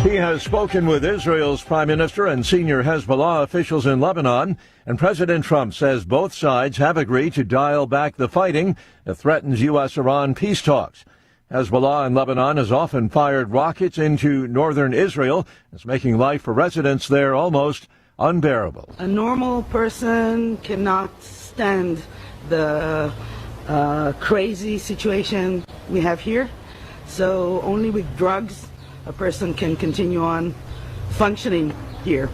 He has spoken with Israel's prime minister and senior Hezbollah officials in Lebanon, and President Trump says both sides have agreed to dial back the fighting that threatens U.S.-Iran peace talks. Hezbollah in Lebanon has often fired rockets into northern Israel. It's making life for residents there almost unbearable. A normal person cannot stand the crazy situation we have here. So only with drugs a person can continue on functioning here.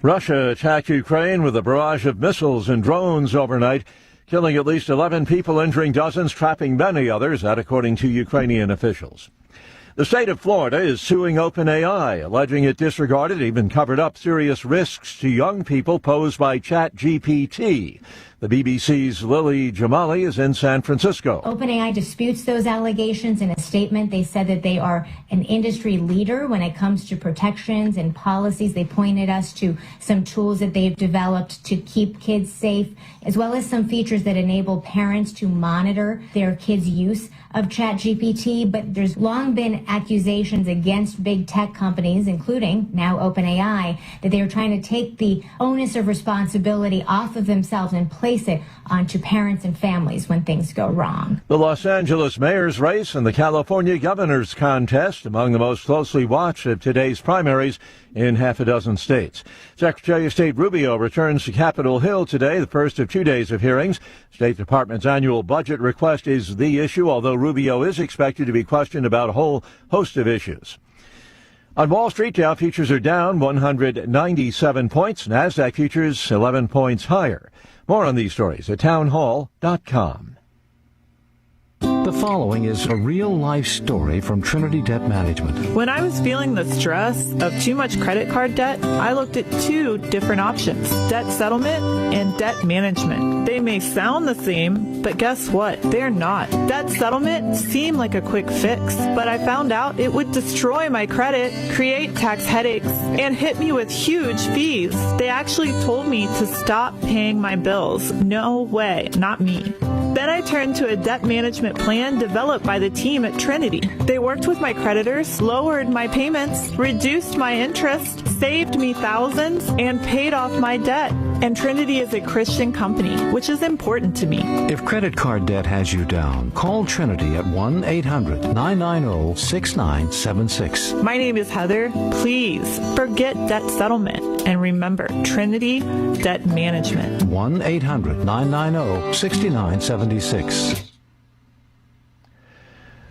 Russia attacked Ukraine with a barrage of missiles and drones overnight, killing at least 11 people, injuring dozens, trapping many others, that according to Ukrainian officials. The state of Florida is suing OpenAI, alleging it disregarded, even covered up serious risks to young people posed by ChatGPT. The BBC's Lily Jamali is in San Francisco. OpenAI disputes those allegations. In a statement, they said that they are an industry leader when it comes to protections and policies. They pointed us to some tools that they've developed to keep kids safe, as well as some features that enable parents to monitor their kids' use of ChatGPT. But there's long been accusations against big tech companies, including now OpenAI, that they are trying to take the onus of responsibility off of themselves and place it onto parents and families when things go wrong. The Los Angeles mayor's race and the California governor's contest among the most closely watched of today's primaries in half a dozen states. Secretary of State Rubio returns to Capitol Hill today, the first of 2 days of hearings. State Department's annual budget request is the issue, although Rubio is expected to be questioned about a whole host of issues. On Wall Street, Dow futures are down 197 points. NASDAQ futures 11 points higher. More on these stories at townhall.com. The following is a real-life story from Trinity Debt Management. When I was feeling the stress of too much credit card debt, I looked at two different options: debt settlement and debt management. They may sound the same, but guess what? They're not. Debt settlement seemed like a quick fix, but I found out it would destroy my credit, create tax headaches, and hit me with huge fees. They actually told me to stop paying my bills. No way, not me. Then I turned to a debt management plan developed by the team at Trinity. They worked with my creditors, lowered my payments, reduced my interest, saved me thousands, and paid off my debt. And Trinity is a Christian company, which is important to me. If credit card debt has you down, call Trinity at 1-800-990-6976. My name is Heather. Please forget debt settlement and remember Trinity Debt Management. 1-800-990-6976.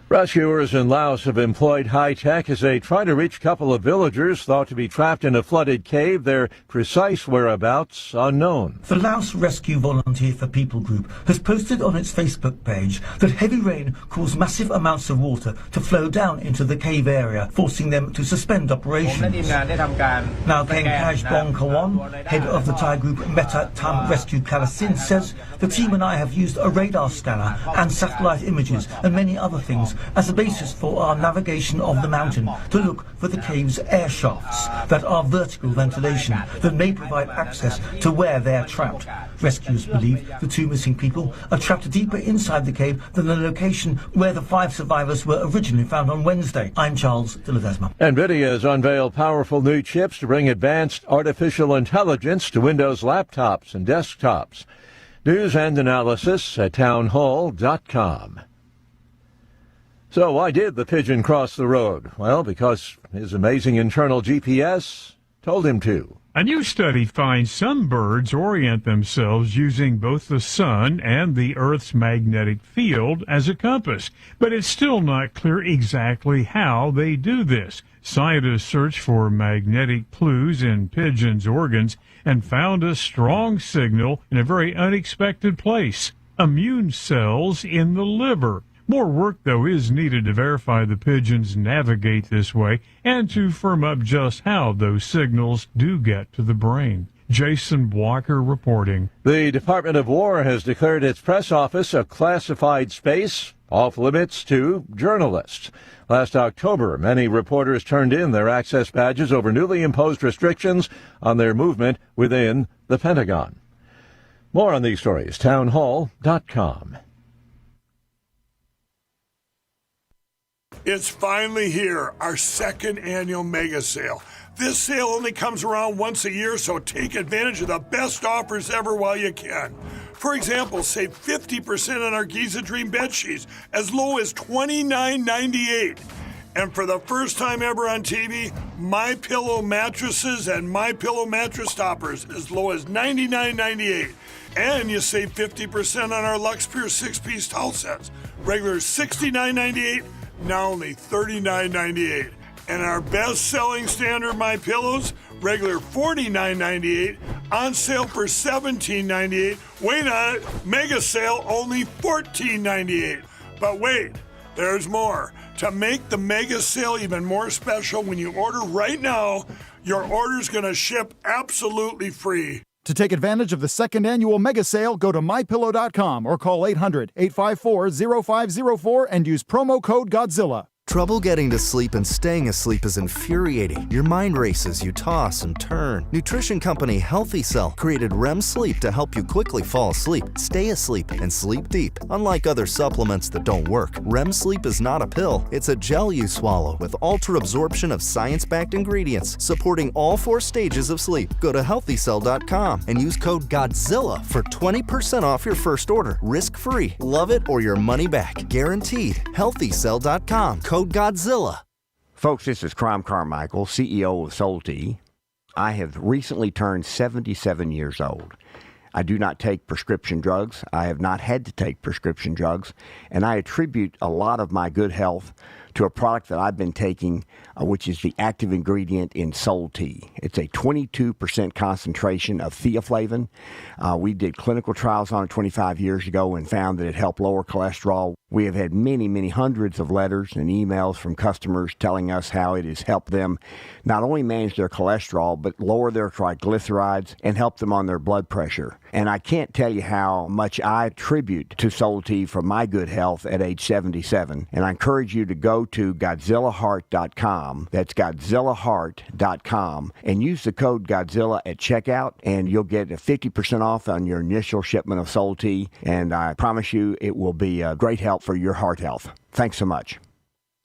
Rescuers in Laos have employed high-tech as they try to reach a couple of villagers thought to be trapped in a flooded cave, their precise whereabouts unknown. The Laos Rescue Volunteer for People group has posted on its Facebook page that heavy rain caused massive amounts of water to flow down into the cave area, forcing them to suspend operations. Now Keng Kajbong Kawan, head of the Thai group Meta Tam Rescue Kalasin, says the team and I have used a radar scanner and satellite images and many other things as a basis for our navigation of the mountain to look for the cave's air shafts that are vertical ventilation that may provide access to where they are trapped. Rescuers believe the two missing people are trapped deeper inside the cave than the location where the 5 survivors were originally found on Wednesday. I'm Charles de Ledesma. NVIDIA has unveiled powerful new chips to bring advanced artificial intelligence to Windows laptops and desktops. News and analysis at townhall.com. So why did the pigeon cross the road? Well, because his amazing internal GPS told him to. A new study finds some birds orient themselves using both the sun and the Earth's magnetic field as a compass, but it's still not clear exactly how they do this. Scientists searched for magnetic clues in pigeons' organs and found a strong signal in a very unexpected place: immune cells in the liver. More work, though, is needed to verify the pigeons navigate this way and to firm up just how those signals do get to the brain. Jason Walker reporting. The Department of War has declared its press office a classified space, off limits to journalists. Last October, many reporters turned in their access badges over newly imposed restrictions on their movement within the Pentagon. More on these stories, townhall.com. It's finally here, our second annual mega sale. This sale only comes around once a year, so take advantage of the best offers ever while you can. For example, save 50% on our Giza Dream bed sheets as low as $29.98. And for the first time ever on TV, My Pillow mattresses and My Pillow mattress toppers as low as $99.98. And you save 50% on our Lux Pure 6-piece towel sets. Regular $69.98, now only $39.98. And our best-selling standard My Pillows, regular $49.98, on sale for $17.98. Wait on it, mega sale only $14.98. But wait, there's more. To make the mega sale even more special, when you order right now, your order's going to ship absolutely free. To take advantage of the second annual mega sale, go to mypillow.com or call 800-854-0504 and use promo code Godzilla. Trouble getting to sleep and staying asleep is infuriating. Your mind races, you toss and turn. Nutrition company Healthy Cell created REM sleep to help you quickly fall asleep, stay asleep, and sleep deep. Unlike other supplements that don't work, REM sleep is not a pill. It's a gel you swallow with ultra-absorption of science-backed ingredients supporting all 4 stages of sleep. Go to healthycell.com and use code GODZILLA for 20% off your first order. Risk-free. Love it or your money back. Guaranteed. Healthycell.com. Code Godzilla. Folks, this is Crom Carmichael, CEO of Soul Tea. I have recently turned 77 years old. I do not take prescription drugs. I have not had to take prescription drugs, and I attribute a lot of my good health to a product that I've been taking, which is the active ingredient in Soul Tea. It's a 22% concentration of theaflavin. We did clinical trials on it 25 years ago and found that it helped lower cholesterol. We have had many, many hundreds of letters and emails from customers telling us how it has helped them not only manage their cholesterol, but lower their triglycerides and help them on their blood pressure. And I can't tell you how much I attribute to Soul Tea for my good health at age 77. And I encourage you to go to GodzillaHeart.com. That's GodzillaHeart.com. And use the code Godzilla at checkout, and you'll get a 50% off on your initial shipment of Soul Tea. And I promise you it will be a great help for your heart health. Thanks so much.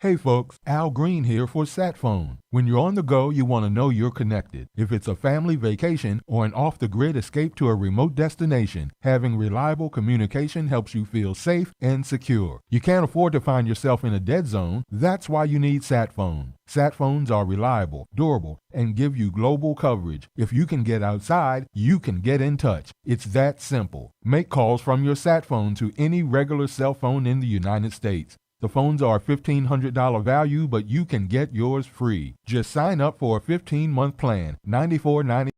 Hey folks, Al Green here for SatPhone. When you're on the go, you want to know you're connected. If it's a family vacation or an off-the-grid escape to a remote destination, having reliable communication helps you feel safe and secure. You can't afford to find yourself in a dead zone. That's why you need SatPhone. SatPhones are reliable, durable, and give you global coverage. If you can get outside, you can get in touch. It's that simple. Make calls from your SatPhone to any regular cell phone in the United States. The phones are $1,500 value, but you can get yours free. Just sign up for a 15-month plan, $94.90.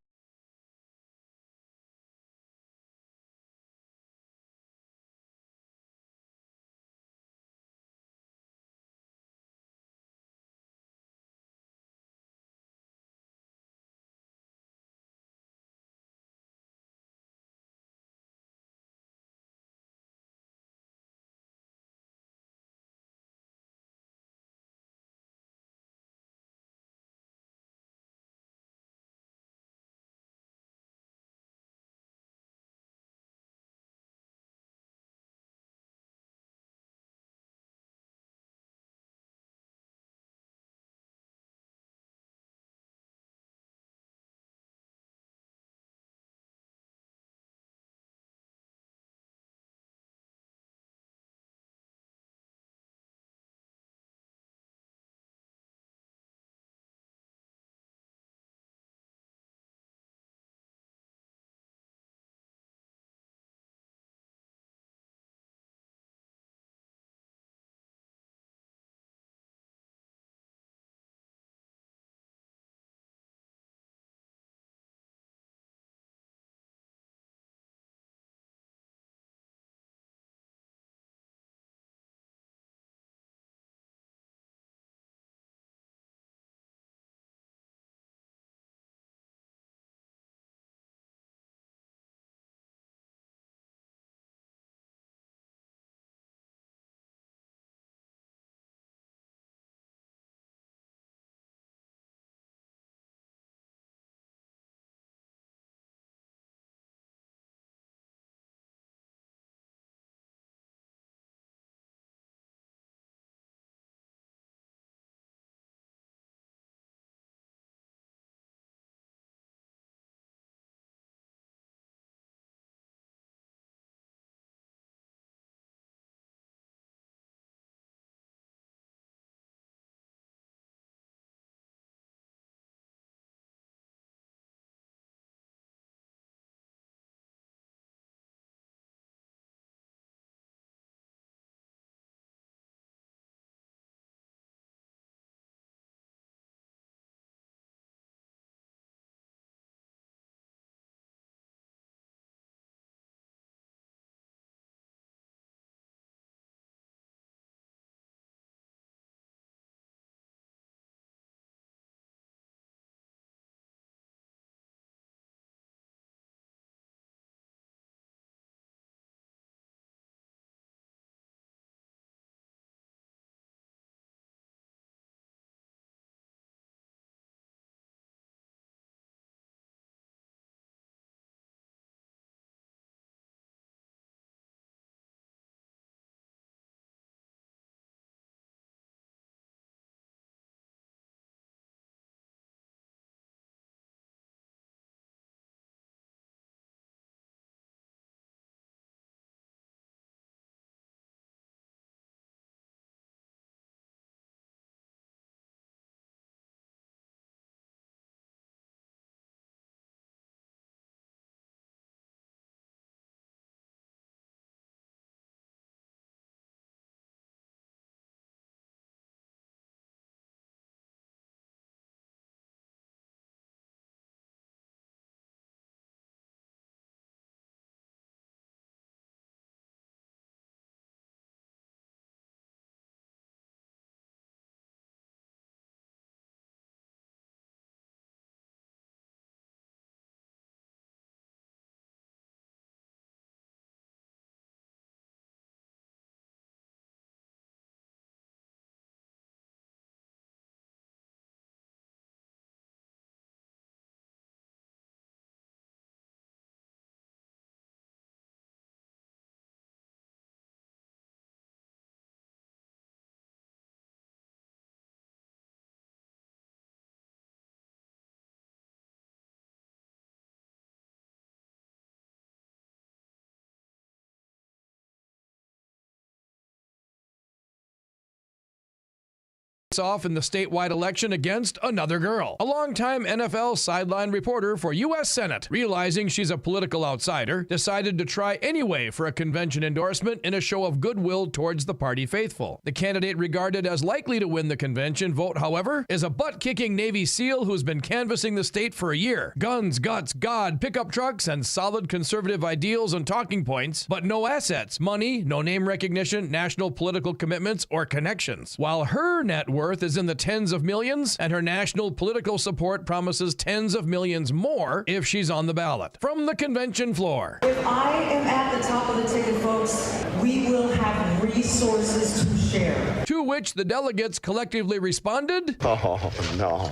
off in the statewide election against another girl. A longtime NFL sideline reporter for U.S. Senate, realizing she's a political outsider, decided to try anyway for a convention endorsement in a show of goodwill towards the party faithful. The candidate regarded as likely to win the convention vote, however, is a butt-kicking Navy SEAL who's been canvassing the state for a year. Guns, guts, God, pickup trucks, and solid conservative ideals and talking points, but no assets, money, no name recognition, national political commitments, or connections. While her net worth is in the tens of millions, and her national political support promises tens of millions more if she's on the ballot. From the convention floor. If I am at the top of the ticket, folks, we will have resources to share. To which the delegates collectively responded, Oh, no.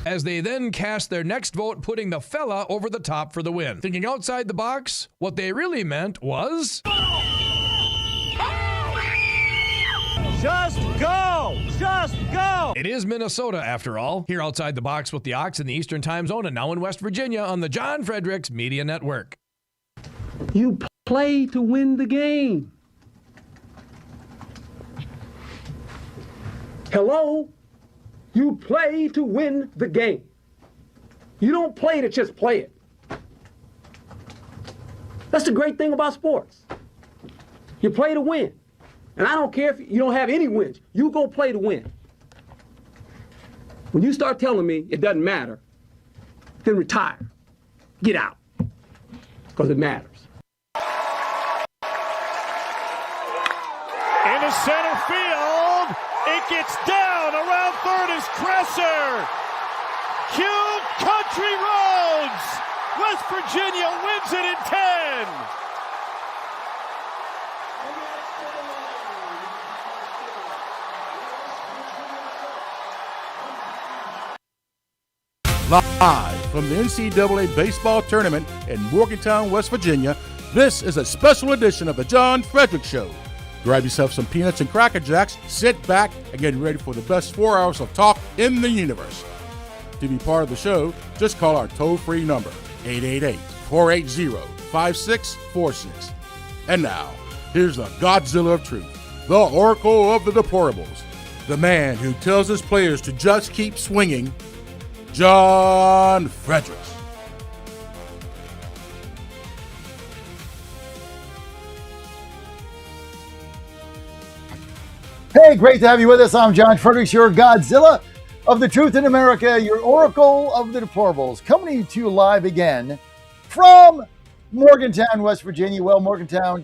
as they then cast their next vote, putting the fella over the top for the win. Thinking outside the box, what they really meant was... Just go! Just go! It is Minnesota, after all. Here outside the box with the Ox in the Eastern Time Zone and now in West Virginia on the John Fredericks Media Network. You play to win the game. Hello? You play to win the game. You don't play to just play it. That's the great thing about sports. You play to win. And I don't care if you don't have any wins. You go play to win. When you start telling me it doesn't matter, then retire. Get out. Because it matters. Into center field. It gets down. Around third is Kresser. Cue Country Roads. West Virginia wins it in 10. Live from the NCAA baseball tournament in Morgantown, West Virginia, this is a special edition of the John Fredericks Show. Grab yourself some peanuts and Cracker Jacks, sit back, and get ready for the best 4 hours of talk in the universe. To be part of the show, just call our toll-free number, 888-480-5646. And now, here's the Godzilla of Truth, the Oracle of the Deplorables, the man who tells his players to just keep swinging, John Fredericks. Hey, great to have you with us. I'm John Fredericks, your Godzilla of the Truth in America, your Oracle of the Deplorables, coming to you live again from Morgantown, West Virginia. Well, Morgantown,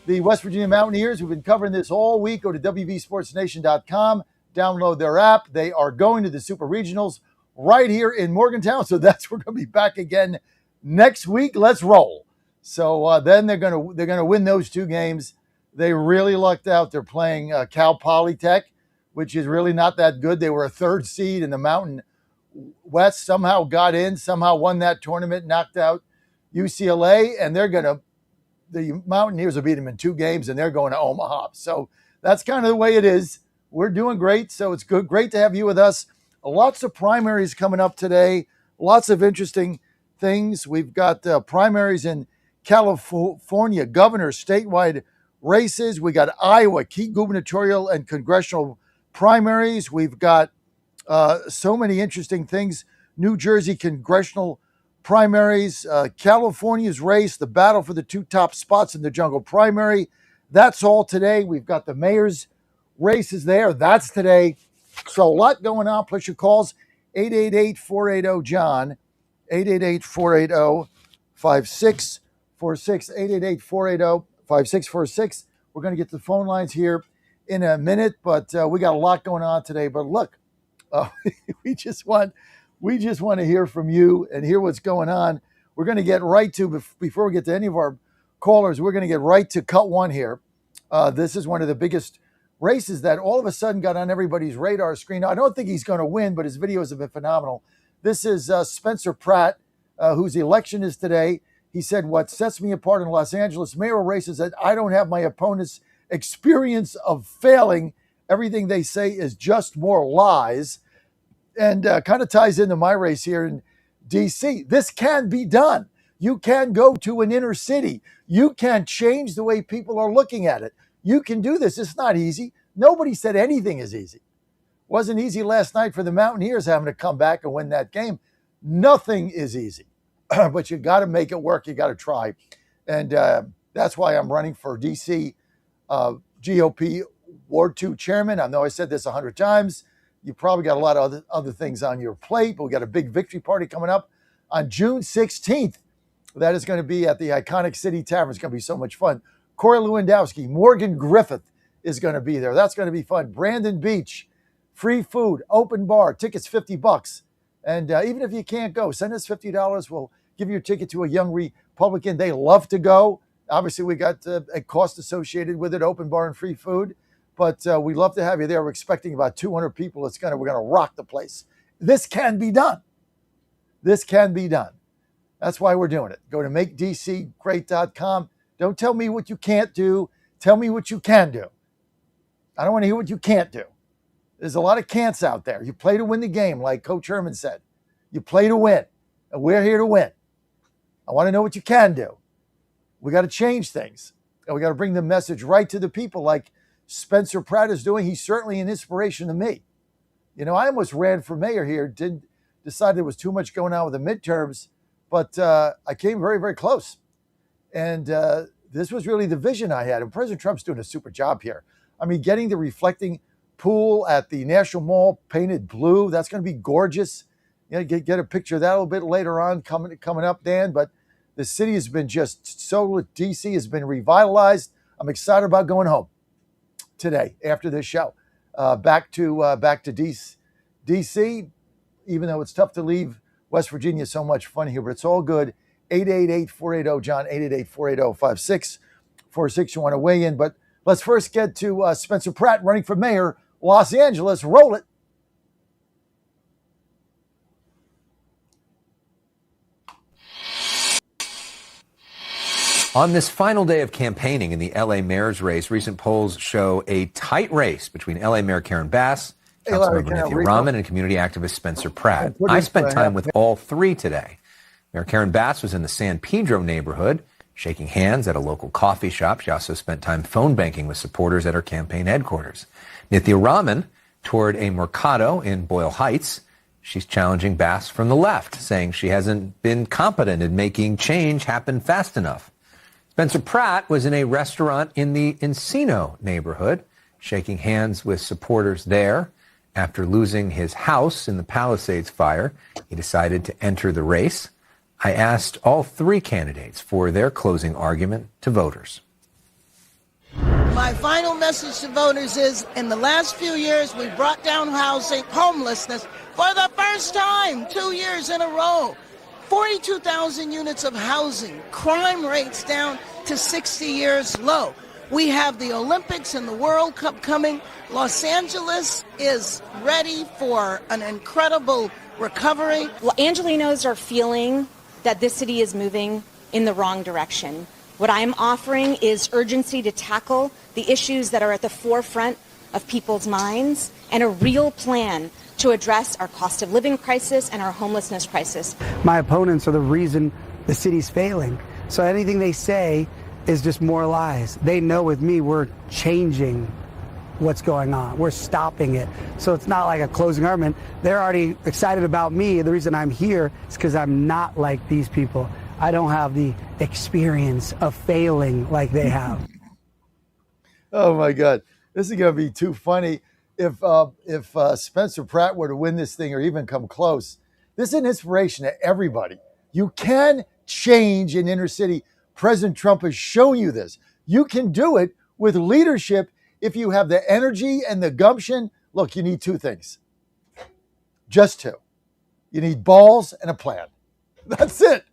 the West Virginia Mountaineers, we've been covering this all week. Go to WVSportsNation.com, download their app. They are going to the Super Regionals right here in Morgantown. So we're going to be back again next week. Let's roll. So then they're going to win those two games. They really lucked out. They're playing Cal Polytech, which is really not that good. They were a third seed in the Mountain West, somehow got in, somehow won that tournament, knocked out UCLA, and the Mountaineers will beat them in 2 games, and they're going to Omaha. So that's kind of the way it is. We're doing great, so it's good. Great to have you with us. Lots of primaries coming up today. Lots of interesting things. We've got primaries in California, governor, statewide races. We got Iowa, key gubernatorial and congressional primaries. We've got so many interesting things. New Jersey congressional primaries, California's race, the battle for the 2 top spots in the jungle primary. That's all today. We've got the mayor's races there. That's today. So a lot going on. Plus your calls, 888-480-JOHN, 888-480-5646, 888-480-5646. We're going to get to the phone lines here in a minute, but we got a lot going on today. But look, we just want to hear from you and hear what's going on. We're going to get right to, before we get to any of our callers, we're going to get right to cut one here. This is one of the biggest races that all of a sudden got on everybody's radar screen. Now, I don't think he's going to win, but his videos have been phenomenal. This is Spencer Pratt, whose election is today. He said, what sets me apart in Los Angeles mayoral race is that I don't have my opponent's experience of failing. Everything they say is just more lies. And kind of ties into my race here in D.C. This can be done. You can go to an inner city. You can change the way people are looking at it. You can do this. It's not easy. Nobody said anything is easy. Wasn't easy last night for the Mountaineers having to come back and win that game. Nothing is easy, but you got to make it work. You got to try. And that's why I'm running for D.C. GOP Ward 2 chairman. I know I said this 100 times. You probably got a lot of other things on your plate, but we got a big victory party coming up on June 16th. That is going to be at the iconic City Tavern. It's going to be so much fun. Corey Lewandowski, Morgan Griffith is going to be there. That's going to be fun. Brandon Beach, free food, open bar, tickets $50. And even if you can't go, send us $50. We'll give you a ticket to a young Republican. They love to go. Obviously, we got a cost associated with it, open bar and free food. But we love to have you there. We're expecting about 200 people. We're going to rock the place. This can be done. This can be done. That's why we're doing it. Go to makedccgreat.com. Don't tell me what you can't do. Tell me what you can do. I don't want to hear what you can't do. There's a lot of can'ts out there. You play to win the game, like Coach Herman said. You play to win, and we're here to win. I want to know what you can do. We got to change things, and we got to bring the message right to the people like Spencer Pratt is doing. He's certainly an inspiration to me. You know, I almost ran for mayor here, decided there was too much going on with the midterms, but I came very, very close. And this was really the vision I had. And President Trump's doing a super job here. I mean, getting the reflecting pool at the National Mall painted blue, that's going to be gorgeous. You know, get a picture of that a little bit later on coming up, Dan. But the city has been just so, D.C. has been revitalized. I'm excited about going home today after this show. Back to D.C., even though it's tough to leave West Virginia, so much fun here, but it's all good. 888-480-JOHN, 888-480-5646. You want to weigh in, but let's first get to Spencer Pratt running for mayor, Los Angeles. Roll it. On this final day of campaigning in the L.A. mayor's race, recent polls show a tight race between L.A. Mayor Karen Bass, Councilmember Nithya Raman, and community activist Spencer Pratt. I spent time with all three today. Mayor Karen Bass was in the San Pedro neighborhood, shaking hands at a local coffee shop. She also spent time phone banking with supporters at her campaign headquarters. Nithya Raman toured a mercado in Boyle Heights. She's challenging Bass from the left, saying she hasn't been competent in making change happen fast enough. Spencer Pratt was in a restaurant in the Encino neighborhood, shaking hands with supporters there. After losing his house in the Palisades fire, he decided to enter the race. I asked all three candidates for their closing argument to voters. My final message to voters is, in the last few years, we brought down homelessness for the first time, 2 years in a row. 42,000 units of housing, crime rates down to 60 years low. We have the Olympics and the World Cup coming. Los Angeles is ready for an incredible recovery. Well, Angelinos are feeling that this city is moving in the wrong direction. What I'm offering is urgency to tackle the issues that are at the forefront of people's minds and a real plan to address our cost of living crisis and our homelessness crisis. My opponents are the reason the city's failing. So anything they say is just more lies. They know with me we're changing what's going on. We're stopping it. So it's not like a closing argument. They're already excited about me. The reason I'm here is because I'm not like these people. I don't have the experience of failing like they have. Oh my God. This is going to be too funny. If Spencer Pratt were to win this thing or even come close, this is an inspiration to everybody. You can change in inner city. President Trump has shown you this. You can do it with leadership if you have the energy and the gumption. Look, you need two things. Just two. You need balls and a plan. That's it,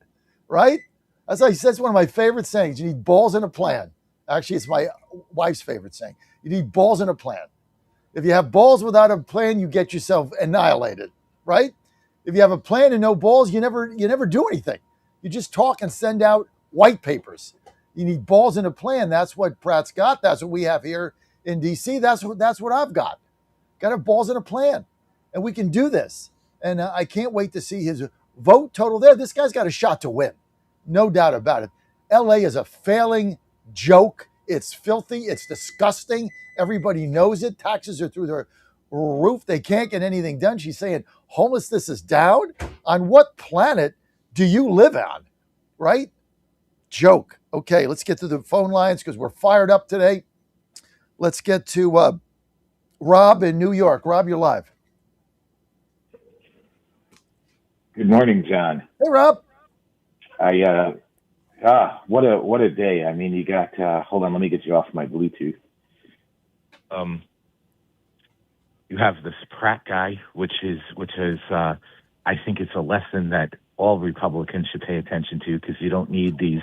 right? That's one of my favorite sayings. You need balls and a plan. Actually, it's my wife's favorite saying. You need balls and a plan. If you have balls without a plan, you get yourself annihilated, right? If you have a plan and no balls, you never do anything. You just talk and send out white papers. You need balls and a plan. That's what Pratt's got. That's what we have here in D.C. That's what I've got. Got to have balls and a plan. And we can do this. And I can't wait to see his vote total there. This guy's got a shot to win. No doubt about it. L.A. is a failing joke. It's filthy. It's disgusting. Everybody knows it. Taxes are through the roof. They can't get anything done. She's saying homelessness is down. On what planet do you live on? Right? Joke. Okay, let's get to the phone lines because we're fired up today. Let's get to Rob in New York. Rob, you're live. Good morning, John. Hey, Rob. What a day. I mean, you got, hold on, let me get you off my Bluetooth. You have this Pratt guy, which is, I think it's a lesson that all Republicans should pay attention to, because you don't need these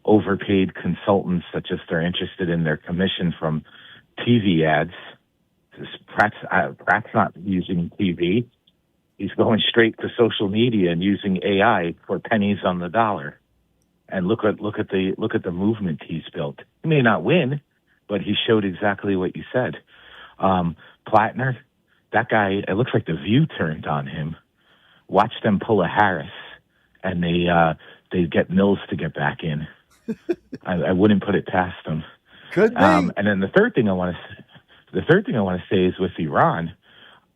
overpaid consultants that just are interested in their commission from TV ads. Pratt's not using TV. He's going straight to social media and using AI for pennies on the dollar. And look at the movement he's built. He may not win, but he showed exactly what you said. Plattner, that guy, it looks like the View turned on him. Watch them pull a Harris, and they get Mills to get back in. I wouldn't put it past them. Could be. And then the third thing I want to say is with Iran.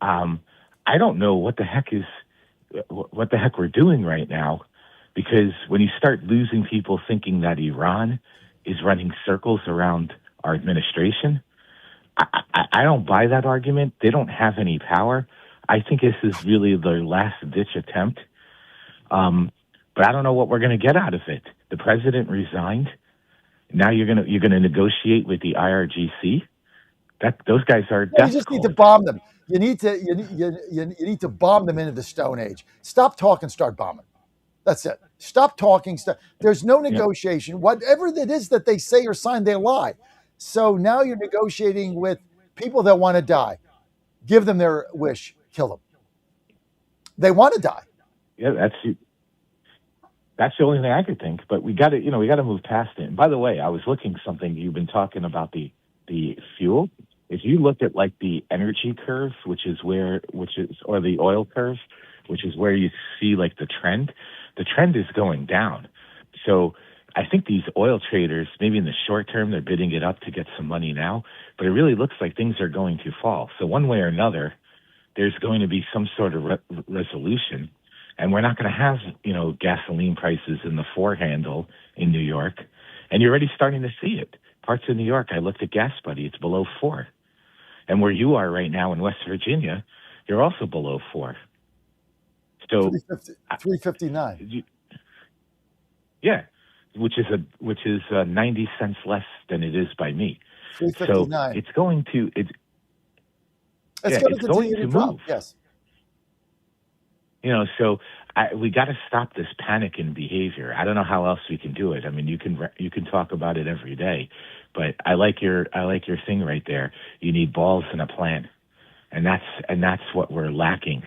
I don't know what the heck we're doing right now, because when you start losing people thinking that Iran is running circles around our administration, I don't buy that argument. They don't have any power. I think this is really their last-ditch attempt. But I don't know what we're going to get out of it. The president resigned. Now you're gonna negotiate with the IRGC. Those guys are. You just need to bomb them. You need to bomb them into the Stone Age. Stop talking, start bombing. That's it. Stop talking. There's no negotiation. Whatever it is that they say or sign, they lie. So now you're negotiating with people that want to die. Give them their wish. Kill them. They want to die. Yeah, that's the only thing I could think. But we got to move past it. And by the way, I was looking something. You've been talking about the fuel. If you look at like the energy curve, or the oil curve, which is where you see like the trend is going down. So I think these oil traders, maybe in the short term, they're bidding it up to get some money now, but it really looks like things are going to fall. So one way or another, there's going to be some sort of resolution, and we're not going to have, gasoline prices in the 4 handle in New York. And you're already starting to see it. Parts of New York, I looked at Gas Buddy, it's below 4. And where you are right now in West Virginia, you're also below 4. So 359. Yeah, which is 90 cents less than it is by me. 359. So it's going to move. Yes. So we got to stop this panic in behavior. I don't know how else we can do it. I mean, you can talk about it every day, but I like your thing right there. You need balls and a plan, and that's what we're lacking.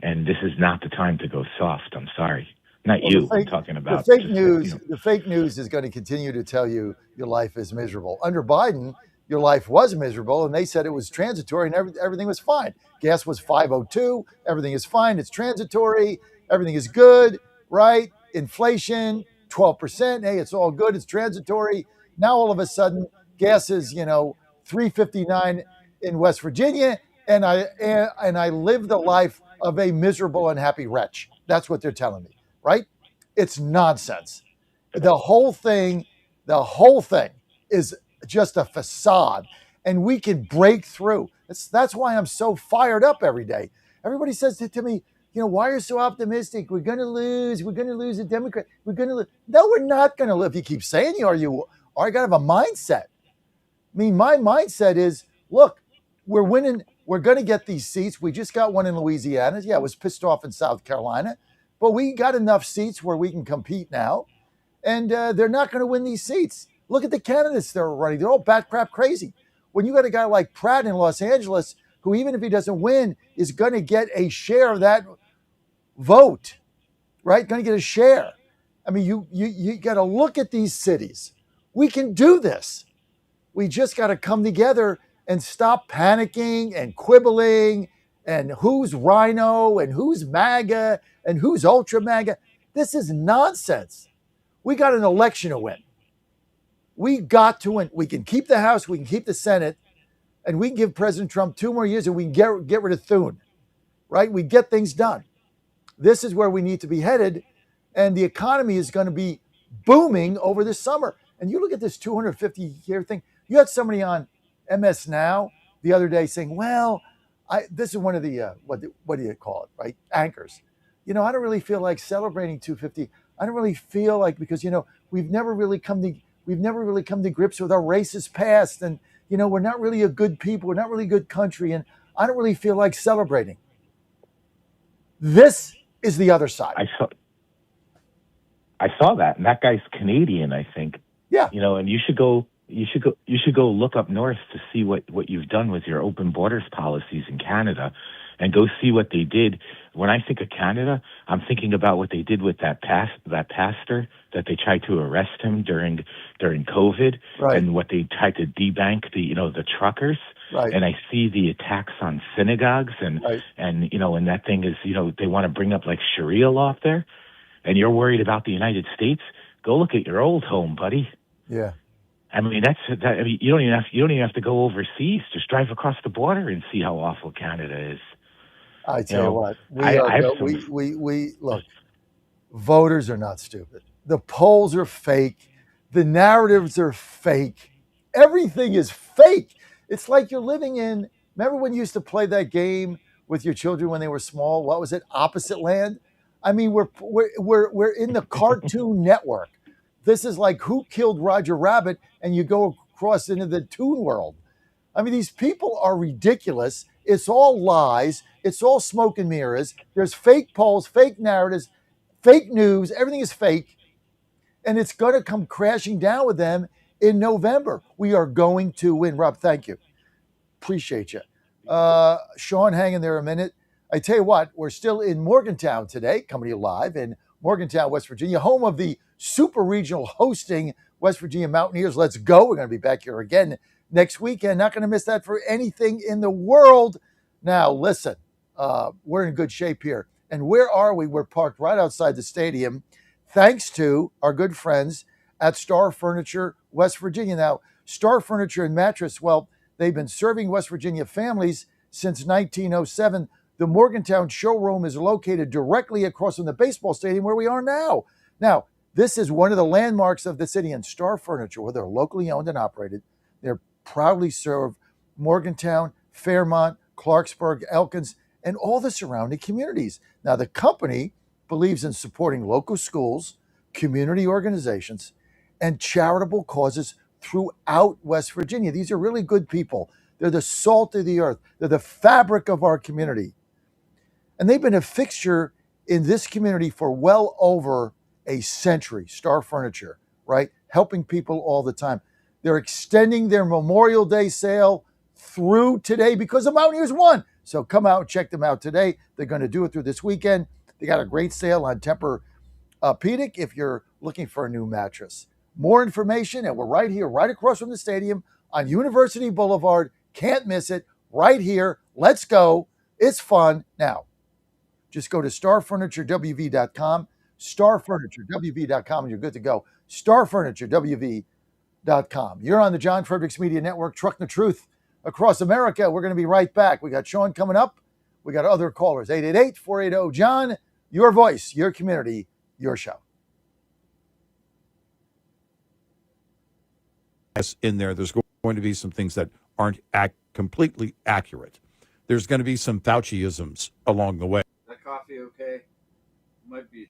And this is not the time to go soft. I'm sorry. Not you. I'm talking about the fake news. The fake news is going to continue to tell you your life is miserable. Under Biden, your life was miserable, and they said it was transitory, and everything was fine. Gas was $5.02. Everything is fine. It's transitory. Everything is good, right? Inflation, 12%. Hey, it's all good. It's transitory. Now all of a sudden, gas is $3.59 in West Virginia, and I live the life of a miserable, unhappy wretch. That's what they're telling me, right? It's nonsense. The whole thing is just a facade, and we can break through. That's why I'm so fired up every day. Everybody says to me, why are you so optimistic? We're going to lose. We're going to lose a Democrat. We're going to lose. No, we're not going to lose. If you keep saying you got to have a mindset. I mean, my mindset is, look, we're winning. We're going to get these seats. We just got one in Louisiana. Yeah, it was pissed off in South Carolina, but we got enough seats where we can compete now, and they're not going to win these seats. Look at the candidates they're running. They're all bat crap crazy. When you got a guy like Pratt in Los Angeles, who even if he doesn't win, is going to get a share of that vote, right? Going to get a share. I mean, you got to look at these cities. We can do this. We just got to come together and stop panicking and quibbling and who's Rhino and who's MAGA and who's Ultra MAGA. This is nonsense. We got an election to win. We got to win. We can keep the House. We can keep the Senate. and we can give President Trump 2 more years and we can get rid of Thune, right? We get things done. This is where we need to be headed, and the economy is going to be booming over this summer. And you look at this 250-year thing. You had somebody on MS Now the other day saying, well, this is one of the, what do you call it, right? Anchors. I don't really feel like celebrating 250. I don't really feel like, because, we've never really come to grips with our racist past. And, we're not really a good people. We're not really a good country. And I don't really feel like celebrating. This is the other side. I saw that, and that guy's Canadian, I think. Yeah. And you should go look up north to see what you've done with your open borders policies in Canada, and go see what they did. When I think of Canada, I'm thinking about what they did with that pastor that they tried to arrest him during COVID, right, and what they tried to debank the truckers. Right. And I see the attacks on synagogues, and right, and that thing is, they want to bring up like Sharia law up there, and you're worried about the United States. Go look at your old home, buddy. Yeah. I mean, you don't even have to go overseas. Just drive across the border and see how awful Canada is. I tell you what, we look. Voters are not stupid. The polls are fake. The narratives are fake. Everything is fake. It's like you're living in. Remember when you used to play that game with your children when they were small? What was it? Opposite Land. I mean, we're in the Cartoon Network. This is like Who Killed Roger Rabbit, and you go across into the Toon World. I mean, these people are ridiculous. It's all lies. It's all smoke and mirrors. There's fake polls, fake narratives, fake news. Everything is fake. And it's going to come crashing down with them in November. We are going to win. Rob, thank you. Appreciate you. Sean, hang in there a minute. I tell you what, we're still in Morgantown today, coming to you live in Morgantown, West Virginia, home of the Super Regional hosting West Virginia Mountaineers. Let's go. We're going to be back here again next weekend. Not going to miss that for anything in the world. Now, listen, we're in good shape here. And where are we? We're parked right outside the stadium, thanks to our good friends at Star Furniture, West Virginia. Now, Star Furniture and Mattress, well, they've been serving West Virginia families since 1907. The Morgantown showroom is located directly across from the baseball stadium where we are now. Now, this is one of the landmarks of the city, and Star Furniture, where they're locally owned and operated, they're proudly serve Morgantown, Fairmont, Clarksburg, Elkins, and all the surrounding communities. Now, the company believes in supporting local schools, community organizations, and charitable causes throughout West Virginia. These are really good people. They're the salt of the earth. They're the fabric of our community. And they've been a fixture in this community for well over a century, Star Furniture, right? Helping people all the time. They're extending their Memorial Day sale through today because the Mountaineers won. So come out and check them out today. They're going to do it through this weekend. They got a great sale on Tempur-Pedic if you're looking for a new mattress. More information, and we're right here, right across from the stadium on University Boulevard. Can't miss it. Right here. Let's go. It's fun. Now, just go to starfurniturewv.com, starfurniturewv.com, and you're good to go. starfurniturewv.com. You're on the John Fredericks Media Network, trucking the truth across America. We're going to be right back. We got Sean coming up. We got other callers, 888-480-JOHN. Your voice, your community, your show. In there's going to be some things that aren't completely accurate. There's going to be some Fauci-isms along the way. That coffee okay? Might be.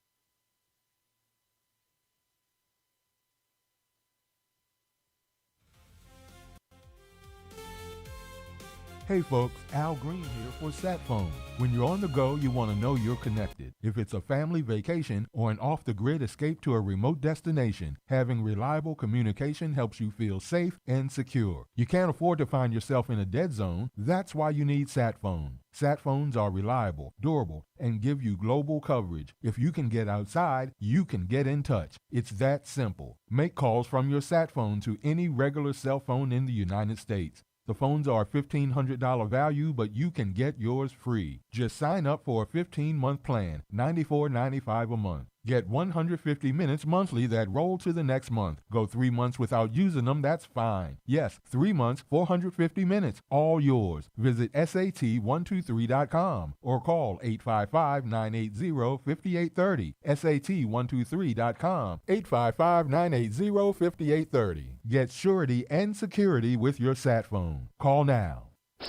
Hey folks, Al Green here for Sat Phone. When you're on the go, you want to know you're connected. If it's a family vacation or an off-the-grid escape to a remote destination, having reliable communication helps you feel safe and secure. You can't afford to find yourself in a dead zone. That's why you need Sat Phone. Sat phones are reliable, durable, and give you global coverage. If you can get outside, you can get in touch. It's that simple. Make calls from your Sat Phone to any regular cell phone in the United States. The phones are $1,500 value, but you can get yours free. Just sign up for a 15-month plan, $94.95 a month. Get 150 minutes monthly that roll to the next month. Go 3 months without using them, that's fine. Yes, 3 months, 450 minutes, all yours. Visit SAT123.com or call 855-980-5830. SAT123.com, 855-980-5830. Get surety and security with your sat phone. Call now.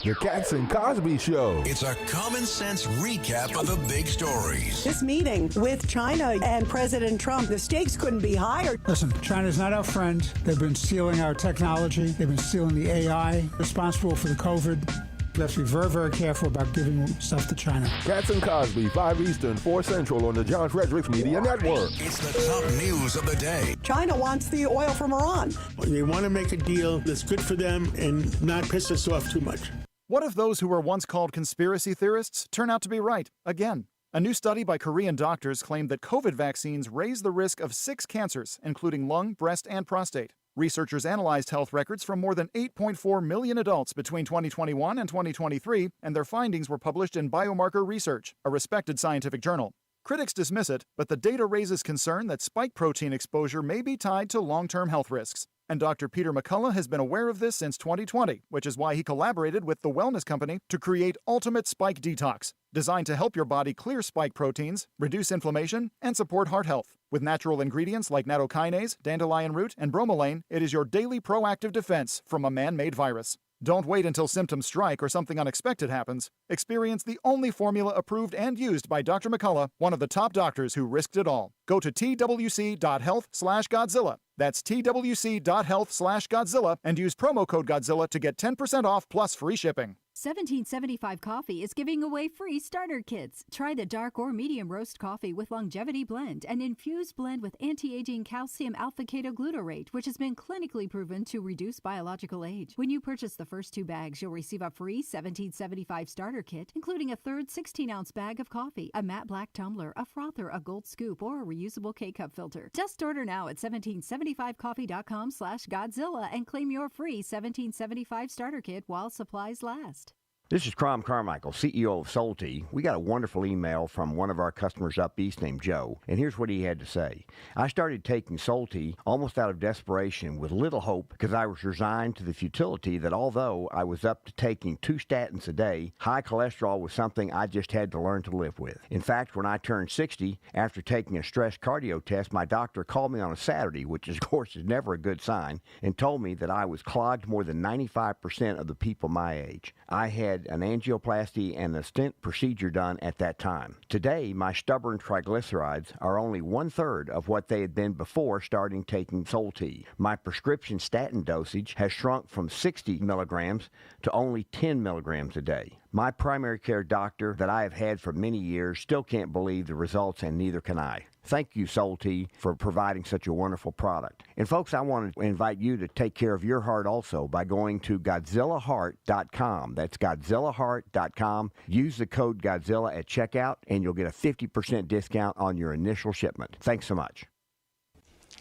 The Cats and Cosby Show. It's a common sense recap of the big stories. This meeting with China and President Trump, the stakes couldn't be higher. Listen, China's not our friend. They've been stealing our technology. They've been stealing the AI, responsible for the COVID. We have to be very, very careful about giving stuff to China. Cats and Cosby, 5 Eastern, 4 Central on the John Fredericks Media Network. It's the top news of the day. China wants the oil from Iran. They want to make a deal that's good for them and not piss us off too much. What if those who were once called conspiracy theorists turn out to be right again? A new study by Korean doctors claimed that COVID vaccines raise the risk of 6 cancers, including lung, breast, and prostate. Researchers analyzed health records from more than 8.4 million adults between 2021 and 2023, and their findings were published in Biomarker Research, a respected scientific journal. Critics dismiss it, but the data raises concern that spike protein exposure may be tied to long-term health risks. And Dr. Peter McCullough has been aware of this since 2020, which is why he collaborated with the wellness company to create Ultimate Spike Detox, designed to help your body clear spike proteins, reduce inflammation, and support heart health. With natural ingredients like nattokinase, dandelion root, and bromelain, it is your daily proactive defense from a man-made virus. Don't wait until symptoms strike or something unexpected happens. Experience the only formula approved and used by Dr. McCullough, one of the top doctors who risked it all. Go to twc.health/Godzilla. That's twc.health/Godzilla and use promo code Godzilla to get 10% off plus free shipping. 1775 Coffee is giving away free starter kits. Try the dark or medium roast coffee with longevity blend, an infused blend with anti-aging calcium alpha-ketoglutarate, which has been clinically proven to reduce biological age. When you purchase the first 2 bags, you'll receive a free 1775 starter kit, including a third 16-ounce bag of coffee, a matte black tumbler, a frother, a gold scoop, or a reusable K-cup filter. Just order now at 1775coffee.com/Godzilla and claim your free 1775 starter kit while supplies last. This is Crom Carmichael, CEO of Solti. We got a wonderful email from one of our customers up east named Joe, and here's what he had to say. I started taking Solti almost out of desperation with little hope because I was resigned to the futility that although I was up to taking 2 statins a day, high cholesterol was something I just had to learn to live with. In fact, when I turned 60, after taking a stress cardio test, my doctor called me on a Saturday, which of course is never a good sign, and told me that I was clogged more than 95% of the people my age. I had an angioplasty and a stent procedure done at that time. Today, my stubborn triglycerides are only 1/3 of what they had been before starting taking Solti. My prescription statin dosage has shrunk from 60 milligrams to only 10 milligrams a day. My primary care doctor that I have had for many years still can't believe the results, and neither can I. Thank you, Solti, for providing such a wonderful product. And folks, I want to invite you to take care of your heart also by going to GodzillaHeart.com. That's GodzillaHeart.com. Use the code Godzilla at checkout, and you'll get a 50% discount on your initial shipment. Thanks so much.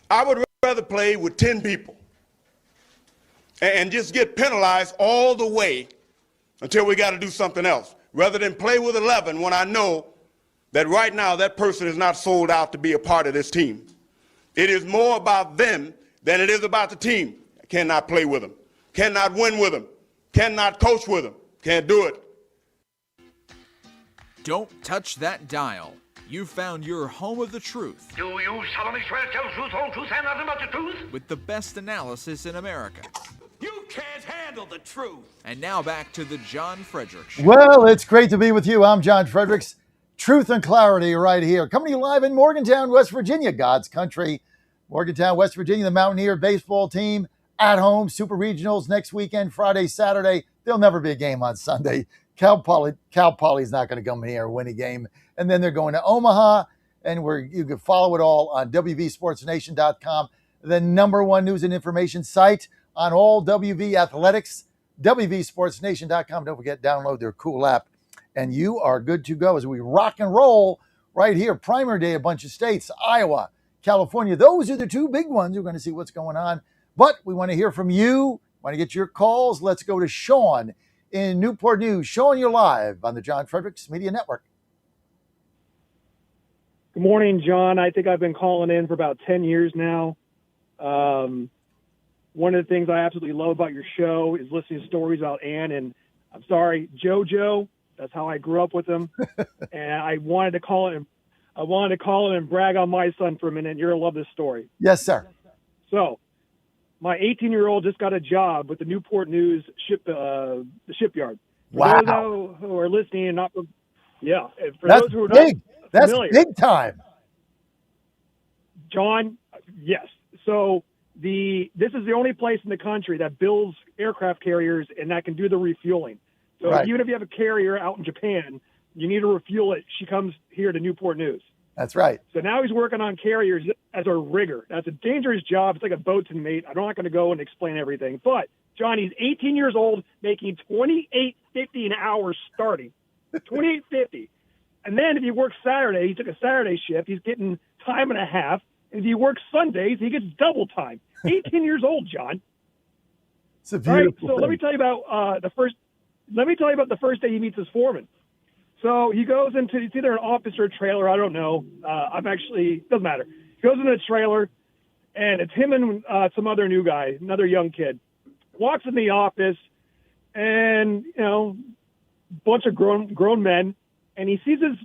I would rather play with 10 people and just get penalized all the way until we got to do something else, rather than play with 11 when I know that right now that person is not sold out to be a part of this team. It is more about them than it is about the team. I cannot play with them, cannot win with them, cannot coach with them, can't do it. Don't touch that dial. You've found your home of the truth. Do you solemnly swear to tell the truth, whole truth, and nothing but the truth? With the best analysis in America. You can't handle the truth. And now back to the John Fredericks Show. Well, it's great to be with you. I'm John Fredericks. Truth and clarity right here. Coming to you live in Morgantown, West Virginia, God's country. Morgantown, West Virginia, the Mountaineer baseball team at home. Super Regionals next weekend, Friday, Saturday. There'll never be a game on Sunday. Cal Poly's not going to come in here and win a game. And then they're going to Omaha, and you can follow it all on WVSportsNation.com, the #1 news and information site on all WV athletics, WVSportsNation.com. Don't forget, download their cool app, and you are good to go as we rock and roll right here. Primary day, a bunch of states, Iowa, California. Those are the 2 big ones. We're going to see what's going on. But we want to hear from you. Want to get your calls. Let's go to Sean in Newport News. Sean, you're live on the John Fredericks Media Network. Good morning, John. I think I've been calling in for about 10 years now. One of the things I absolutely love about your show is listening to stories about Ann and, I'm sorry, JoJo. That's how I grew up with him. And I wanted to call in and brag on my son for a minute. You're going to love this story. Yes, sir. So, my 18-year-old just got a job with the Newport News the shipyard. For Wow. those who are listening and not, yeah. For That's those who are big. not That's familiar, big time. John, yes. So this is the only place in the country that builds aircraft carriers and that can do the refueling. So Right. even if you have a carrier out in Japan, you need to refuel it. She comes here to Newport News. That's right. So now he's working on carriers as a rigger. That's a dangerous job. It's like a boatswain mate. I'm not going to go and explain everything. But, John, he's 18 years old, making $28.50 an hour starting. $28.50. And then if he works Saturday, he took a Saturday shift, he's getting time and a half. And if he works Sundays, he gets double time. 18 years old, John. It's a All right, beautiful so thing. let me tell you about the first day he meets his foreman. So he goes into, it's either an office or a trailer, I don't know. Doesn't matter. He goes into the trailer, and it's him and some other new guy, another young kid. Walks in the office, and, bunch of grown men, and he sees his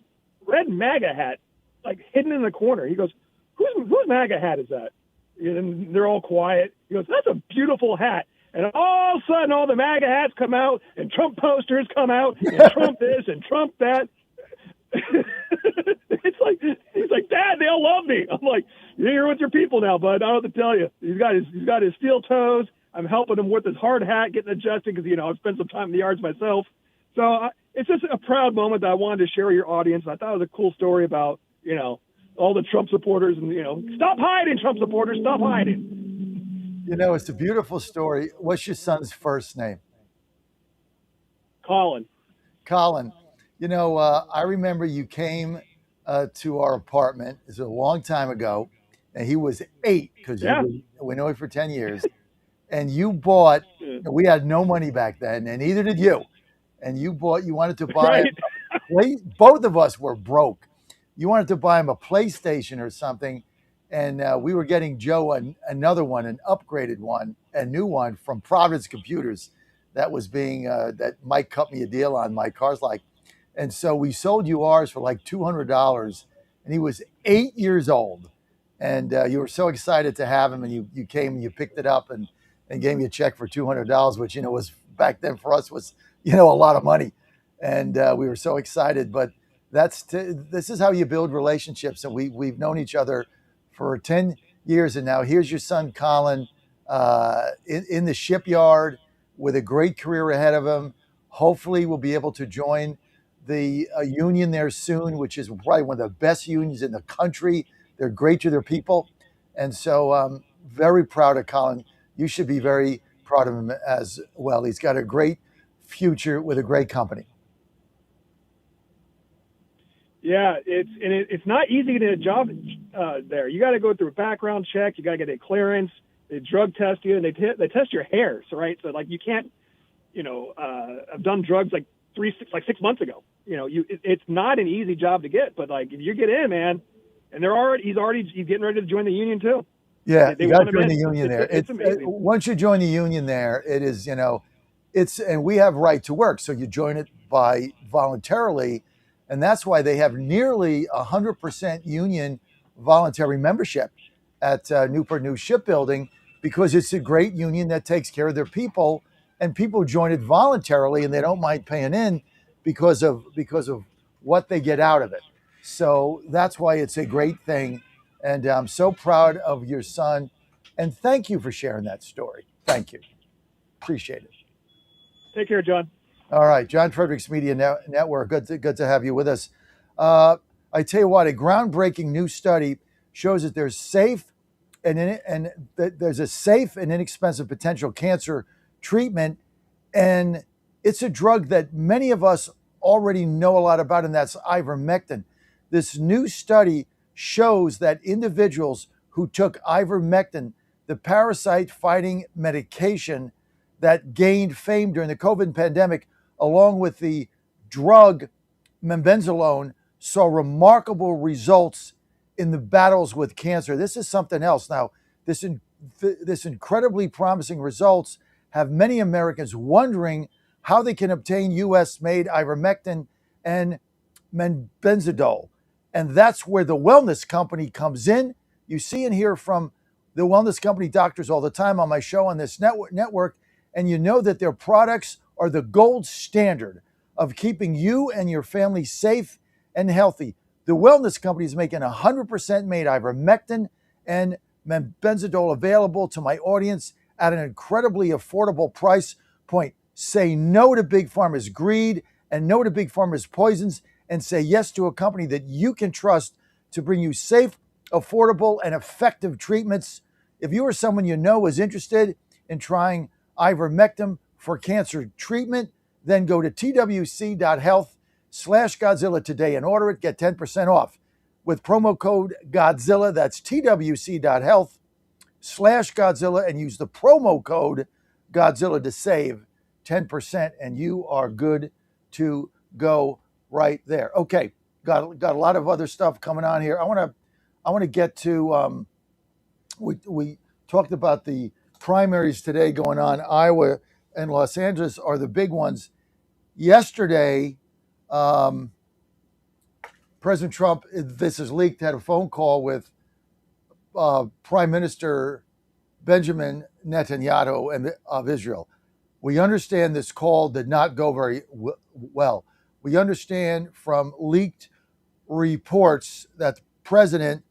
red MAGA hat, like, hidden in the corner. He goes, whose MAGA hat is that? And they're all quiet. He goes, that's a beautiful hat. And all of a sudden, all the MAGA hats come out, and Trump posters come out, and Trump this and Trump that. He's like, Dad, they all love me. I'm like, you're here with your people now, bud. I don't know what to tell you. He's got his steel toes. I'm helping him with his hard hat, getting adjusted because I've spent some time in the yards myself. So it's just a proud moment that I wanted to share with your audience. I thought it was a cool story about all the Trump supporters and stop hiding, Trump supporters, stop hiding. It's a beautiful story. What's your son's first name? Colin. I remember you came to our apartment. It was a long time ago, and he was 8 because we know him for 10 years. And you bought. We had no money back then, and neither did you. And you wanted to buy. Both of us were broke. You wanted to buy him a PlayStation or something. And we were getting Joe another one, an upgraded one, a new one from Providence Computers that was that Mike cut me a deal on, my Cars Like. And so we sold you ours for like $200. And he was 8 years old. And you were so excited to have him. And you came and you picked it up and gave me a check for $200, which, was back then for us was, a lot of money. And we were so excited. But this is how you build relationships. And we've known each other for 10 years, and now here's your son, Colin, in the shipyard with a great career ahead of him. Hopefully we'll be able to join the union there soon, which is probably one of the best unions in the country. They're great to their people. And so I'm very proud of Colin. You should be very proud of him as well. He's got a great future with a great company. Yeah, it's not easy to get a job there. You got to go through a background check. You got to get a clearance. They drug test you, and they test your hair. So like you can't, I've done drugs like 6 months ago. It's not an easy job to get. But like if you get in, man, and he's getting ready to join the union too. Yeah, they you got to want him join the in. union there. It's amazing. Once you join the union there, it is and we have right to work, so you join it by voluntarily. And that's why they have nearly 100% union voluntary membership at Newport News Shipbuilding, because it's a great union that takes care of their people, and people join it voluntarily and they don't mind paying in because of what they get out of it. So that's why it's a great thing. And I'm so proud of your son. And thank you for sharing that story. Thank you. Appreciate it. Take care, John. All right, John Fredericks Media Network. Good to have you with us. I tell you what, a groundbreaking new study shows that there's there's a safe and inexpensive potential cancer treatment, and it's a drug that many of us already know a lot about, and that's ivermectin. This new study shows that individuals who took ivermectin, the parasite-fighting medication that gained fame during the COVID pandemic, along with the drug mebendazole, saw remarkable results in the battles with cancer. This is something else. Now, this incredibly promising results have many Americans wondering how they can obtain U.S.-made ivermectin and benzodol. And that's where the wellness company comes in. You see and hear from the wellness company doctors all the time on my show on this network, and you know that their products are the gold standard of keeping you and your family safe and healthy. The wellness company is making 100% made ivermectin and benzodol available to my audience at an incredibly affordable price point. Say no to Big Pharma's greed and no to Big Pharma's poisons, and say yes to a company that you can trust to bring you safe, affordable, and effective treatments. If you or someone you know is interested in trying ivermectin for cancer treatment, then go to twc.health/Godzilla today and order it. Get 10% off with promo code Godzilla. That's twc.health/Godzilla and use the promo code Godzilla to save 10%, and you are good to go right there. Okay, got a lot of other stuff coming on here. I want to get to. We talked about the primaries today going on. Iowa and Los Angeles are the big ones. Yesterday, President Trump, this is leaked, had a phone call with Prime Minister Benjamin Netanyahu of Israel. We understand this call did not go very well. We understand from leaked reports that the president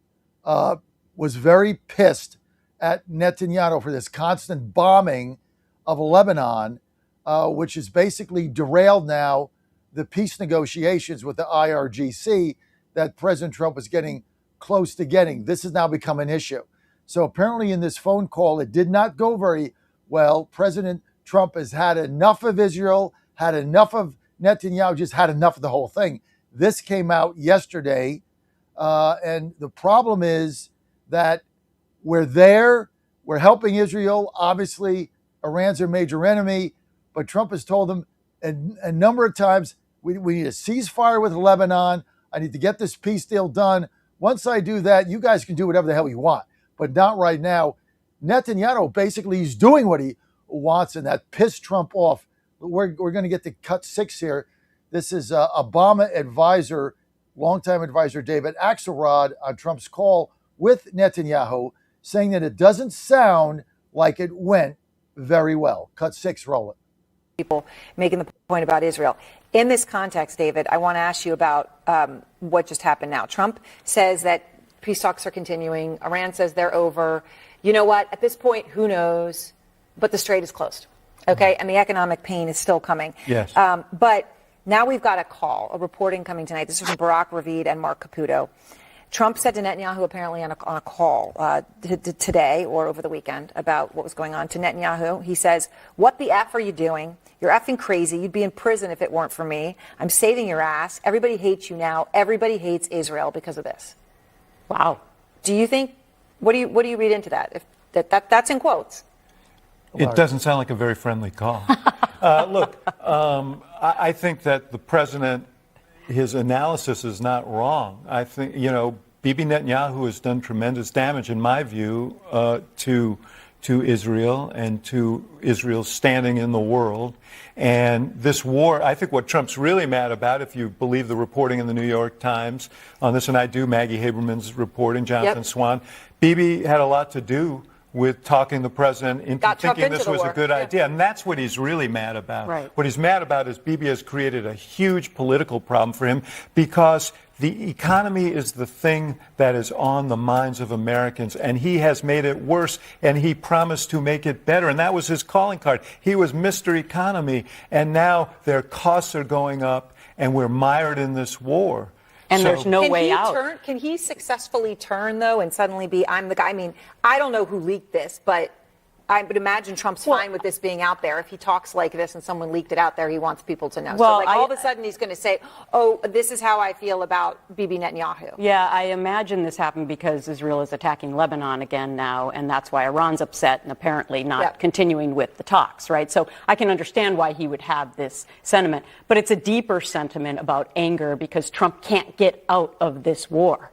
was very pissed at Netanyahu for this constant bombing of Lebanon, which has basically derailed now the peace negotiations with the IRGC that President Trump was getting close to getting. This has now become an issue. So apparently in this phone call, it did not go very well. President Trump has had enough of Israel, had enough of Netanyahu, just had enough of the whole thing. This came out yesterday. And the problem is that we're there, we're helping Israel. Obviously, Iran's their major enemy, but Trump has told them a number of times, we need a ceasefire with Lebanon. I need to get this peace deal done. Once I do that, you guys can do whatever the hell you want, but not right now. Netanyahu basically is doing what he wants, and that pissed Trump off. We're going to get to cut 6 here. This is Obama advisor, longtime advisor David Axelrod on Trump's call with Netanyahu, saying that it doesn't sound like it went very well. Cut 6, roll it. People making the point about Israel. In this context, David, I want to ask you about what just happened now. Trump says that peace talks are continuing. Iran says they're over. You know what? At this point, who knows? But the strait is closed. Okay? And the economic pain is still coming. Yes. But now we've got a reporting coming tonight. This is from Barack Ravid and Mark Caputo. Trump said to Netanyahu apparently on a call today or over the weekend about what was going on to Netanyahu. He says, "What the F are you doing? You're effing crazy. You'd be in prison if it weren't for me. I'm saving your ass. Everybody hates you now. Everybody hates Israel because of this." Wow. Do you think, what do you read into that? If that's in quotes. It doesn't sound like a very friendly call. Look, I think that the president, his analysis is not wrong. I think, Bibi Netanyahu has done tremendous damage, in my view, to Israel and to Israel's standing in the world. And this war, I think what Trump's really mad about, if you believe the reporting in the New York Times on this, and I do, Maggie Haberman's reporting, Jonathan Swan, Bibi had a lot to do with talking the president into thinking this was a good idea. And that's what he's really mad about. Right. What he's mad about is Bibi has created a huge political problem for him because the economy is the thing that is on the minds of Americans, and he has made it worse, and he promised to make it better. And that was his calling card. He was Mr. Economy, and now their costs are going up, and we're mired in this war. And there's no way out. Can he successfully turn, though, and suddenly be, I'm the guy? I mean, I don't know who leaked this, but I would imagine Trump's fine with this being out there. If he talks like this and someone leaked it out there, he wants people to know. Well, so all of a sudden he's going to say, oh, this is how I feel about Bibi Netanyahu. Yeah, I imagine this happened because Israel is attacking Lebanon again now, and that's why Iran's upset and apparently not continuing with the talks, right? So I can understand why he would have this sentiment. But it's a deeper sentiment about anger because Trump can't get out of this war.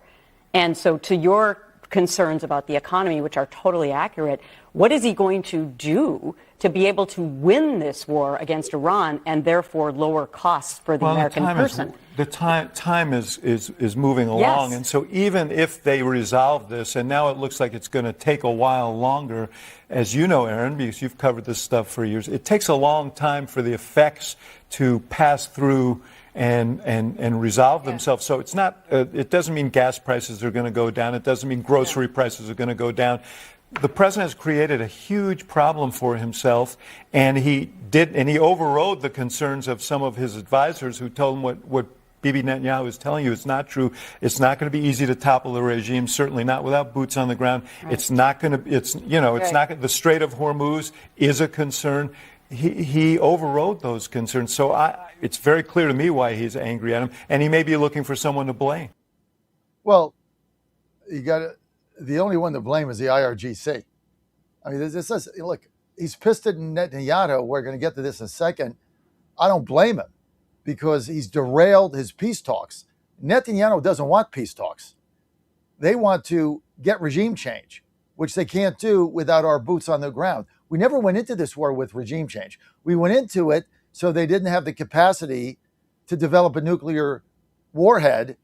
And so to your concerns about the economy, which are totally accurate, what is he going to do to be able to win this war against Iran and therefore lower costs for the American person? The time is moving along. Yes. And so even if they resolve this, and now it looks like it's going to take a while longer, as you know, Aaron, because you've covered this stuff for years, it takes a long time for the effects to pass through and resolve themselves. So it's not, it doesn't mean gas prices are going to go down. It doesn't mean grocery prices are going to go down. The president has created a huge problem for himself, and he overrode the concerns of some of his advisors who told him what Bibi Netanyahu is telling you. It's not true. It's not going to be easy to topple the regime, certainly not without boots on the ground. Right. It's not going to, it's not, the Strait of Hormuz is a concern. He overrode those concerns. So it's very clear to me why he's angry at him, and he may be looking for someone to blame. Well, the only one to blame is the IRGC. I mean, look, he's pissed at Netanyahu. We're going to get to this in a second. I don't blame him because he's derailed his peace talks. Netanyahu doesn't want peace talks. They want to get regime change, which they can't do without our boots on the ground. We never went into this war with regime change. We went into it so they didn't have the capacity to develop a nuclear warhead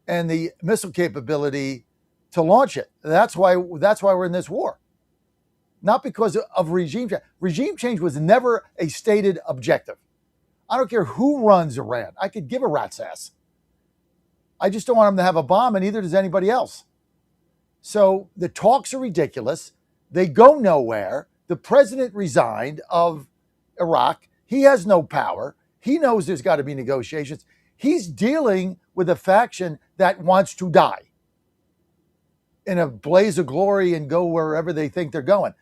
and the missile capability to launch it. That's why we're in this war. Not because of regime change. Regime change was never a stated objective. I don't care who runs Iran. I could give a rat's ass. I just don't want them to have a bomb, and neither does anybody else. So the talks are ridiculous. They go nowhere. The president resigned of Iraq. He has no power. He knows there's got to be negotiations. He's dealing with a faction that wants to die in a blaze of glory and go wherever they think they're going.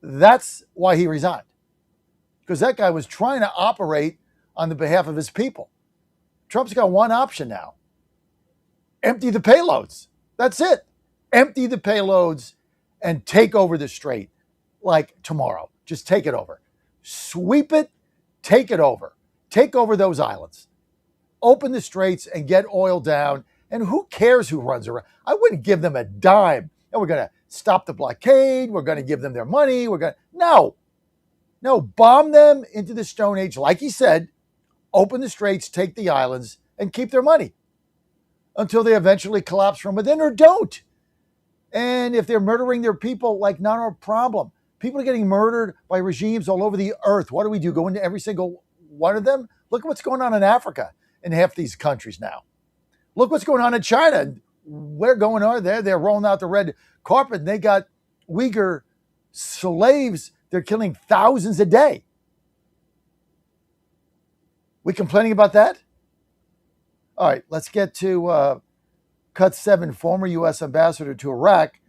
That's why he resigned. Because that guy was trying to operate on the behalf of his people. Trump's got one option now. Empty the payloads. That's it. Empty the payloads and take over the strait like tomorrow. Just take it over. Sweep it, take it over. Take over those islands. Open the straits and get oil down. And who cares who runs around? I wouldn't give them a dime. And we're going to stop the blockade. We're going to give them their money. No, bomb them into the Stone Age. Like he said, open the straits, take the islands, and keep their money until they eventually collapse from within or don't. And if they're murdering their people, like, not our problem. People are getting murdered by regimes all over the earth. What do? Go into every single one of them? Look at what's going on in Africa in half these countries now. Look what's going on in China. We're going on there. They're rolling out the red carpet. And they got Uyghur slaves. They're killing thousands a day. We complaining about that? All right, let's get to Cut 7, former U.S. ambassador to Iraq,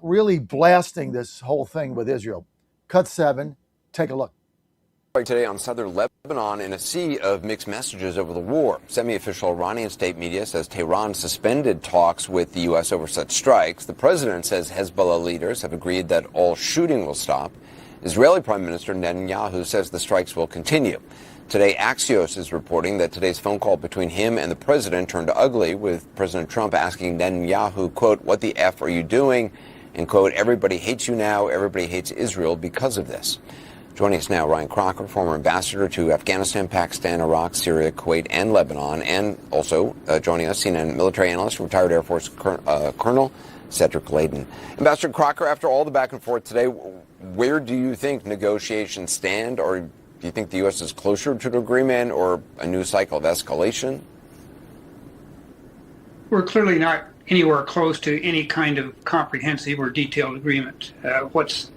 really blasting this whole thing with Israel. Cut 7, take a look. Today on southern Lebanon in a sea of mixed messages over the war. Semi-official Iranian state media says Tehran suspended talks with the U.S. over such strikes. The president says Hezbollah leaders have agreed that all shooting will stop. Israeli Prime Minister Netanyahu says the strikes will continue. Today, Axios is reporting that today's phone call between him and the president turned ugly, with President Trump asking Netanyahu, quote, "What the F are you doing?" And, quote, "Everybody hates you now. Everybody hates Israel because of this." Joining us now, Ryan Crocker, former ambassador to Afghanistan, Pakistan, Iraq, Syria, Kuwait, and Lebanon, and also joining us, CNN military analyst, retired Air Force Colonel Cedric Layden. Ambassador Crocker, after all the back and forth today, where do you think negotiations stand, or do you think the U.S. is closer to an agreement or a new cycle of escalation? We're clearly not anywhere close to any kind of comprehensive or detailed agreement. What's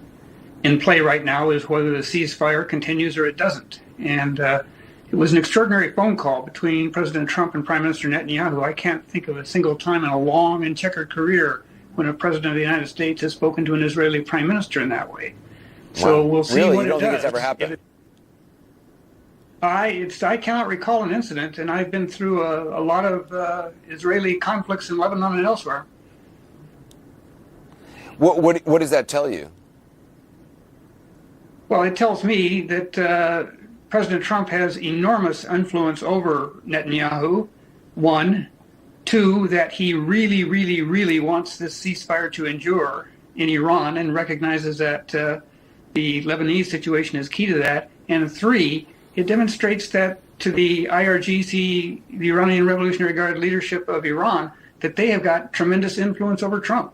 in play right now is whether the ceasefire continues or it doesn't. And it was an extraordinary phone call between President Trump and Prime Minister Netanyahu. I can't think of a single time in a long and checkered career when a president of the United States has spoken to an Israeli prime minister in that way. So we'll see really? what You don't it does. think it's ever happened? I cannot recall an incident, and I've been through a lot of Israeli conflicts in Lebanon and elsewhere. What does that tell you? Well, it tells me that President Trump has enormous influence over Netanyahu, 1. two, that he really, really, really wants this ceasefire to endure in Iran and recognizes that the Lebanese situation is key to that. And three, it demonstrates that to the IRGC, the Iranian Revolutionary Guard leadership of Iran, that they have got tremendous influence over Trump.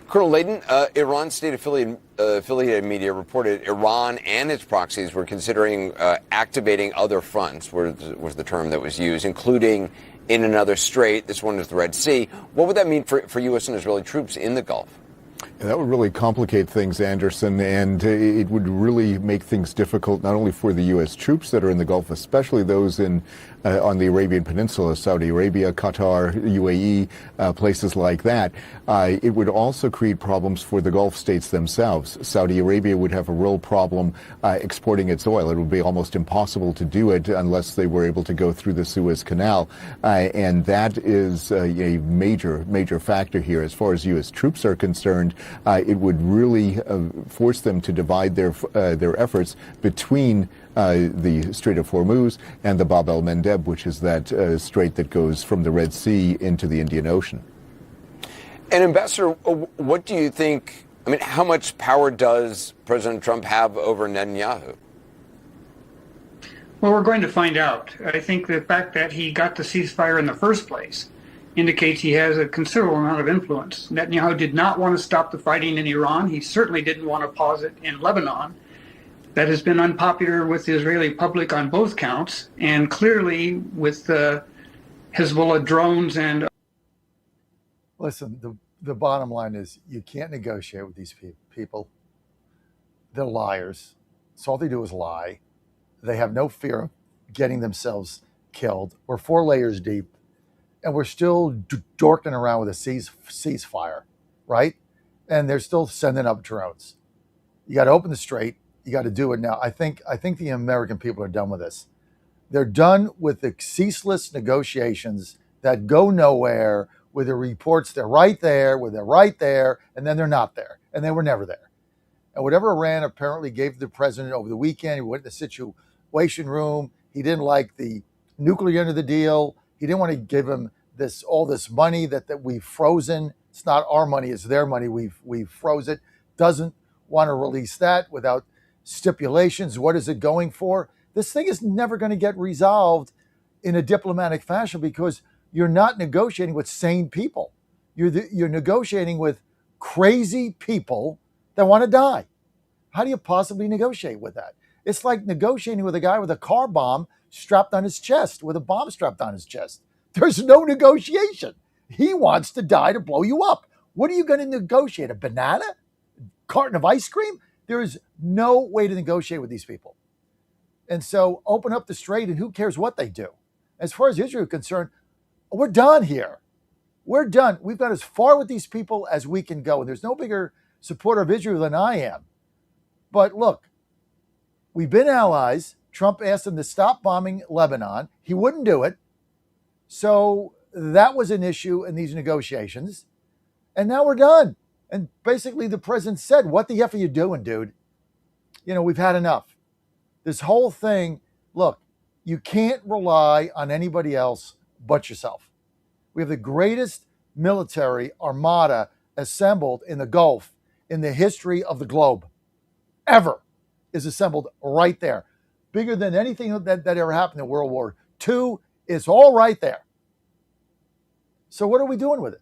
Colonel Layden, Iran state affiliated media reported Iran and its proxies were considering activating other fronts, was the term that was used, including in another strait. This one is the Red Sea. What would that mean for U.S. and Israeli troops in the Gulf? That would really complicate things, Anderson, and it would really make things difficult not only for the U.S. troops that are in the Gulf, especially those in on the Arabian Peninsula, Saudi Arabia, Qatar, UAE, places like that. It would also create problems for the Gulf states themselves. Saudi Arabia would have a real problem exporting its oil. It would be almost impossible to do it unless they were able to go through the Suez Canal, and that is a major factor here. As far as U.S. troops are concerned, it would really force them to divide their efforts between the Strait of Hormuz and the Bab el-Mandeb, which is that strait that goes from the Red Sea into the Indian Ocean. And Ambassador, what do you think? I mean, how much power does President Trump have over Netanyahu? Well, we're going to find out. I think the fact that he got the ceasefire in the first place indicates he has a considerable amount of influence. Netanyahu did not want to stop the fighting in Iran. He certainly didn't want to pause it in Lebanon. That has been unpopular with the Israeli public on both counts, and clearly with the Hezbollah drones and... Listen, the bottom line is you can't negotiate with these people. They're liars. So all they do is lie. They have no fear of getting themselves killed. We're 4 layers deep, and we're still dorking around with a ceasefire, right? And they're still sending up drones. You got to open the strait. You got to do it now. I think the American people are done with this. They're done with the ceaseless negotiations that go nowhere, with the reports they're right there, where they're right there, and then they're not there, and they were never there. And whatever Iran apparently gave the president over the weekend, he went to the Situation Room. He didn't like the nuclear end of the deal. He didn't want to give him all this money that we've frozen. It's not our money, it's their money. We've froze it. Doesn't want to release that without stipulations. What is it going for? This thing is never going to get resolved in a diplomatic fashion because you're not negotiating with sane people. You're negotiating with crazy people that want to die. How do you possibly negotiate with that? It's like negotiating with a guy with a car bomb strapped on his chest, with a bomb strapped on his chest. There's no negotiation. He wants to die to blow you up. What are you going to negotiate? A banana? Carton of ice cream? There is no way to negotiate with these people. And so open up the strait and who cares what they do? As far as Israel is concerned, we're done here. We're done. We've got as far with these people as we can go. And there's no bigger supporter of Israel than I am. But look, we've been allies. Trump asked him to stop bombing Lebanon. He wouldn't do it. So that was an issue in these negotiations. And now we're done. And basically the president said, what the F are you doing, dude? You know, we've had enough. This whole thing, look, you can't rely on anybody else but yourself. We have the greatest military armada assembled in the Gulf in the history of the globe. Ever is assembled right there. Bigger than anything that ever happened in World War II. It's all right there. So what are we doing with it?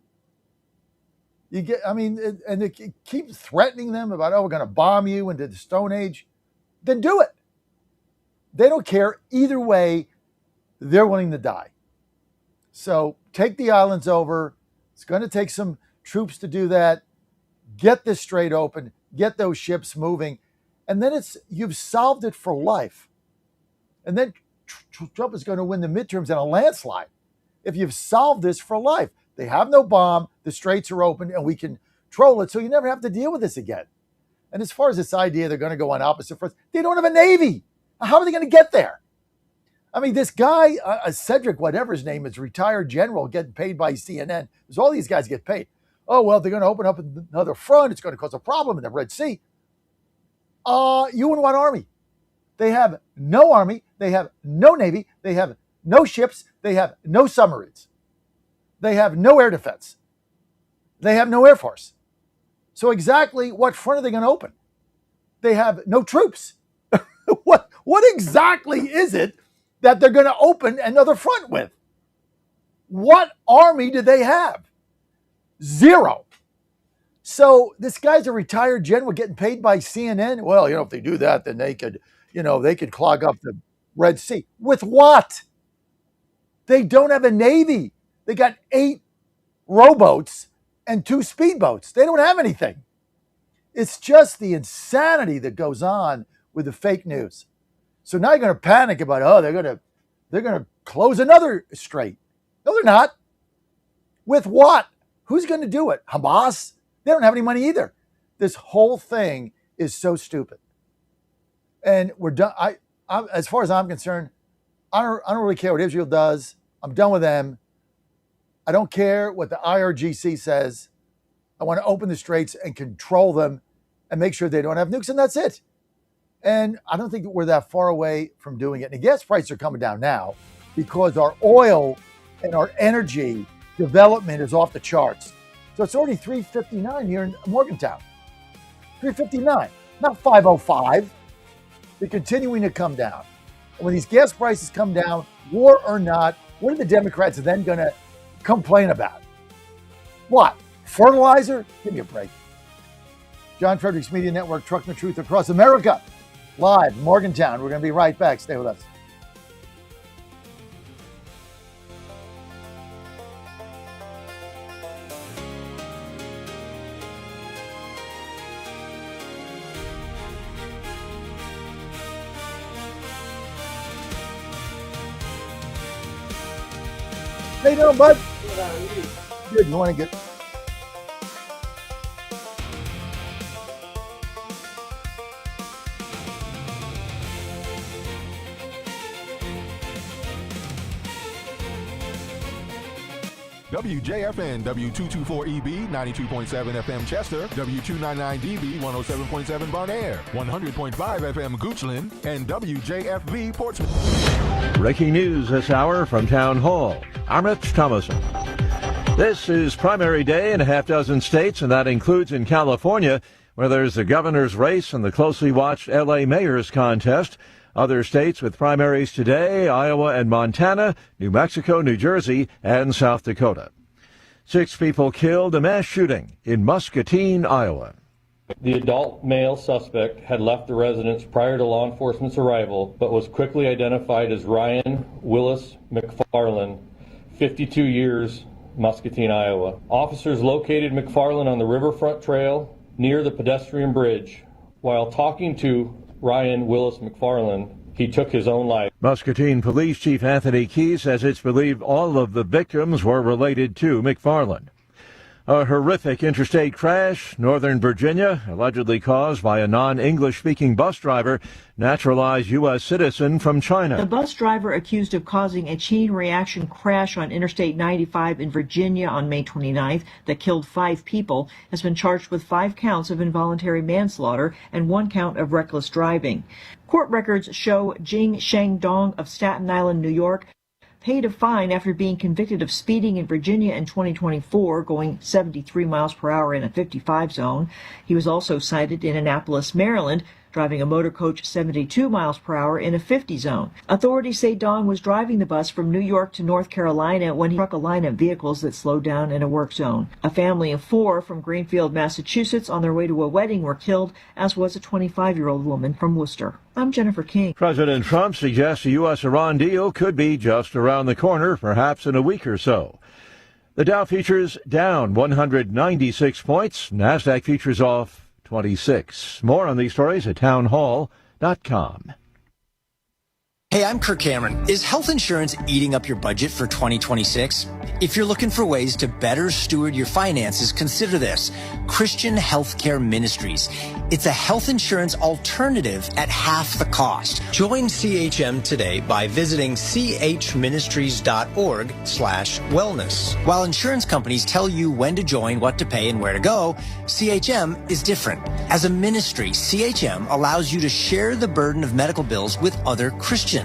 And they keep threatening them about, we're going to bomb you into the Stone Age. Then do it. They don't care. Either way, they're willing to die. So take the islands over. It's going to take some troops to do that. Get this strait open. Get those ships moving. And then you've solved it for life. And then Trump is going to win the midterms in a landslide if you've solved this for life. They have no bomb, the straits are open, and we can control it, so you never have to deal with this again. And as far as this idea they're going to go on opposite fronts, they don't have a Navy. How are they going to get there? I mean, this guy, Cedric, whatever his name is, retired general, getting paid by CNN, because all these guys get paid. Oh, well, they're going to open up another front. It's going to cause a problem in the Red Sea. You and what army? They have no army. They have no Navy. They have no ships. They have no submarines. They have no air defense. They have no air force. So exactly what front are they going to open? They have no troops. What exactly is it that they're going to open another front with? What army do they have? Zero. So this guy's a retired general getting paid by CNN. Well, if they do that, then they could clog up the Red Sea. With what? They don't have a navy. They got 8 rowboats and 2 speedboats. They don't have anything. It's just the insanity that goes on with the fake news. So now you're going to panic about, they're going to close another strait. No, they're not. With what? Who's going to do it? Hamas? They don't have any money either. This whole thing is so stupid. And we're done. I as far as I'm concerned, I don't really care what Israel does. I'm done with them. I don't care what the IRGC says. I want to open the straits and control them and make sure they don't have nukes, and that's it. And I don't think that we're that far away from doing it. And the gas prices are coming down now because our oil and our energy development is off the charts. So it's already $3.59 here in Morgantown. $3.59, not $5.05. They're continuing to come down. And when these gas prices come down, war or not, what are the Democrats then going to complain about? What? Fertilizer? Give me a break. John Fredericks Media Network, trucking the truth across America. Live, Morgantown. We're going to be right back. Stay with us. How you doing, bud? Good. You want to get... WJFN W224EB 92.7 FM Chester, W299DB 107.7 Bon Air, 100.5 FM Goochland, and WJFB Portsmouth. Breaking news this hour from Town Hall. I'm Rich Thomason. This is primary day in a half dozen states, and that includes in California, where there's the governor's race and the closely watched L.A. mayor's contest. Other states with primaries today, Iowa and Montana, New Mexico, New Jersey, and South Dakota. 6 people killed, a mass shooting in Muscatine, Iowa. The adult male suspect had left the residence prior to law enforcement's arrival, but was quickly identified as Ryan Willis McFarland, 52 years, Muscatine, Iowa. Officers located McFarland on the Riverfront Trail near the pedestrian bridge. While talking to Ryan Willis McFarland, he took his own life. Muscatine Police Chief Anthony Key says it's believed all of the victims were related to McFarland. A horrific interstate crash, Northern Virginia, allegedly caused by a non-English speaking bus driver, naturalized U.S. citizen from China. The bus driver accused of causing a chain reaction crash on Interstate 95 in Virginia on May 29th that killed 5 people has been charged with 5 counts of involuntary manslaughter and 1 count of reckless driving. Court records show Jing Shangdong of Staten Island, New York, paid a fine after being convicted of speeding in Virginia in 2024, going 73 miles per hour in a 55 zone. He was also cited in Annapolis, Maryland, driving a motor coach 72 miles per hour in a 50 zone. Authorities say Dong was driving the bus from New York to North Carolina when he struck a line of vehicles that slowed down in a work zone. A family of 4 from Greenfield, Massachusetts, on their way to a wedding were killed, as was a 25-year-old woman from Worcester. I'm Jennifer King. President Trump suggests a U.S.-Iran deal could be just around the corner, perhaps in a week or so. The Dow futures down 196 points. NASDAQ futures off 26. More on these stories at townhall.com. Hey, I'm Kirk Cameron. Is health insurance eating up your budget for 2026? If you're looking for ways to better steward your finances, consider this: Christian Healthcare Ministries. It's a health insurance alternative at half the cost. Join CHM today by visiting chministries.org/wellness. While insurance companies tell you when to join, what to pay, and where to go, CHM is different. As a ministry, CHM allows you to share the burden of medical bills with other Christians.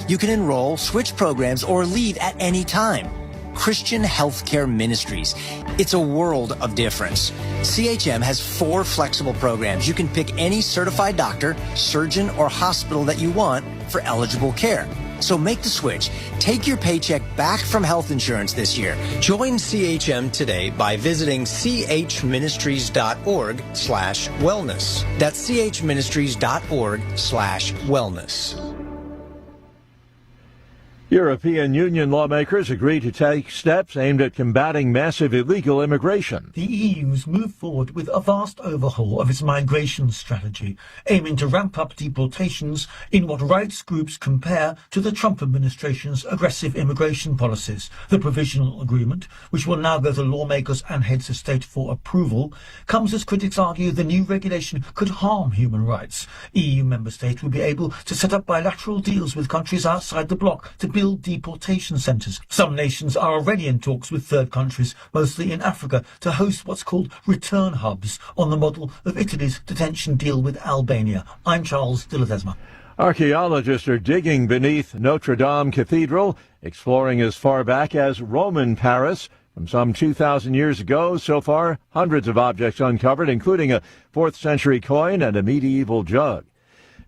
You can enroll, switch programs, or leave at any time. Christian Healthcare Ministries. It's a world of difference. CHM has 4 flexible programs. You can pick any certified doctor, surgeon, or hospital that you want for eligible care. So make the switch. Take your paycheck back from health insurance this year. Join CHM today by visiting chministries.org/wellness. That's chministries.org/wellness. European Union lawmakers agree to take steps aimed at combating massive illegal immigration. The EU's moved forward with a vast overhaul of its migration strategy, aiming to ramp up deportations in what rights groups compare to the Trump administration's aggressive immigration policies. The provisional agreement, which will now go to lawmakers and heads of state for approval, comes as critics argue the new regulation could harm human rights. EU member states will be able to set up bilateral deals with countries outside the bloc to build deportation centres. Some nations are already in talks with third countries, mostly in Africa, to host what's called return hubs on the model of Italy's detention deal with Albania. I'm Charles de Ledesma. Archaeologists are digging beneath Notre Dame Cathedral, exploring as far back as Roman Paris. From some 2,000 years ago, so far, hundreds of objects uncovered, including a 4th century coin and a medieval jug.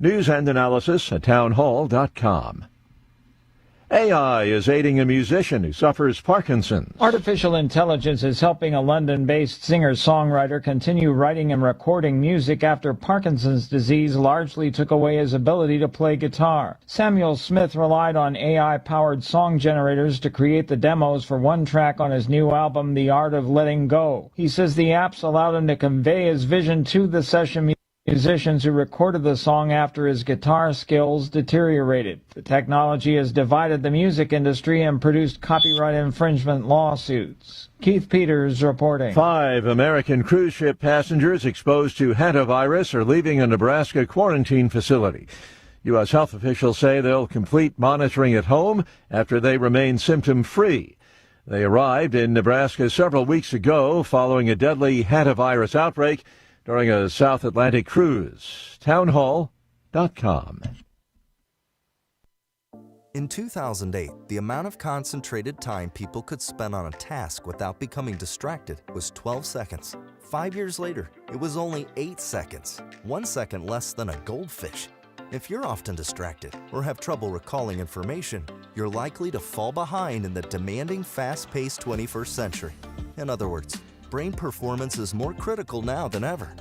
News and analysis at townhall.com. AI is aiding a musician who suffers Parkinson's. Artificial intelligence is helping a London-based singer-songwriter continue writing and recording music after Parkinson's disease largely took away his ability to play guitar. Samuel Smith relied on AI-powered song generators to create the demos for one track on his new album, The Art of Letting Go. He says the apps allowed him to convey his vision to the session musicians who recorded the song after his guitar skills deteriorated. The technology has divided the music industry and produced copyright infringement lawsuits. Keith Peters reporting. 5 American cruise ship passengers exposed to hantavirus are leaving a Nebraska quarantine facility. U.S. health officials say they'll complete monitoring at home after they remain symptom-free. They arrived in Nebraska several weeks ago following a deadly hantavirus outbreak during a South Atlantic cruise. Townhall.com. In 2008, the amount of concentrated time people could spend on a task without becoming distracted was 12 seconds. 5 years later, it was only 8 seconds, 1 second less than a goldfish. If you're often distracted or have trouble recalling information, you're likely to fall behind in the demanding, fast-paced 21st century. In other words, brain performance is more critical now than ever.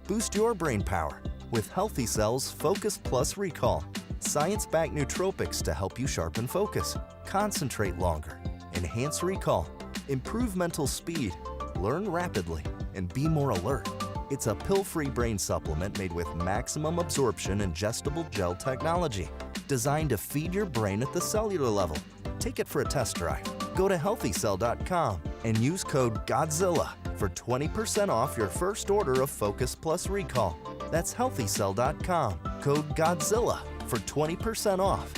Boost your brain power with Healthy Cell's Focus Plus Recall. Science-backed nootropics to help you sharpen focus, concentrate longer, enhance recall, improve mental speed, learn rapidly, and be more alert. It's a pill-free brain supplement made with maximum absorption ingestible gel technology, designed to feed your brain at the cellular level. Take it for a test drive. Go to healthycell.com and use code GODZILLA for 20% off your first order of Focus Plus Recall. That's healthycell.com, code GODZILLA for 20% off.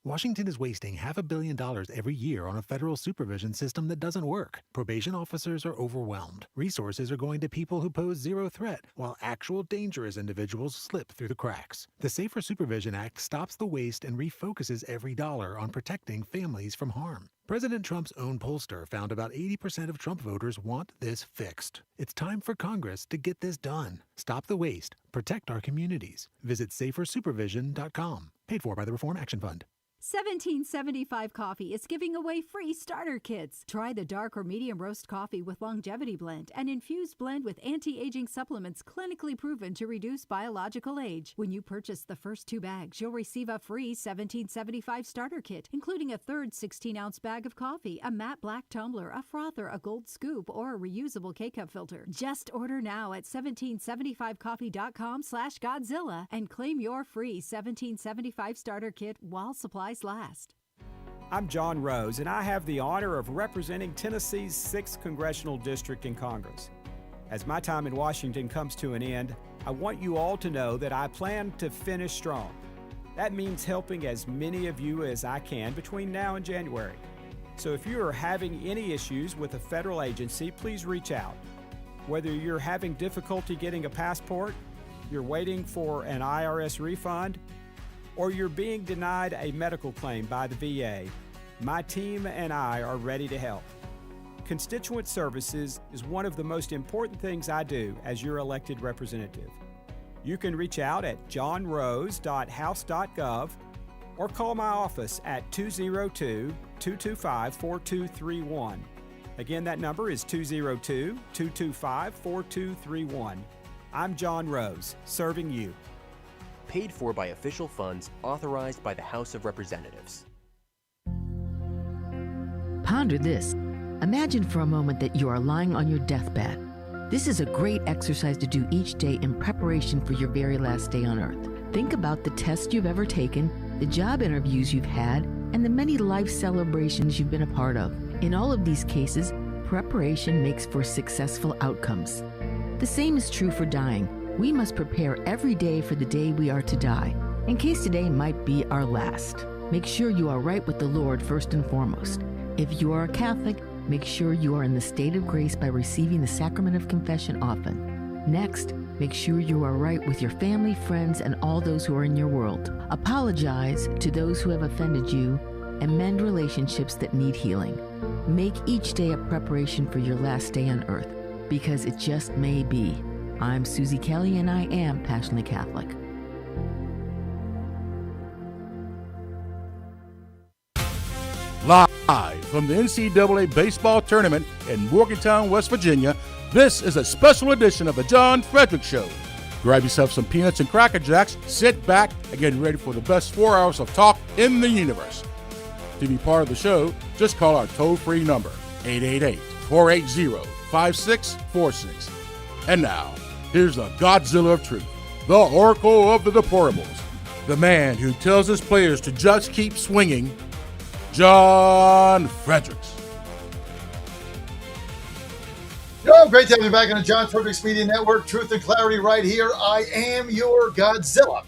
Washington is wasting $500 million every year on a federal supervision system that doesn't work. Probation officers are overwhelmed. Resources are going to people who pose zero threat, while actual dangerous individuals slip through the cracks. The Safer Supervision Act stops the waste and refocuses every dollar on protecting families from harm. President Trump's own pollster found about 80% of Trump voters want this fixed. It's time for Congress to get this done. Stop the waste. Protect our communities. Visit safersupervision.com. Paid for by the Reform Action Fund. 1775 Coffee is giving away free starter kits. Try the dark or medium roast coffee with longevity blend, an infused blend with anti-aging supplements clinically proven to reduce biological age. When you purchase the first 2 bags, you'll receive a free 1775 starter kit, including a third 16-ounce bag of coffee, a matte black tumbler, a frother, a gold scoop, or a reusable K-cup filter. Just order now at 1775coffee.com/Godzilla and claim your free 1775 starter kit while supplies last. I'm John Rose, and I have the honor of representing Tennessee's 6th Congressional District in Congress. As my time in Washington comes to an end, I want you all to know that I plan to finish strong. That means helping as many of you as I can between now and January. So if you are having any issues with a federal agency, please reach out. Whether you're having difficulty getting a passport, you're waiting for an IRS refund, or you're being denied a medical claim by the VA, my team and I are ready to help. Constituent services is one of the most important things I do as your elected representative. You can reach out at johnrose.house.gov or call my office at 202-225-4231. Again, that number is 202-225-4231. I'm John Rose, serving you. Paid for by official funds authorized by the House of Representatives. Ponder this. Imagine for a moment that you are lying on your deathbed. This is a great exercise to do each day in preparation for your very last day on earth. Think about the tests you've ever taken, the job interviews you've had, and the many life celebrations you've been a part of. In all of these cases, preparation makes for successful outcomes. The same is true for dying. We must prepare every day for the day we are to die, in case today might be our last. Make sure you are right with the Lord first and foremost. If you are a Catholic, make sure you are in the state of grace by receiving the sacrament of confession often. Next, make sure you are right with your family, friends, and all those who are in your world. Apologize to those who have offended you and mend relationships that need healing. Make each day a preparation for your last day on earth, because it just may be. I'm Susie Kelly, and I am passionately Catholic. Live from the NCAA baseball tournament in Morgantown, West Virginia, this is a special edition of the John Fredericks Show. Grab yourself some peanuts and Cracker Jacks, sit back, and get ready for the best 4 hours of talk in the universe. To be part of the show, just call our toll-free number, 888-480-5646. And now, here's the Godzilla of Truth, the Oracle of the Deplorables, the man who tells his players to just keep swinging, John Fredericks. Oh, great to have you back on the John Fredericks Media Network. Truth and clarity right here. I am your Godzilla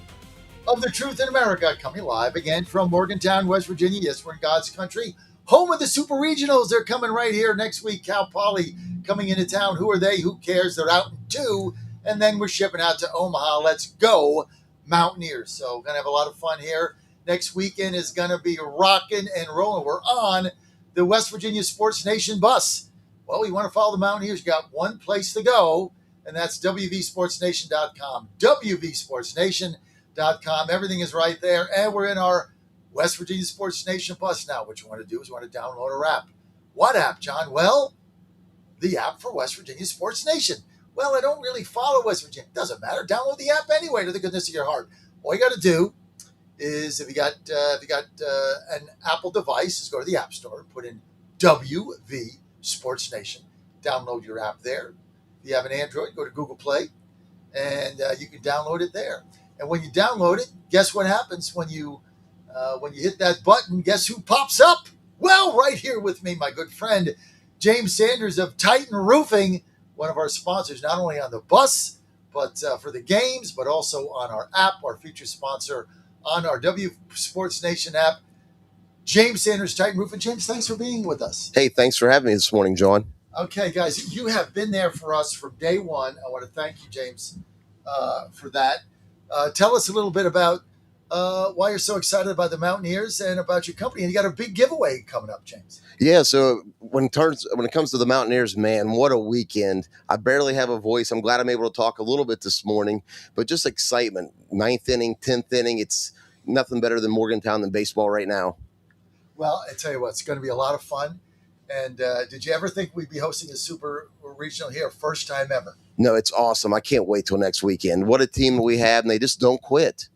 of the Truth in America, coming live again from Morgantown, West Virginia. Yes, we're in God's country. Home of the Super Regionals. They're coming right here next week. Cal Poly coming into town. Who are they? Who cares? They're out in 2. And then we're shipping out to Omaha. Let's go, Mountaineers. So we're going to have a lot of fun here. Next weekend is going to be rocking and rolling. We're on the West Virginia Sports Nation bus. Well, you want to follow the Mountaineers, you got one place to go, and that's WVSportsNation.com. WVSportsNation.com. Everything is right there. And we're in our West Virginia Sports Nation bus now. What you want to do is you want to download our app. What app, John? Well, the app for West Virginia Sports Nation. Well, I don't really follow West Virginia. Doesn't matter. Download the app anyway, to the goodness of your heart. All you got to do is if you got an Apple device, just go to the App Store and put in WV Sports Nation. Download your app there. If you have an Android, go to Google Play, and you can download it there. And when you download it, guess what happens when you hit that button? Guess who pops up? Well, right here with me, my good friend James Sanders of Titan Roofing, one of our sponsors, not only on the bus, but for the games, but also on our app, our feature sponsor on our W Sports Nation app. James Sanders, Titan Roofing. James, thanks for being with us. Hey, thanks for having me this morning, John. Okay, guys, you have been there for us from day one. I want to thank you, James, for that. Tell us a little bit about why you're so excited about the Mountaineers and about your company. And you got a big giveaway coming up, James. Yeah, so when it comes to the Mountaineers, man, what a weekend. I barely have a voice. I'm glad I'm able to talk a little bit this morning, but just excitement. 9th inning, 10th inning, it's nothing better than Morgantown than baseball right now. Well, I tell you what, it's going to be a lot of fun. And did you ever think we'd be hosting a Super Regional here? First time ever. No, it's awesome. I can't wait till next weekend. What a team we have, and they just don't quit.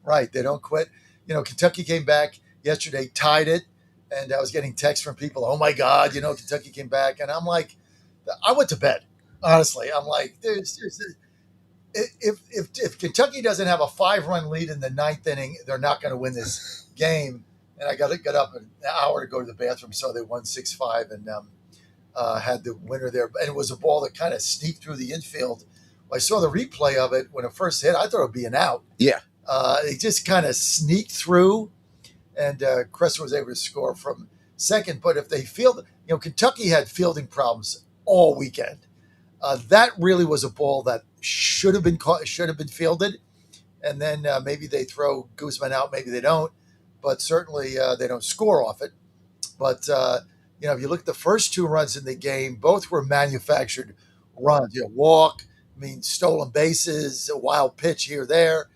Right, they don't quit. You know, Kentucky came back yesterday, tied it, and I was getting texts from people, oh, my God, you know, Kentucky came back. And I'm like, I went to bed, honestly. I'm like, if Kentucky doesn't have a 5-run lead in the 9th inning, they're not going to win this game. And I got up an hour to go to the bathroom, so they won 6-5 and had the winner there. And it was a ball that kind of sneaked through the infield. I saw the replay of it when it first hit. I thought it would be an out. Yeah. It just kind of sneaked through, and Cresser was able to score from second. But if they field, you know, Kentucky had fielding problems all weekend. That really was a ball that should have been fielded. and then maybe they throw Guzman out, maybe they don't, but certainly they don't score off it. But if you look at the first 2 runs in the game, both were manufactured runs. Walk, stolen bases, a wild pitch here, there,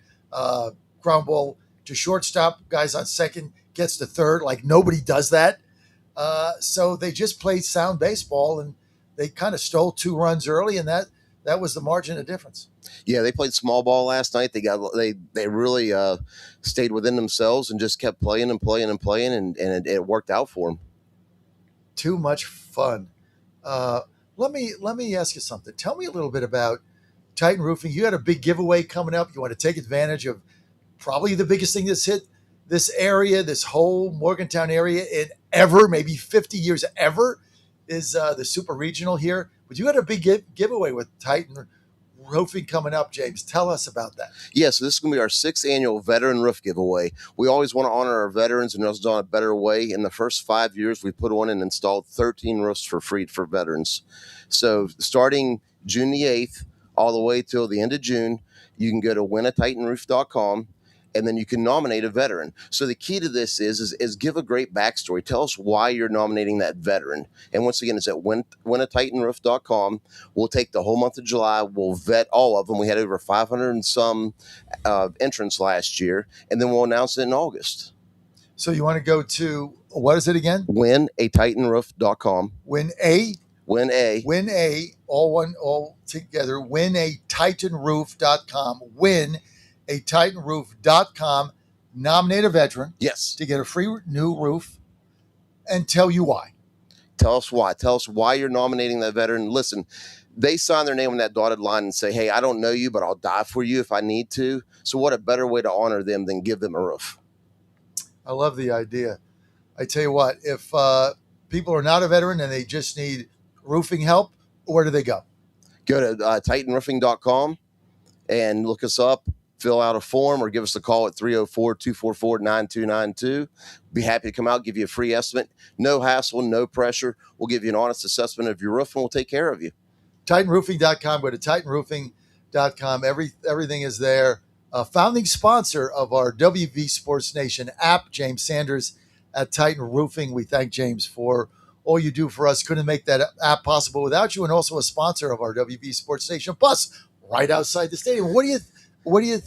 ground ball to shortstop, guys on second, gets to third. Like nobody does that. So they just played sound baseball, and they kind of stole 2 runs early, and that was the margin of difference. Yeah, they played small ball last night. They really stayed within themselves and just kept playing and playing and playing, and it worked out for them. Too much fun. Let me ask you something. Tell me a little bit about Titan Roofing. You had a big giveaway coming up. You want to take advantage of probably the biggest thing that's hit this area, this whole Morgantown area in ever, maybe 50 years ever, is the Super Regional here. But you had a big giveaway with Titan Roofing coming up, James. Tell us about that. Yeah, so this is going to be our 6th annual Veteran Roof Giveaway. We always want to honor our veterans and also do it a better way. In the first 5 years, we put on and installed 13 roofs for free for veterans. So starting June the 8th all the way till the end of June, you can go to winatitanroof.com, and then you can nominate a veteran. So the key to this is give a great backstory. Tell us why you're nominating that veteran. And once again, it's at winatitanroof.com. We'll take the whole month of July. We'll vet all of them. We had over 500 and some entrants last year, and then we'll announce it in August. So you want to go to, what is it again? winatitanroof.com. All together, winatitanroof.com. Winatitanroof.com. Nominate a veteran. Yes. To get a free new roof, and tell you why. Tell us why. Tell us why you're nominating that veteran. Listen, they sign their name on that dotted line and say, hey, I don't know you, but I'll die for you if I need to. So what a better way to honor them than give them a roof? I love the idea. I tell you what, if people are not a veteran and they just need roofing help, where do they go? Go to titanroofing.com and look us up, fill out a form, or give us a call at 304-244-9292. Be happy to come out, give you a free estimate. No hassle, no pressure. We'll give you an honest assessment of your roof, and we'll take care of you. Titanroofing.com. Go to titanroofing.com. Everything is there. Founding sponsor of our WV Sports Nation app, James Sanders at Titan Roofing. We thank James for all you do for us. Couldn't make that app possible without you, and also a sponsor of our WV Sports Nation bus right outside the stadium. What do you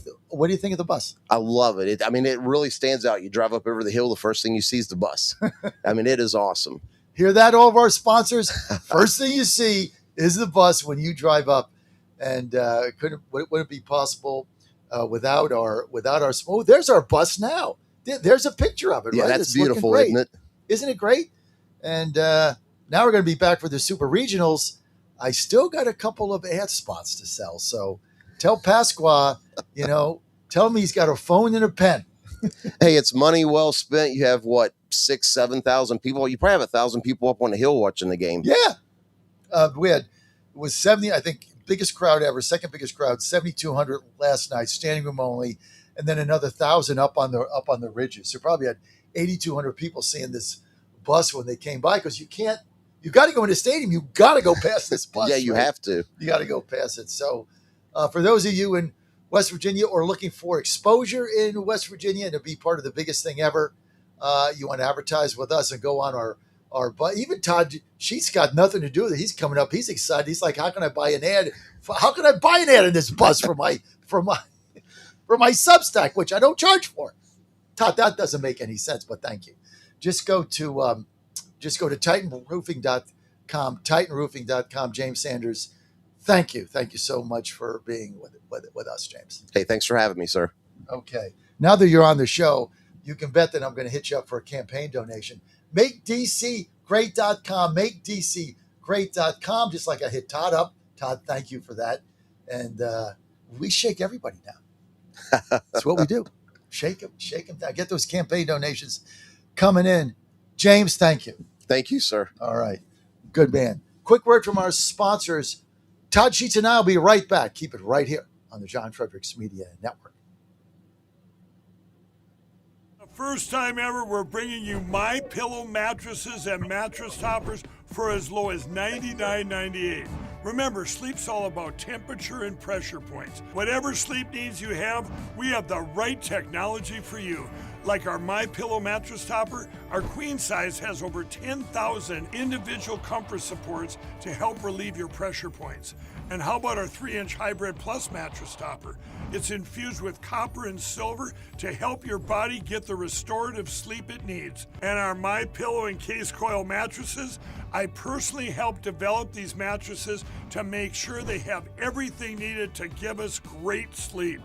think of the bus? I love it. It really stands out. You drive up over the hill, the first thing you see is the bus. It is awesome. Hear that, all of our sponsors? First thing you see is the bus when you drive up, and wouldn't it be possible without our smoke? There's our bus now. There's a picture of it. Yeah, right? that's beautiful, isn't it? Isn't it great? And now we're going to be back for the Super Regionals. I still got a couple of ad spots to sell, so tell Pasqua, tell him he's got a phone and a pen. Hey, it's money well spent. You have 6,000-7,000 people. You probably have 1,000 people up on the hill watching the game. Yeah, it was 70. I think biggest crowd ever, second biggest crowd, 7,200 last night, standing room only, and then another 1,000 up on the ridges. So probably had 8,200 people seeing this bus when they came by, because you got to go in the stadium. You got to go past this bus. Yeah, you have to. You got to go past it. So for those of you in West Virginia or looking for exposure in West Virginia and to be part of the biggest thing ever, you want to advertise with us and go on our even Todd Sheets got nothing to do with it. He's coming up. He's excited. He's like, how can I buy an ad? How can I buy an ad in this bus for my Substack, which I don't charge for? Todd, that doesn't make any sense, but thank you. Just go to titanroofing.com, titanroofing.com. James Sanders, thank you so much for being with us, James. Hey, thanks for having me, sir. Okay, now that you're on the show, you can bet that I'm going to hit you up for a campaign donation. MakeDCGreat.com, MakeDCGreat.com. Just like I hit Todd up. Todd, thank you for that. And we shake everybody down. That's what we do. Shake them down. Get those campaign donations coming in. James, thank you. Thank you, sir. All right. Good man. Quick word from our sponsors. Todd Sheets and I will be right back. Keep it right here on the John Fredericks Media Network. First time ever, we're bringing you My Pillow mattresses and mattress toppers for as low as $99.98. Remember, sleep's all about temperature and pressure points. Whatever sleep needs you have, we have the right technology for you. Like our My Pillow mattress topper, our queen size has over 10,000 individual comfort supports to help relieve your pressure points. And how about our 3-inch Hybrid Plus mattress topper? It's infused with copper and silver to help your body get the restorative sleep it needs. And our My Pillow and Case Coil mattresses, I personally helped develop these mattresses to make sure they have everything needed to give us great sleep.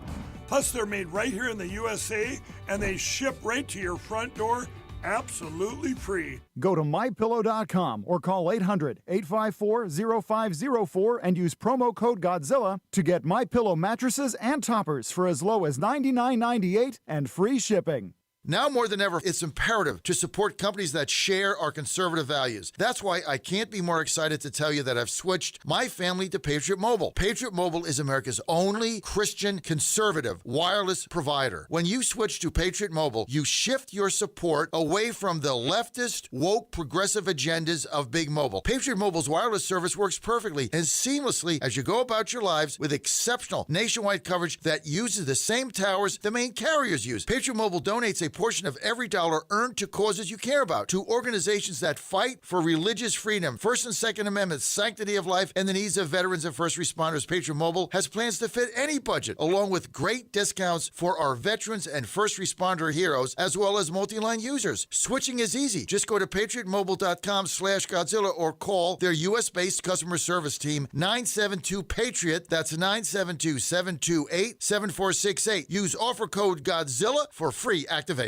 Plus, they're made right here in the USA, and they ship right to your front door, absolutely free. Go to MyPillow.com or call 800-854-0504 and use promo code Godzilla to get MyPillow mattresses and toppers for as low as $99.98 and free shipping. Now more than ever, it's imperative to support companies that share our conservative values. That's why I can't be more excited to tell you that I've switched my family to Patriot Mobile. Patriot Mobile is America's only Christian conservative wireless provider. When you switch to Patriot Mobile, you shift your support away from the leftist, woke, progressive agendas of Big Mobile. Patriot Mobile's wireless service works perfectly and seamlessly as you go about your lives with exceptional nationwide coverage that uses the same towers the main carriers use. Patriot Mobile donates a portion of every dollar earned to causes you care about, to organizations that fight for religious freedom, First and Second Amendments, sanctity of life, and the needs of veterans and first responders. Patriot Mobile has plans to fit any budget, along with great discounts for our veterans and first responder heroes, as well as multi-line users. Switching is easy. Just go to patriotmobile.com/Godzilla or call their U.S.-based customer service team, 972-PATRIOT. That's 972-728-7468. Use offer code Godzilla for free activation.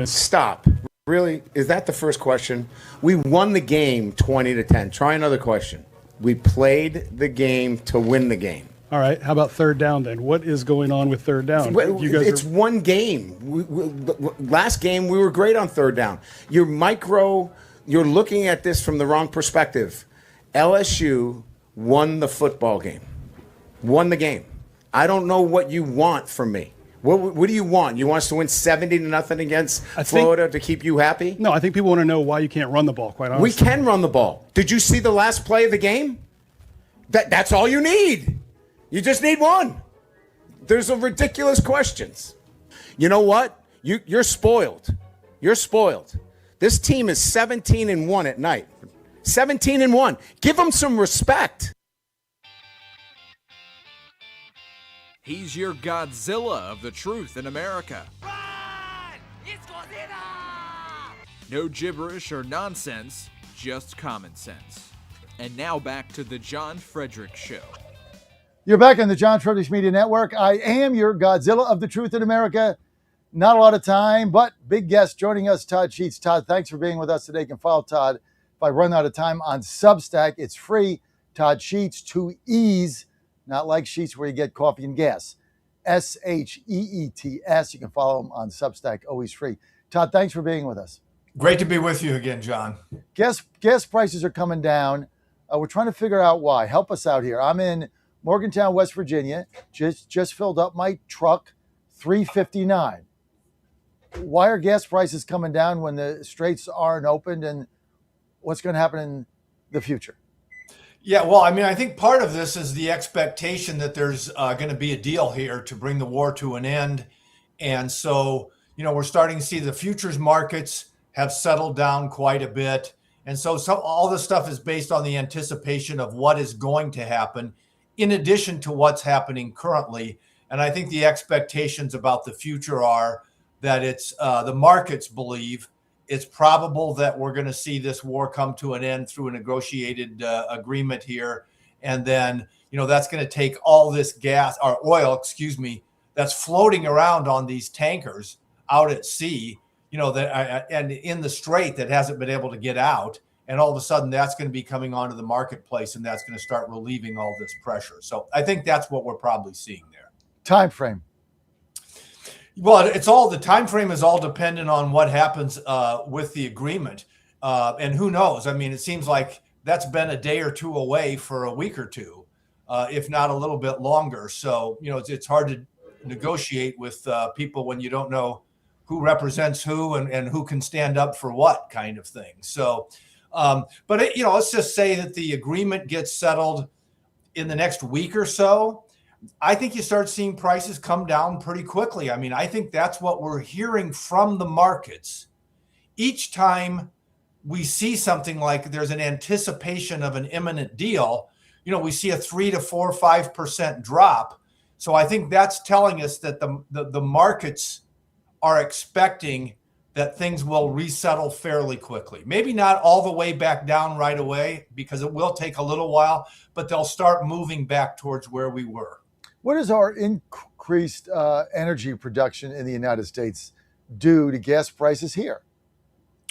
Stop. Really? Is that the first question? We won the game 20-10. Try another question. We played the game to win the game. All right. How about third down then? What is going on with third down? It's one game. Last game, we were great on third down. You're looking at this from the wrong perspective. LSU won the football game. Won the game. I don't know what you want from me. What do you want? You want us to win 70-0 against Florida to keep you happy? No, I think people want to know why you can't run the ball, quite honestly. We can run the ball. Did you see the last play of the game? That's all you need. You just need one. There's ridiculous questions. You know what? You're spoiled. You're spoiled. This team is 17-1 at night. 17-1. Give them some respect. He's your Godzilla of the truth in America. Run! It's Godzilla! No gibberish or nonsense, just common sense. And now back to the John Fredericks Show. You're back on the John Fredericks Media Network. I am your Godzilla of the truth in America. Not a lot of time, but big guest joining us, Todd Sheets. Todd, thanks for being with us today. You can follow Todd if I run out of time on Substack. It's free. Todd Sheets, 2 E's. Not like Sheets where you get coffee and gas. SHEETS. You can follow him on Substack, always free. Todd, thanks for being with us. Great to be with you again, John. Gas prices are coming down. We're trying to figure out why. Help us out here. I'm in Morgantown, West Virginia. Just filled up my truck, $3.59. Why are gas prices coming down when the straits aren't opened, and what's going to happen in the future? Yeah, well, I mean, I think part of this is the expectation that there's going to be a deal here to bring the war to an end. And so, we're starting to see the futures markets have settled down quite a bit. And so all this stuff is based on the anticipation of what is going to happen in addition to what's happening currently. And I think the expectations about the future are that it's the markets believe it's probable that we're going to see this war come to an end through a negotiated agreement here. And then, that's going to take all this gas or oil, that's floating around on these tankers out at sea, and in the strait that hasn't been able to get out. And all of a sudden that's going to be coming onto the marketplace, and that's going to start relieving all this pressure. So I think that's what we're probably seeing there. Time frame. Well, the time frame is all dependent on what happens with the agreement. And who knows? I mean, it seems like that's been a day or two away for a week or two, if not a little bit longer. So, it's hard to negotiate with people when you don't know who represents who and who can stand up for what kind of thing. So, but let's just say that the agreement gets settled in the next week or so. I think you start seeing prices come down pretty quickly. I mean, I think that's what we're hearing from the markets. Each time we see something like there's an anticipation of an imminent deal, we see a 3 to 4, 5% drop. So I think that's telling us that the markets are expecting that things will resettle fairly quickly. Maybe not all the way back down right away, because it will take a little while, but they'll start moving back towards where we were. What does our increased energy production in the United States do to gas prices here?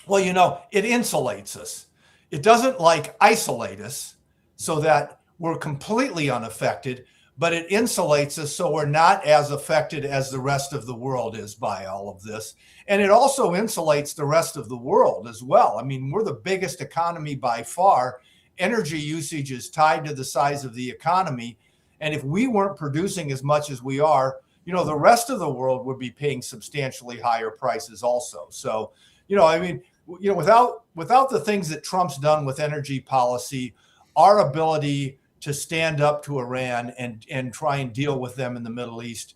Well, it insulates us. It doesn't isolate us so that we're completely unaffected, but it insulates us so we're not as affected as the rest of the world is by all of this. And it also insulates the rest of the world as well. I mean, we're the biggest economy by far. Energy usage is tied to the size of the economy. And if we weren't producing as much as we are, the rest of the world would be paying substantially higher prices also. So, without the things that Trump's done with energy policy, our ability to stand up to Iran and try and deal with them in the Middle East,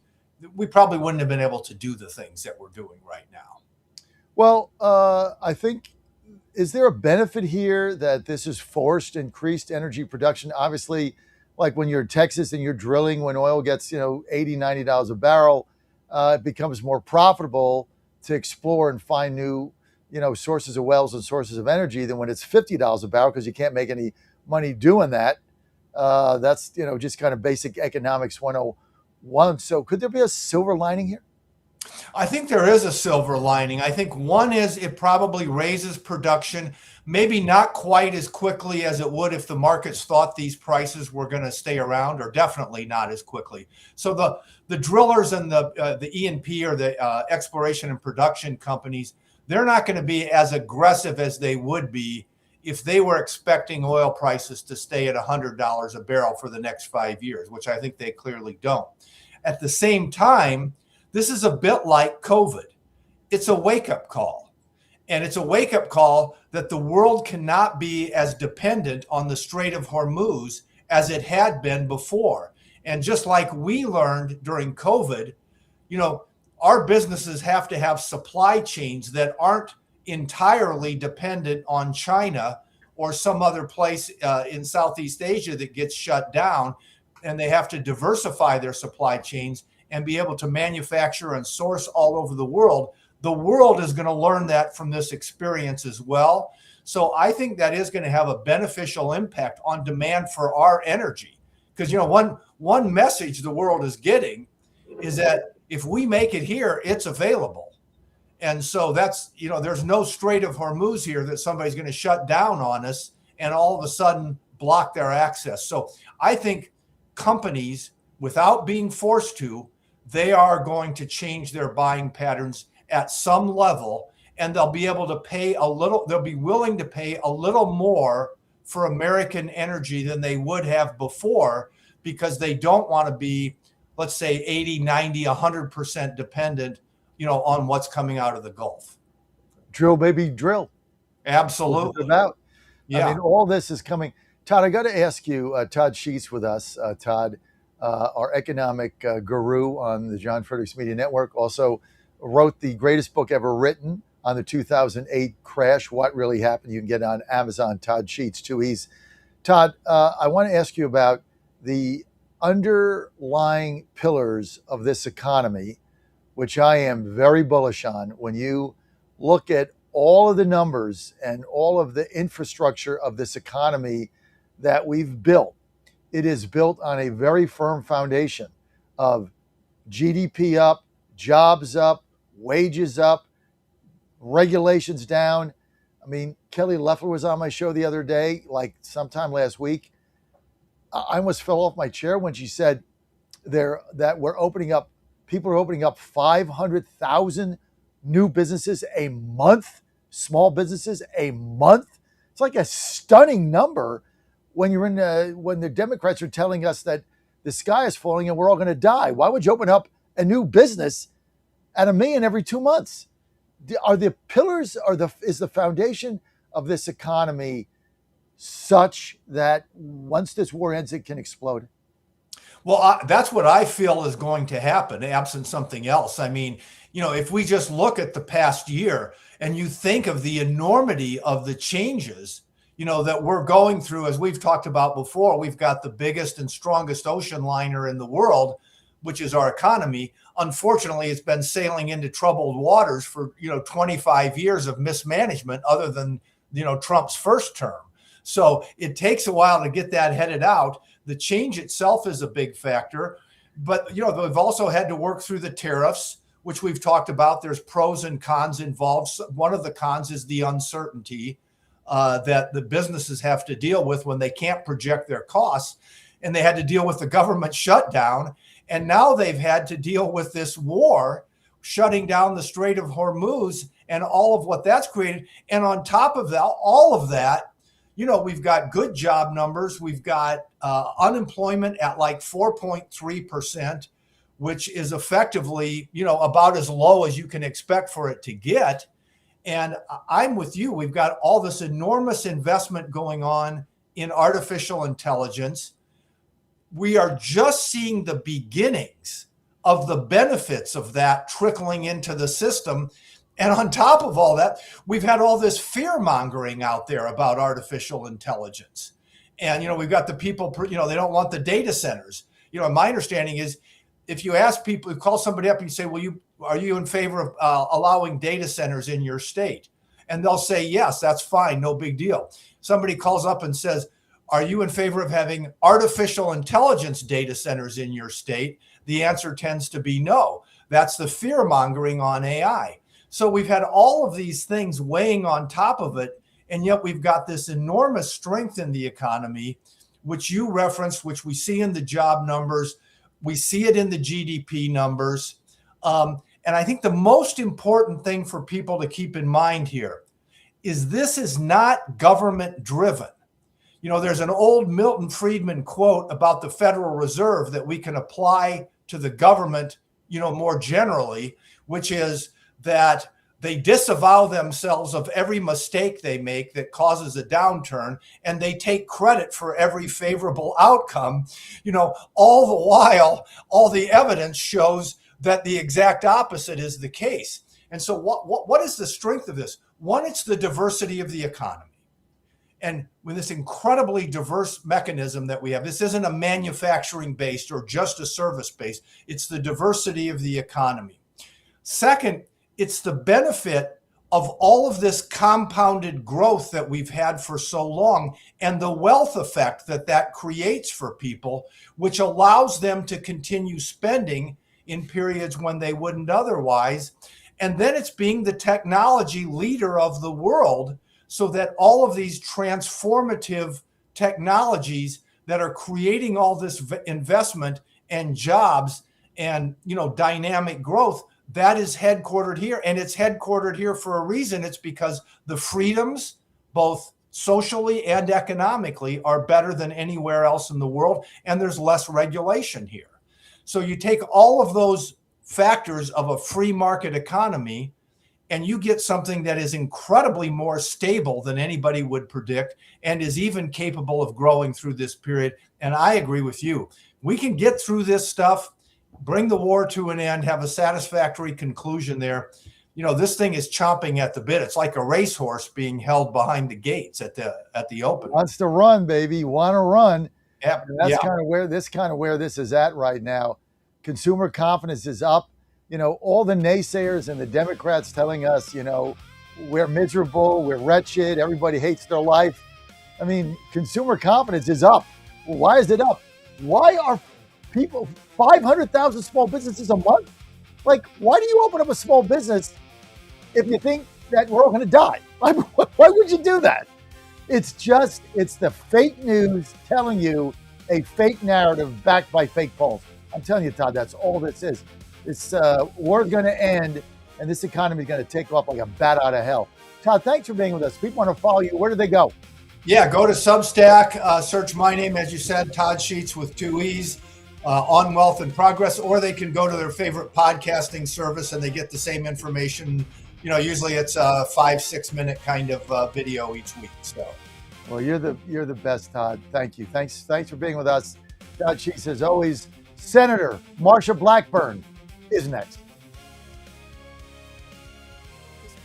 we probably wouldn't have been able to do the things that we're doing right now. Well, I think, is there a benefit here that this has forced increased energy production? Obviously, like when you're in Texas and you're drilling, when oil gets, $80, $90 a barrel, it becomes more profitable to explore and find new, sources of wells and sources of energy than when it's $50 a barrel, because you can't make any money doing that. That's, just kind of basic economics 101. So could there be a silver lining here? I think there is a silver lining. I think one is it probably raises production, maybe not quite as quickly as it would if the markets thought these prices were going to stay around, or definitely not as quickly. So the drillers and the E&P, or the exploration and production companies, they're not going to be as aggressive as they would be if they were expecting oil prices to stay at $100 a barrel for the next 5 years, which I think they clearly don't. At the same time, this is a bit like COVID. It's a wake-up call. And it's a wake-up call that the world cannot be as dependent on the Strait of Hormuz as it had been before. And just like we learned during COVID, our businesses have to have supply chains that aren't entirely dependent on China or some other place in Southeast Asia that gets shut down, and they have to diversify their supply chains and be able to manufacture and source all over the world. The world is going to learn that from this experience as well. So I think that is going to have a beneficial impact on demand for our energy. Because, one message the world is getting is that if we make it here, it's available. And so that's, there's no Strait of Hormuz here that somebody's going to shut down on us and all of a sudden block their access. So I think companies, without being forced to, they are going to change their buying patterns at some level, and they'll be able to pay they'll be willing to pay a little more for American energy than they would have before, because they don't want to be, let's say, 80, 90, 100% dependent, on what's coming out of the Gulf. Drill, baby, drill. Absolutely. About. Yeah. I mean, all this is coming. Todd, I got to ask you, Todd Sheets with us. Todd, our economic guru on the John Fredericks Media Network, also wrote the greatest book ever written on the 2008 crash, What Really Happened. You can get it on Amazon. Todd Sheets, too. Todd, I want to ask you about the underlying pillars of this economy, which I am very bullish on. When you look at all of the numbers and all of the infrastructure of this economy that we've built, it is built on a very firm foundation of GDP up, jobs up, wages up, regulations down. I mean, Kelly Loeffler was on my show the other day, like sometime last week. I almost fell off my chair when she said that people are opening up 500,000 new businesses a month, small businesses a month. It's like a stunning number when when the Democrats are telling us that the sky is falling and we're all going to die. Why would you open up a new business at $1 million every 2 months? Are the pillars, is the foundation of this economy such that once this war ends, it can explode? Well, that's what I feel is going to happen, absent something else. I mean, if we just look at the past year and you think of the enormity of the changes, that we're going through, as we've talked about before, we've got the biggest and strongest ocean liner in the world, which is our economy. Unfortunately, it's been sailing into troubled waters for, 25 years of mismanagement other than, Trump's first term. So it takes a while to get that headed out. The change itself is a big factor, but we've also had to work through the tariffs, which we've talked about. There's pros and cons involved. One of the cons is the uncertainty that the businesses have to deal with when they can't project their costs, and they had to deal with the government shutdown, and now they've had to deal with this war, shutting down the Strait of Hormuz and all of what that's created. And on top of that, all of that, we've got good job numbers. We've got unemployment at like 4.3%, which is effectively, about as low as you can expect for it to get. And I'm with you. We've got all this enormous investment going on in artificial intelligence. We are just seeing the beginnings of the benefits of that trickling into the system. And on top of all that, we've had all this fear mongering out there about artificial intelligence. And, we've got the people, they don't want the data centers. My understanding is if you ask people, you call somebody up and you say, well, are you in favor of allowing data centers in your state? And they'll say, yes, that's fine. No big deal. Somebody calls up and says, are you in favor of having artificial intelligence data centers in your state? The answer tends to be no. That's the fear mongering on AI. So we've had all of these things weighing on top of it, and yet we've got this enormous strength in the economy, which you referenced, which we see in the job numbers. We see it in the GDP numbers. And I think the most important thing for people to keep in mind here is this is not government driven. There's an old Milton Friedman quote about the Federal Reserve that we can apply to the government, more generally, which is that they disavow themselves of every mistake they make that causes a downturn, and they take credit for every favorable outcome. All the while, all the evidence shows that the exact opposite is the case. And so what is the strength of this? One, it's the diversity of the economy. And with this incredibly diverse mechanism that we have, this isn't a manufacturing based or just a service based, it's the diversity of the economy. Second, it's the benefit of all of this compounded growth that we've had for so long and the wealth effect that creates for people, which allows them to continue spending in periods when they wouldn't otherwise. And then it's being the technology leader of the world, so that all of these transformative technologies that are creating all this investment and jobs and, dynamic growth, that is headquartered here. And it's headquartered here for a reason. It's because the freedoms, both socially and economically, are better than anywhere else in the world. And there's less regulation here. So you take all of those factors of a free market economy, and you get something that is incredibly more stable than anybody would predict and is even capable of growing through this period. And I agree with you. We can get through this stuff, bring the war to an end, have a satisfactory conclusion there. This thing is chomping at the bit. It's like a racehorse being held behind the gates at the open. Wants to run, baby. You want to run. Yep. And that's kind of where this is at right now. Consumer confidence is up. All the naysayers and the Democrats telling us, we're miserable, we're wretched, everybody hates their life. I mean, consumer confidence is up. Well, why is it up? Why are people 500,000 small businesses a month? Like, why do you open up a small business if you think that we're all going to die? Why would you do that? It's the fake news telling you a fake narrative backed by fake polls. I'm telling you, Todd, that's all this is. This war's going to end, and this economy is going to take off like a bat out of hell. Todd, thanks for being with us. People want to follow you. Where do they go? Yeah, go to Substack, search my name, as you said, Todd Sheets with 2 E's, on Wealth and Progress, or they can go to their favorite podcasting service and they get the same information usually it's a 5-6 minute kind of video each week. So, well, you're the best, Todd. Thank you. Thanks for being with us. Todd Sheets, as always. Senator Marsha Blackburn is next.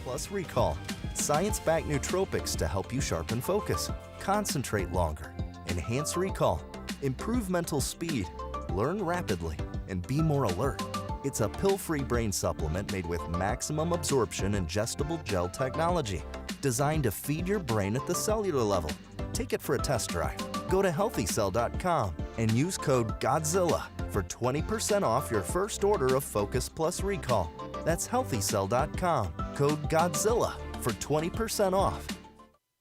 Plus Recall. Science-backed nootropics to help you sharpen focus, concentrate longer, enhance recall, improve mental speed, learn rapidly, and be more alert. It's a pill-free brain supplement made with maximum absorption ingestible gel technology, designed to feed your brain at the cellular level. Take it for a test drive. Go to healthycell.com and use code GODZILLA for 20% off your first order of Focus Plus Recall. That's healthycell.com, code GODZILLA for 20% off.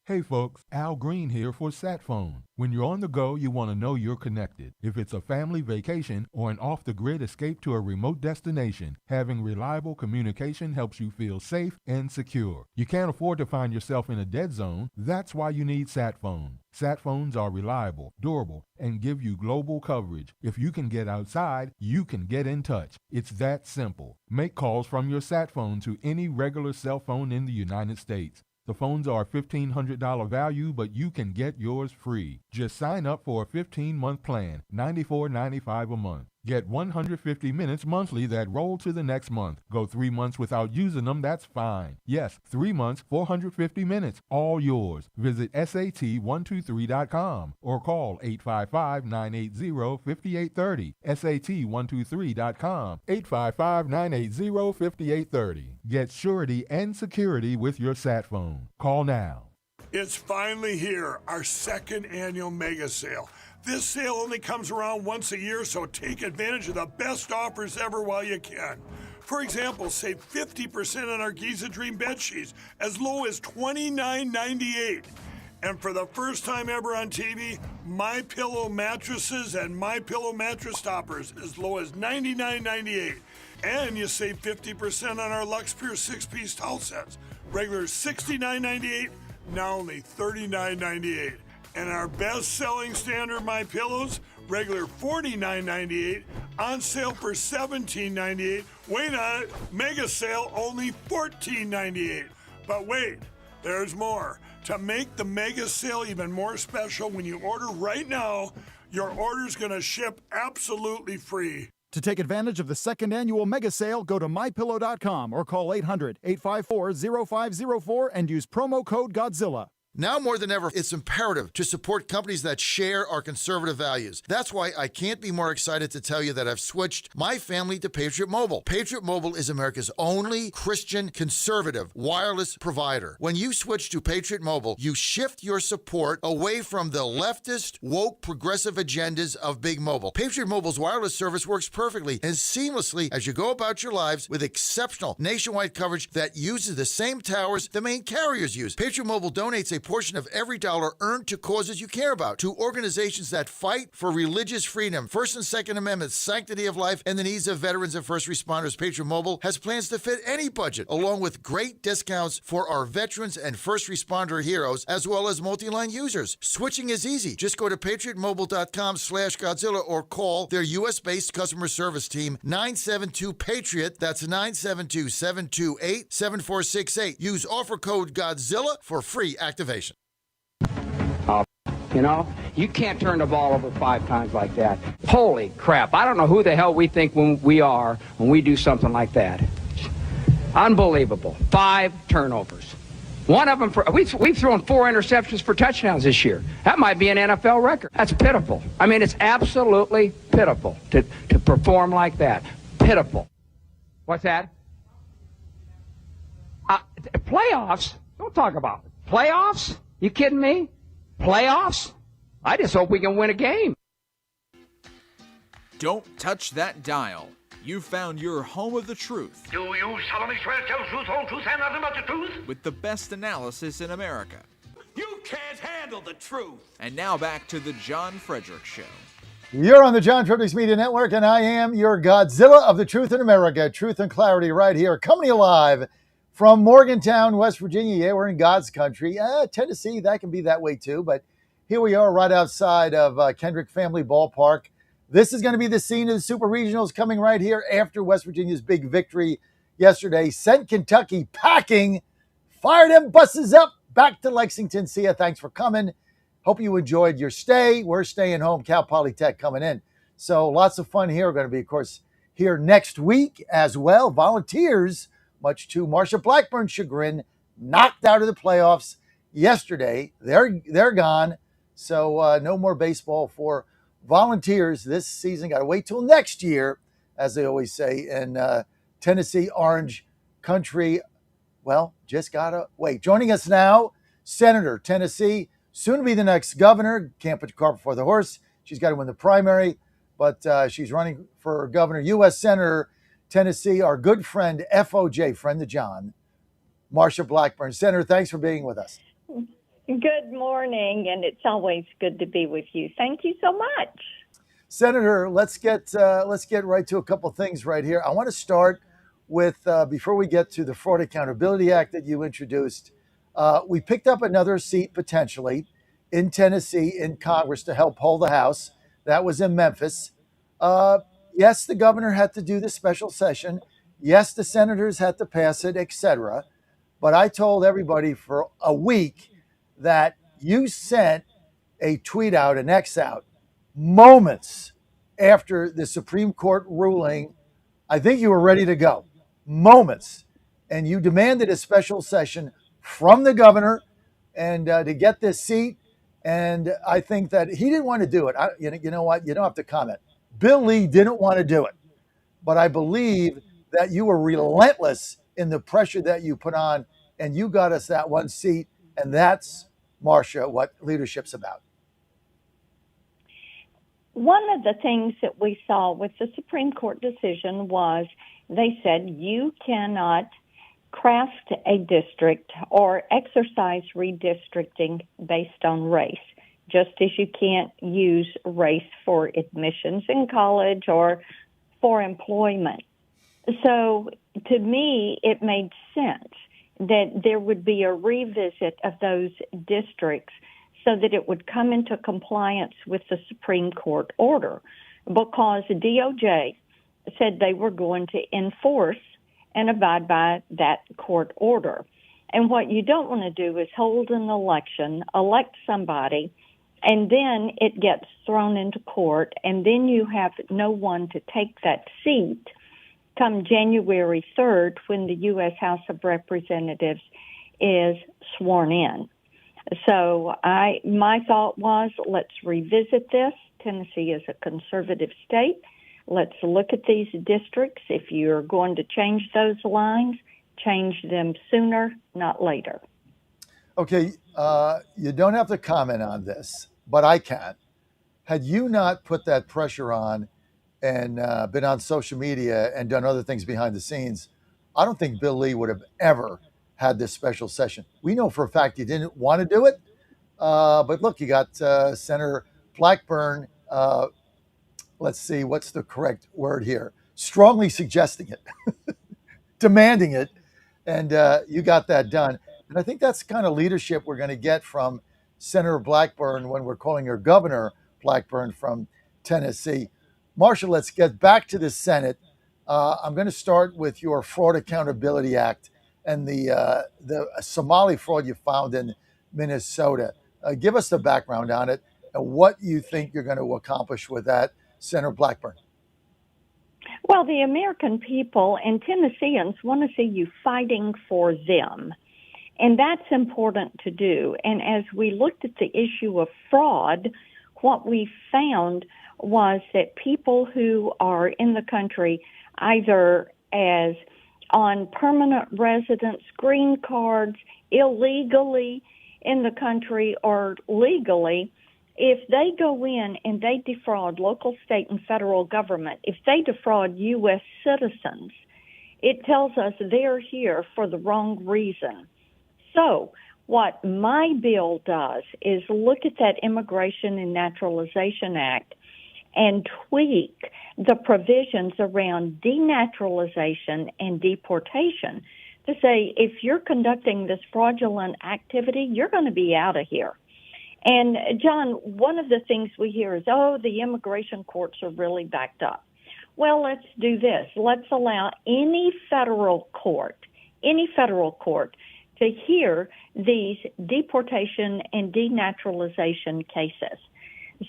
Hey folks, Al Green here for SatPhone. When you're on the go, you want to know you're connected. If it's a family vacation or an off-the-grid escape to a remote destination, having reliable communication helps you feel safe and secure. You can't afford to find yourself in a dead zone. That's why you need SatPhone. SatPhones are reliable, durable, and give you global coverage. If you can get outside, you can get in touch. It's that simple. Make calls from your SatPhone to any regular cell phone in the United States. The phones are a $1,500 value, but you can get yours free. Just sign up for a 15-month plan, $94.95 a month. Get 150 minutes monthly that roll to the next month. Go 3 months without using them, that's fine. Yes, 3 months, 450 minutes, all yours. Visit SAT123.com or call 855-980-5830. SAT123.com, 855-980-5830. Get surety and security with your sat phone. Call now. It's finally here, our second annual mega sale. This sale only comes around once a year, so take advantage of the best offers ever while you can. For example, save 50% on our Giza Dream bed sheets, as low as $29.98. And for the first time ever on TV, MyPillow mattresses and MyPillow mattress toppers, as low as $99.98. And you save 50% on our Lux Pure 6-piece towel sets. Regular $69.98, now only $39.98. And our best-selling standard My Pillows, regular $49.98, on sale for $17.98. Wait on it, mega sale only $14.98. But wait, there's more. To make the mega sale even more special, when you order right now, your order's gonna ship absolutely free. To take advantage of the second annual mega sale, go to mypillow.com or call 800-854-0504 and use promo code GODZILLA. Now more than ever, it's imperative to support companies that share our conservative values. That's why I can't be more excited to tell you that I've switched my family to Patriot Mobile. Patriot Mobile is America's only Christian conservative wireless provider. When you switch to Patriot Mobile, you shift your support away from the leftist, woke, progressive agendas of Big Mobile. Patriot Mobile's wireless service works perfectly and seamlessly as you go about your lives with exceptional nationwide coverage that uses the same towers the main carriers use. Patriot Mobile donates a portion of every dollar earned to causes you care about, to organizations that fight for religious freedom, First and Second Amendment, sanctity of life, and the needs of veterans and first responders. Patriot Mobile has plans to fit any budget, along with great discounts for our veterans and first responder heroes, as well as multi-line users. Switching is easy. Just go to patriotmobile.com/Godzilla or call their U.S.-based customer service team, 972-PATRIOT. That's 972-728-7468. Use offer code GODZILLA for free activation. You know, you can't turn the ball over 5 times like that. Holy crap. I don't know who the hell we think we are when we do something like that. Unbelievable. 5 turnovers. One of them, we've thrown 4 interceptions for touchdowns this year. That might be an NFL record. That's pitiful. I mean, it's absolutely pitiful to perform like that. Pitiful. What's that? Playoffs? Don't talk about it. Playoffs? You kidding me? Playoffs? I just hope we can win a game. Don't touch that dial. You found your home of the truth. Do you solemnly swear to tell the truth, whole truth, and nothing but the truth? With the best analysis in America. You can't handle the truth. And now back to the John Fredericks Show. You're on the John Fredericks Media Network, and I am your Godzilla of the truth in America. Truth and clarity right here, coming to you live from Morgantown, West Virginia. Yeah, we're in God's country. Tennessee, that can be that way too. But here we are right outside of Kendrick Family Ballpark. This is going to be the scene of the Super Regionals coming right here after West Virginia's big victory yesterday, sent Kentucky packing, fired them buses up back to Lexington. See ya. Thanks for coming. Hope you enjoyed your stay. We're staying home. Cal Polytech coming in. So lots of fun here. We're going to be, of course, here next week as well. Volunteers, much to Marsha Blackburn's chagrin, knocked out of the playoffs yesterday. They're gone. So no more baseball for Volunteers this season. Got to wait till next year, as they always say in Tennessee Orange Country. Well, just got to wait. Joining us now, Senator, Tennessee, soon to be the next governor. Can't put your cart before the horse. She's got to win the primary, but she's running for governor, U.S. Senator, Tennessee, our good friend, FOJ, friend of John, Marsha Blackburn. Senator, thanks for being with us. Good morning, and it's always good to be with you. Thank you so much. Senator, let's get right to a couple things right here. I want to start with, before we get to the Fraud Accountability Act that you introduced, we picked up another seat potentially in Tennessee in Congress to help hold the House. That was in Memphis. Yes, the governor had to do the special session. Yes, the senators had to pass it, etc. But I told everybody for a week that you sent a tweet out, an X out, moments after the Supreme Court ruling. I think you were ready to go. Moments. And you demanded a special session from the governor and to get this seat. And I think that he didn't want to do it. You know what? You don't have to comment. Bill Lee didn't want to do it. But I believe that you were relentless in the pressure that you put on, and you got us that one seat. And that's, Marsha, what leadership's about. One of the things that we saw with the Supreme Court decision was they said you cannot craft a district or exercise redistricting based on race, just as you can't use race for admissions in college or for employment. So to me, it made sense that there would be a revisit of those districts so that it would come into compliance with the Supreme Court order, because the DOJ said they were going to enforce and abide by that court order. And what you don't want to do is hold an election, elect somebody, and then it gets thrown into court, and then you have no one to take that seat come January 3rd when the U.S. House of Representatives is sworn in. So my thought was, let's revisit this. Tennessee is a conservative state. Let's look at these districts. If you're going to change those lines, change them sooner, not later. Okay, you don't have to comment on this, but I can. Had you not put that pressure on and been on social media and done other things behind the scenes, I don't think Bill Lee would have ever had this special session. We know for a fact he didn't want to do it, but look, you got Senator Blackburn, let's see, what's the correct word here? Strongly suggesting it, demanding it, and you got that done. And I think that's the kind of leadership we're going to get from Senator Blackburn when we're calling her Governor Blackburn from Tennessee. Marsha, let's get back to the Senate. I'm going to start with your Fraud Accountability Act and the Somali fraud you found in Minnesota. Give us the background on it and what you think you're going to accomplish with that, Senator Blackburn. Well, the American people and Tennesseans want to see you fighting for them. And that's important to do. And as we looked at the issue of fraud, what we found was that people who are in the country either as on permanent residence, green cards, illegally in the country or legally, if they go in and they defraud local, state, and federal government, if they defraud U.S. citizens, it tells us they're here for the wrong reason. So what my bill does is look at that Immigration and Naturalization Act and tweak the provisions around denaturalization and deportation to say, if you're conducting this fraudulent activity, you're going to be out of here. And, John, one of the things we hear is, oh, the immigration courts are really backed up. well, let's do this. Let's allow any federal court to hear these deportation and denaturalization cases.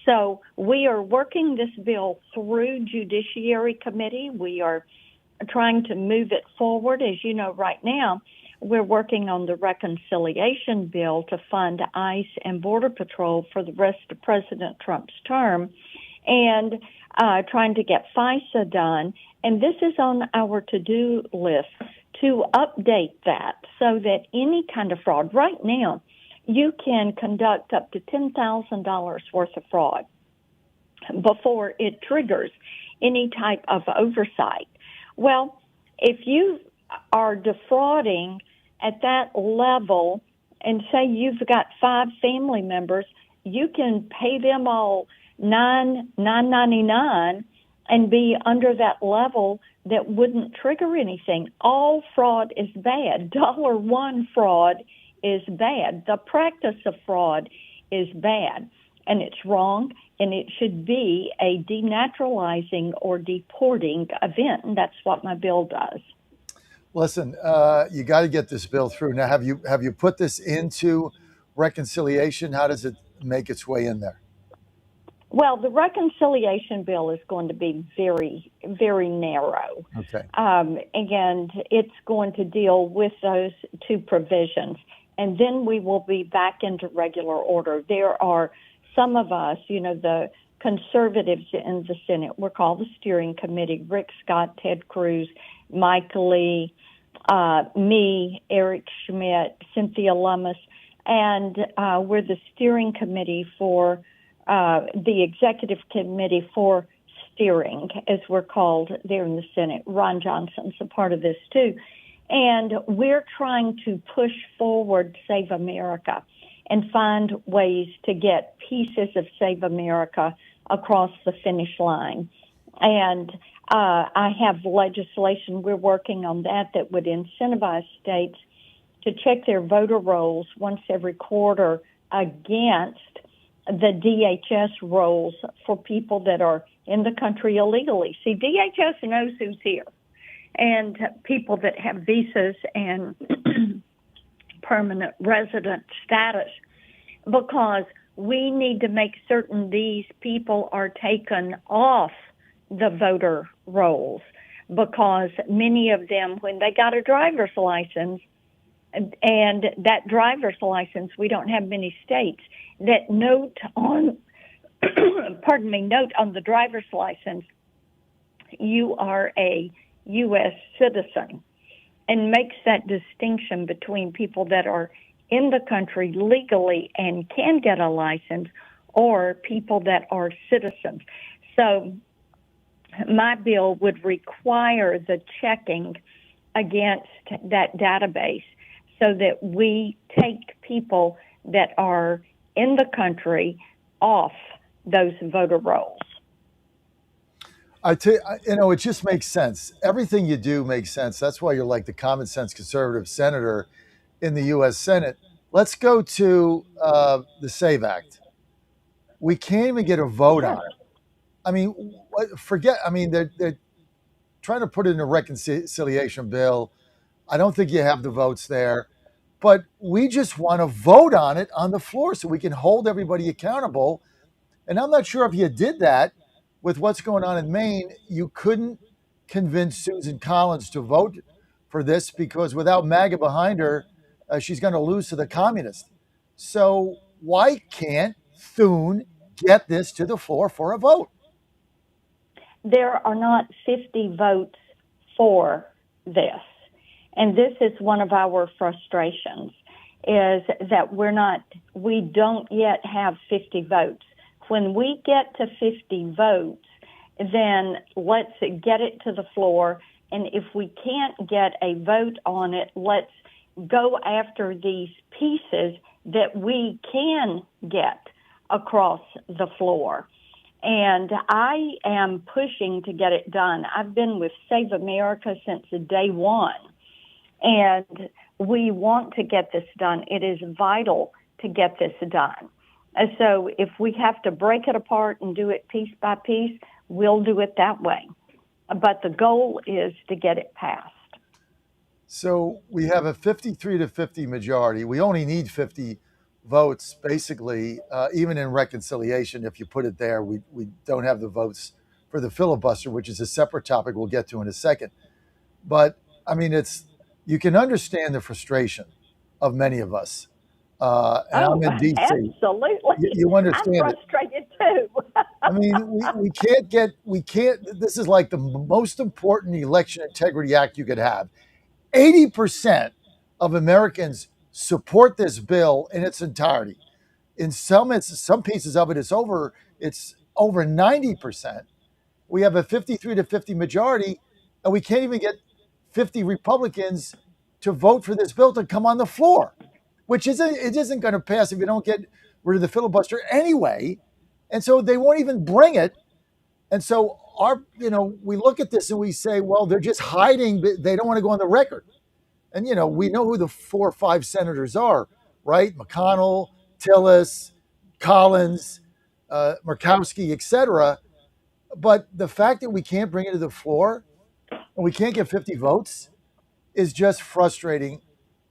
So we are working this bill through Judiciary Committee. We are trying to move it forward. As you know, right now, we're working on the reconciliation bill to fund ICE and Border Patrol for the rest of President Trump's term, and trying to get FISA done. And this is on our to-do list to update that so that any kind of fraud, right now, you can conduct up to $10,000 worth of fraud before it triggers any type of oversight. Well, if you are defrauding at that level, and say you've got 5 family members, you can pay them all $9.99 and be under that level that wouldn't trigger anything. All fraud is bad. $1 fraud is bad. The practice of fraud is bad, and it's wrong, and it should be a denaturalizing or deporting event, and that's what my bill does. Listen, you got to get this bill through. Now, have you put this into reconciliation? How does it make its way in there? Well, the reconciliation bill is going to be very, very narrow. Okay. And it's going to deal with those 2 provisions. And then we will be back into regular order. There are some of us, the conservatives in the Senate, we're called the steering committee, Rick Scott, Ted Cruz, Mike Lee, me, Eric Schmidt, Cynthia Lummis, and we're the steering committee for the executive committee for steering, as we're called there in the Senate. Ron Johnson's a part of this too. And we're trying to push forward Save America and find ways to get pieces of Save America across the finish line. And I have legislation, we're working on that would incentivize states to check their voter rolls once every quarter against the DHS rolls for people that are in the country illegally. See, DHS knows who's here, and people that have visas and permanent resident status, because we need to make certain these people are taken off the voter rolls, because many of them, when they got a driver's license, and that driver's license, we don't have many states that note on, note on the driver's license, you are a U.S. citizen, and makes that distinction between people that are in the country legally and can get a license or people that are citizens. So my bill would require the checking against that database so that we take people that are in the country off those voter rolls. I tell you, it just makes sense. Everything you do makes sense. That's why you're like the common sense conservative senator in the U.S. Senate. Let's go to the SAVE Act. We can't even get a vote on it. I mean, they're trying to put it in a reconciliation bill. I don't think you have the votes there, but we just want to vote on it on the floor so we can hold everybody accountable. And I'm not sure if you did that with what's going on in Maine. You couldn't convince Susan Collins to vote for this because without MAGA behind her, she's going to lose to the communists. So why can't Thune get this to the floor for a vote? There are not 50 votes for this. And this is one of our frustrations, is that we don't yet have 50 votes. When we get to 50 votes, then let's get it to the floor. And if we can't get a vote on it, let's go after these pieces that we can get across the floor. And I am pushing to get it done. I've been with Save America since day one, and we want to get this done. It is vital to get this done. And so if we have to break it apart and do it piece by piece, we'll do it that way. but the goal is to get it passed. So we have a 53 to 50 majority. We only need 50 votes, basically, even in reconciliation. If you put it there, we don't have the votes for the filibuster, which is a separate topic we'll get to in a second. But I mean, you can understand the frustration of many of us. And I'm in DC. Absolutely. You understand I'm frustrated too. I mean, we can't, this is like the most important election integrity act you could have. 80% of Americans support this bill in its entirety. In some pieces of it, it's over 90%. We have a 53 to 50 majority, and we can't even get 50 Republicans to vote for this bill to come on the floor, which isn't going to pass if you don't get rid of the filibuster anyway. And so they won't even bring it. And so we look at this and we say, well, they're just hiding. They don't want to go on the record. And, we know who the 4 or 5 senators are, right? McConnell, Tillis, Collins, Murkowski, et cetera. But the fact that we can't bring it to the floor and we can't get 50 votes is just frustrating.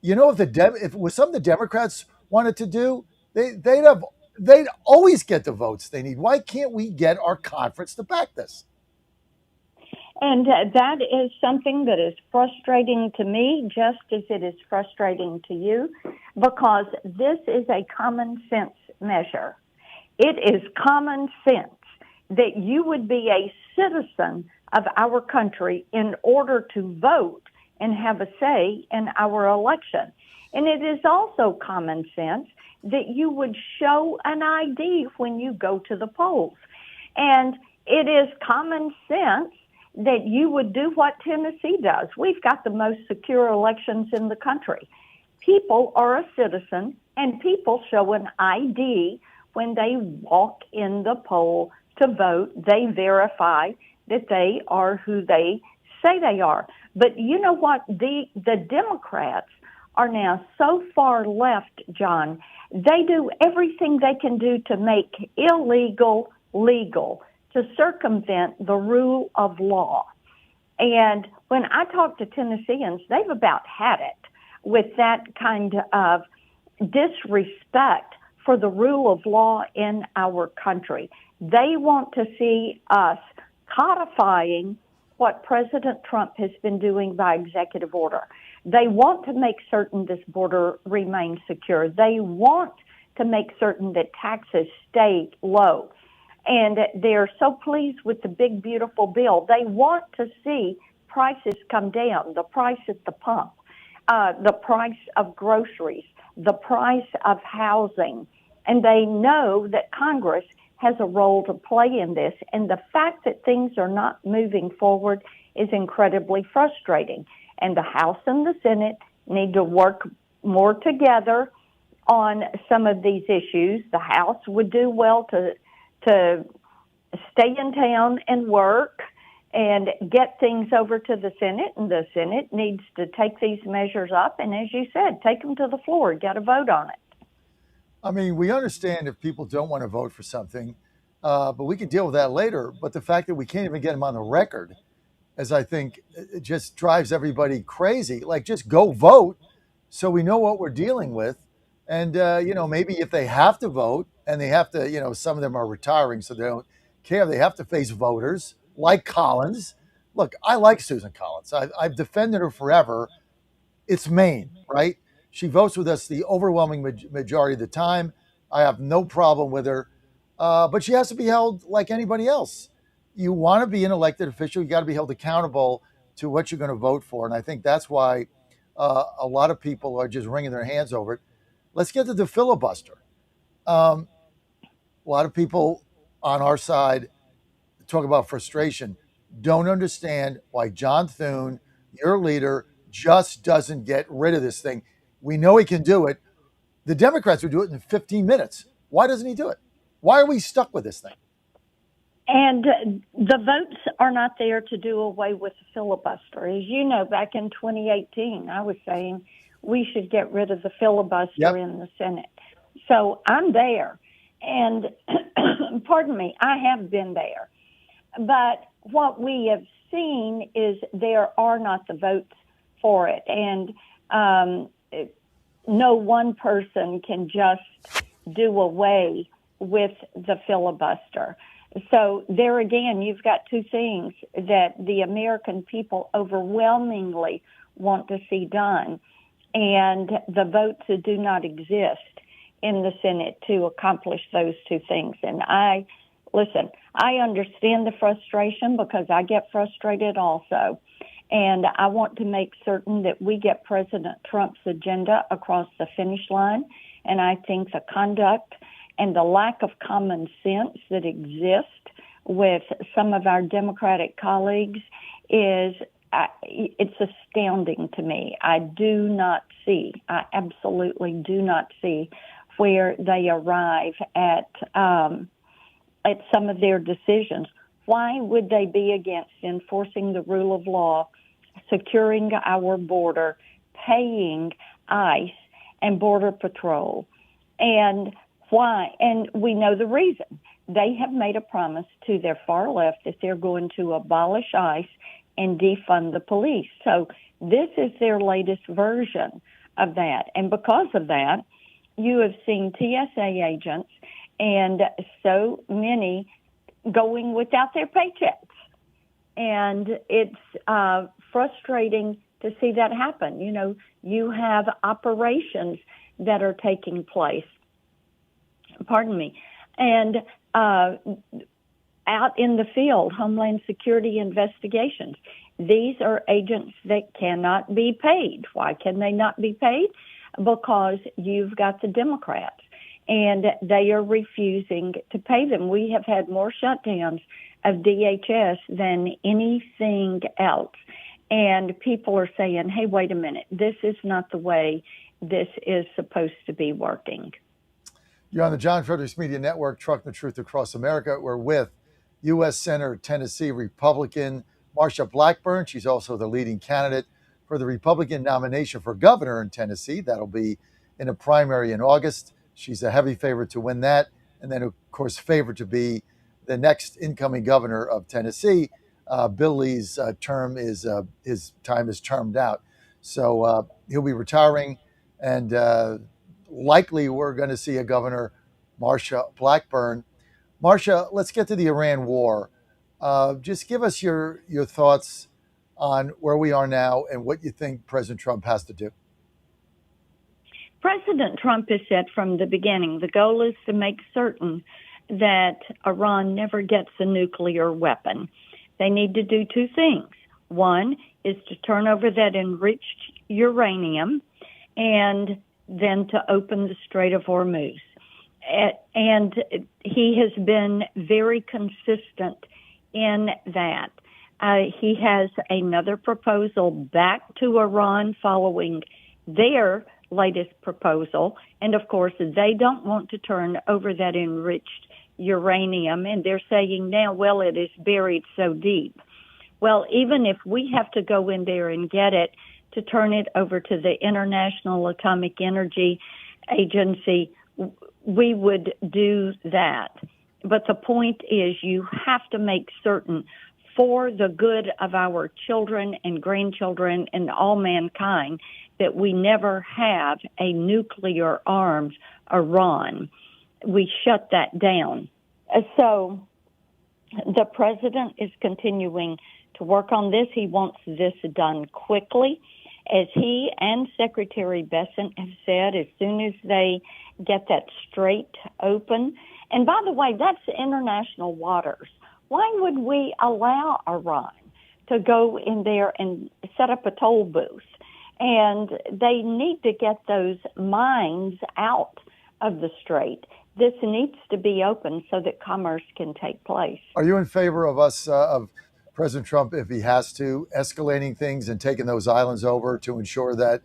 If if it was something the Democrats wanted to do, they'd always get the votes they need. Why can't we get our conference to back this? And that is something that is frustrating to me, just as it is frustrating to you, because this is a common sense measure. It is common sense that you would be a citizen of our country in order to vote and have a say in our election. And it is also common sense that you would show an ID when you go to the polls. And it is common sense that you would do what Tennessee does. We've got the most secure elections in the country. People are a citizen, and people show an ID when they walk in the poll to vote. They verify that they are who they say they are. But you know what? The Democrats are now so far left, John. They do everything they can do to make illegal legal, to circumvent the rule of law. And when I talk to Tennesseans, they've about had it with that kind of disrespect for the rule of law in our country. They want to see us codifying what President Trump has been doing by executive order. They want to make certain this border remains secure. They want to make certain that taxes stay low. And they're so pleased with the big, beautiful bill. They want to see prices come down, the price at the pump, the price of groceries, the price of housing. And they know that Congress has a role to play in this. And the fact that things are not moving forward is incredibly frustrating. And the House and the Senate need to work more together on some of these issues. The House would do well to stay in town and work and get things over to the Senate, and the Senate needs to take these measures up and, as you said, take them to the floor, get a vote on it. I mean, we understand if people don't want to vote for something, but we can deal with that later. But the fact that we can't even get them on the record, as I think it just drives everybody crazy. Like, just go vote so we know what we're dealing with. And, maybe if they have to vote and they have to, some of them are retiring, so they don't care. They have to face voters like Collins. Look, I like Susan Collins. I've defended her forever. It's Maine, right? She votes with us the overwhelming majority of the time. I have no problem with her. But she has to be held like anybody else. You want to be an elected official, you got to be held accountable to what you're going to vote for. And I think that's why a lot of people are just wringing their hands over it. Let's get to the filibuster. A lot of people on our side talk about frustration, don't understand why John Thune, your leader, just doesn't get rid of this thing. We know he can do it. The Democrats would do it in 15 minutes. Why doesn't he do it? Why are we stuck with this thing? And the votes are not there to do away with the filibuster. As you know, back in 2018, I was saying we should get rid of the filibuster in the Senate. So I'm there. And pardon me, I have been there. But what we have seen is there are not the votes for it. And no one person can just do away with the filibuster. So there again, you've got two things that the American people overwhelmingly want to see done, and the votes do not exist in the Senate to accomplish those two things. And I understand the frustration because I get frustrated also. And I want to make certain that we get President Trump's agenda across the finish line. And I think the conduct and the lack of common sense that exists with some of our Democratic colleagues is it's astounding to me. I absolutely do not see where they arrive at some of their decisions. Why would they be against enforcing the rule of law, securing our border, paying ICE and Border Patrol? And why? And we know the reason. They have made a promise to their far left that they're going to abolish ICE and defund the police. So this is their latest version of that. And because of that, you have seen TSA agents and so many going without their paychecks. And it's frustrating to see that happen. You know, you have operations that are taking place. Pardon me. And out in the field, Homeland Security investigations. These are agents that cannot be paid. Why can they not be paid? Because you've got the Democrats, and they are refusing to pay them. We have had more shutdowns of DHS than anything else. And people are saying, hey, wait a minute, this is not the way this is supposed to be working. You're on the John Fredericks Media Network, Trucking the Truth Across America. We're with U.S. Senator, Tennessee Republican Marsha Blackburn. She's also the leading candidate for the Republican nomination for governor in Tennessee. That'll be in a primary in August. She's a heavy favorite to win that. And then, of course, favored to be the next incoming governor of Tennessee. Bill Lee's term is, his time is termed out. So he'll be retiring, and likely we're going to see a governor, Marsha Blackburn. Marsha, let's get to the Iran war. Just give us your thoughts on where we are now and what you think President Trump has to do. President Trump has said from the beginning, the goal is to make certain that Iran never gets a nuclear weapon. They need to do two things. One is to turn over that enriched uranium and then to open the Strait of Hormuz. And he has been very consistent in that. He has another proposal back to Iran following their latest proposal. And of course, they don't want to turn over that enriched uranium. And they're saying now, well, it is buried so deep. Well, even if we have to go in there and get it to turn it over to the International Atomic Energy Agency, we would do that. But the point is you have to make certain for the good of our children and grandchildren and all mankind that we never have a nuclear armed Iran. We shut that down. So the president is continuing to work on this. He wants this done quickly. As he and Secretary Bessent have said, as soon as they get that strait open. And by the way, that's international waters. Why would we allow Iran to go in there and set up a toll booth? And they need to get those mines out of the strait. This needs to be open so that commerce can take place. Are you in favor of us, of President Trump, if he has to, escalating things and taking those islands over to ensure that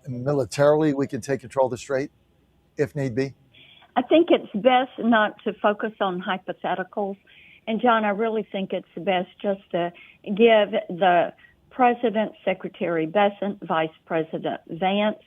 militarily we can take control of the strait, if need be? I think it's best not to focus on hypotheticals. And, John, I really think it's best just to give the President, Secretary Bessent, Vice President Vance,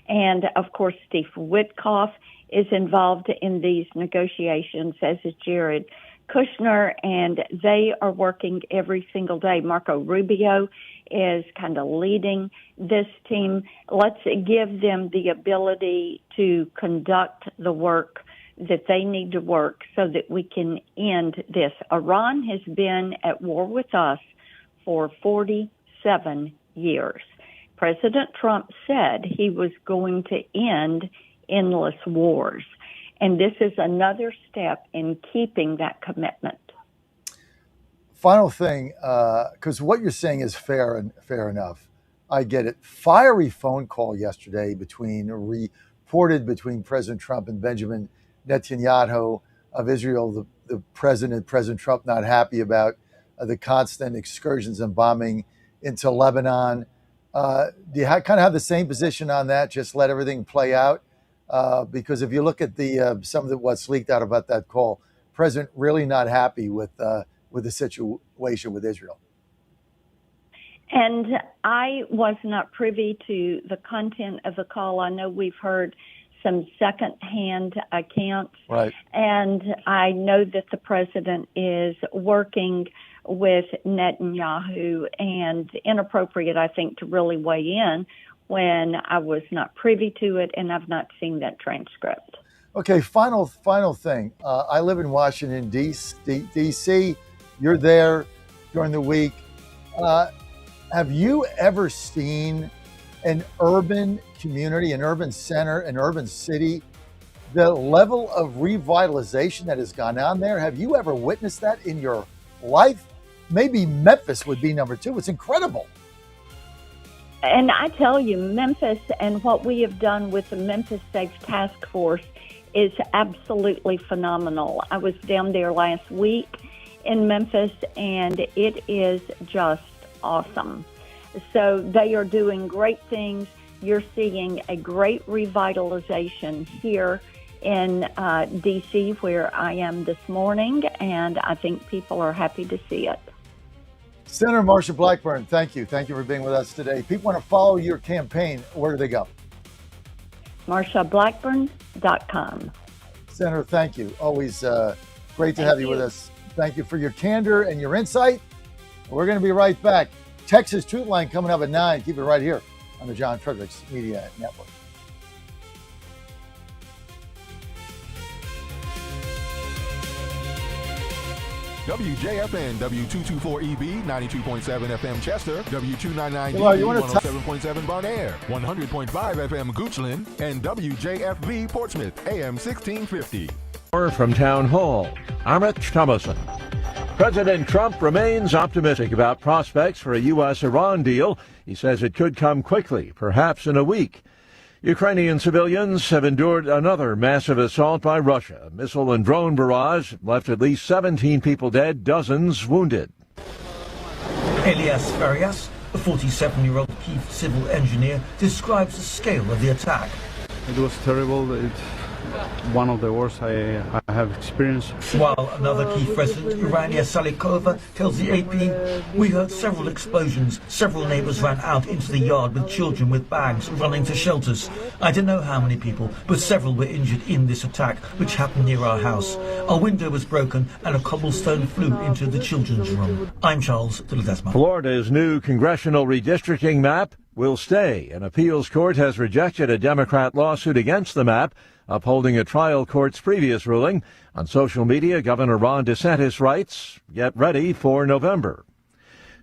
and, of course, Steve Witkoff is involved in these negotiations, as is Jared Kushner, and they are working every single day. Marco Rubio is kind of leading this team. Let's give them the ability to conduct the work that they need to work so that we can end this. Iran has been at war with us for 47 years. President Trump said he was going to end endless wars. And this is another step in keeping that commitment. Final thing, because what you're saying is fair enough. I get it. Fiery phone call yesterday reported between President Trump and Benjamin Netanyahu of Israel, the President Trump not happy about the constant excursions and bombing into Lebanon. Do you kind of have the same position on that? Just let everything play out? Because if you look at some of what's leaked out about that call, President really not happy with the situation with Israel. And I was not privy to the content of the call. I know we've heard some secondhand accounts. Right. And I know that the president is working with Netanyahu, and inappropriate, I think, to really weigh in when I was not privy to it and I've not seen that transcript. Okay, final thing. I live in Washington, D.C. You're there during the week. Have you ever seen an urban community, an urban center, an urban city, the level of revitalization that has gone on there? Have you ever witnessed that in your life? Maybe Memphis would be number two. It's incredible. And I tell you, Memphis and what we have done with the Memphis Safe Task Force is absolutely phenomenal. I was down there last week in Memphis, and it is just awesome. So they are doing great things. You're seeing a great revitalization here in D.C., where I am this morning, and I think people are happy to see it. Senator Marsha Blackburn, thank you. Thank you for being with us today. People want to follow your campaign. Where do they go? MarshaBlackburn.com. Senator, thank you. Always great to have you with us. Thank you for your candor and your insight. We're going to be right back. Texas Truth Line coming up at 9. Keep it right here on the John Fredericks Media Network. WJFN, W224EB, 92.7 FM Chester, W299D, Well, you want to 107.7 Bon Air, 100.5 FM Goochland, and WJFB Portsmouth, AM 1650. From Town Hall, Amit Thomason. President Trump remains optimistic about prospects for a U.S.-Iran deal. He says it could come quickly, perhaps in a week. Ukrainian civilians have endured another massive assault by Russia. A missile and drone barrage left at least 17 people dead, dozens wounded. Elias Farias, a 47-year-old Kyiv civil engineer, describes the scale of the attack. It was terrible. One of the worst I have experienced. While another Kyiv resident, Urania Salikova, tells the AP, we heard several explosions. Several neighbors ran out into the yard with children with bags running to shelters. I don't know how many people, but several were injured in this attack, which happened near our house. Our window was broken and a cobblestone flew into the children's room. I'm Charles de Ledesma. Florida's new congressional redistricting map will stay. An appeals court has rejected a Democrat lawsuit against the map, upholding a trial court's previous ruling. On social media, Governor Ron DeSantis writes, "Get ready for November."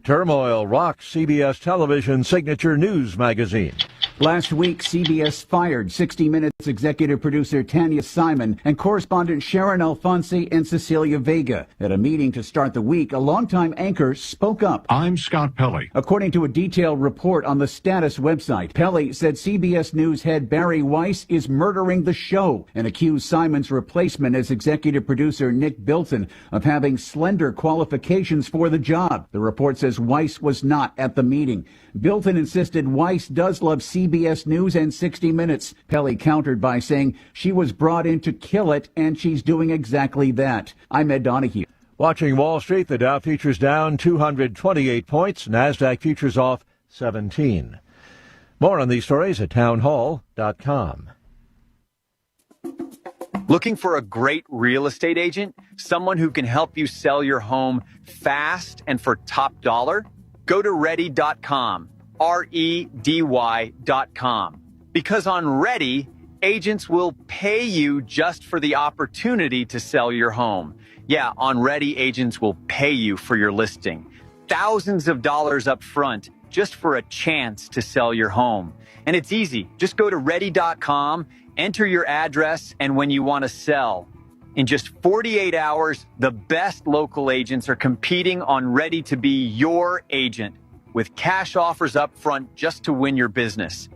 Turmoil rocks CBS television signature news magazine. Last week, CBS fired 60 Minutes executive producer Tanya Simon and correspondent Sharon Alfonsi and Cecilia Vega. At a meeting to start the week, a longtime anchor spoke up. I'm Scott Pelley. According to a detailed report on the Status website, Pelley said CBS News head Barry Weiss is murdering the show and accused Simon's replacement as executive producer Nick Bilton of having slender qualifications for the job. The report says Weiss was not at the meeting. Bilton insisted Weiss does love CBS News and 60 Minutes. Pelley countered by saying she was brought in to kill it, and she's doing exactly that. I'm Ed Donahue. Watching Wall Street, the Dow futures down 228 points, NASDAQ futures off 17. More on these stories at townhall.com. Looking for a great real estate agent? Someone who can help you sell your home fast and for top dollar? Go to ready.com, REDY.com. Because on Ready, agents will pay you just for the opportunity to sell your home. Yeah, on Ready, agents will pay you for your listing. Thousands of dollars up front just for a chance to sell your home. And it's easy. Just go to ready.com, enter your address, and when you want to sell. In just 48 hours, the best local agents are competing on Ready to be your agent with cash offers up front just to win your business.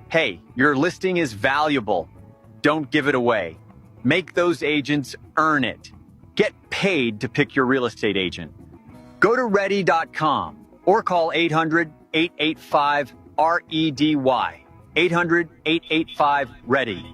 Hey, your listing is valuable. Don't give it away. Make those agents earn it. Get paid to pick your real estate agent. Go to ready.com or call 800-885-REDY. 800-885-READY.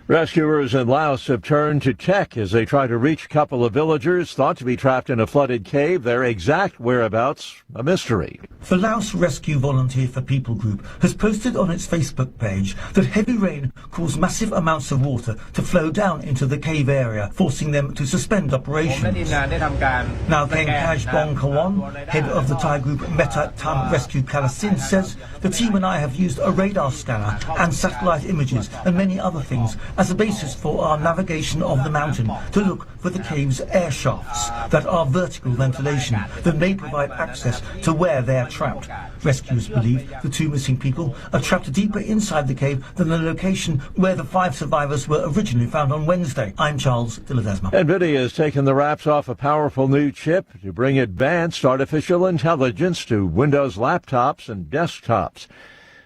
Rescuers in Laos have turned to tech as they try to reach a couple of villagers thought to be trapped in a flooded cave. Their exact whereabouts, a mystery. The Laos Rescue Volunteer for People group has posted on its Facebook page that heavy rain caused massive amounts of water to flow down into the cave area, forcing them to suspend operations. Now, Ken Kajbong Kawan, head of the Thai group Meta Tam Rescue Kalasin, says the team and I have used a radar scanner and satellite images and many other things as a basis for our navigation of the mountain to look for the cave's air shafts that are vertical ventilation that may provide access to where they are trapped. Rescuers believe the two missing people are trapped deeper inside the cave than the location where the 5 survivors were originally found on Wednesday. I'm Charles Dilladesma. NVIDIA has taken the wraps off a powerful new chip to bring advanced artificial intelligence to Windows laptops and desktops.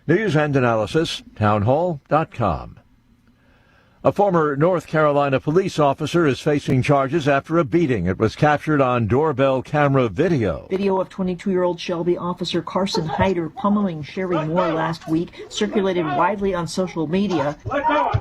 News and analysis, townhall.com. A former North Carolina police officer is facing charges after a beating. It was captured on doorbell camera video. Video of 22-year-old Shelby officer Carson Hyder pummeling Sherry Moore last week circulated widely on social media. Let go! I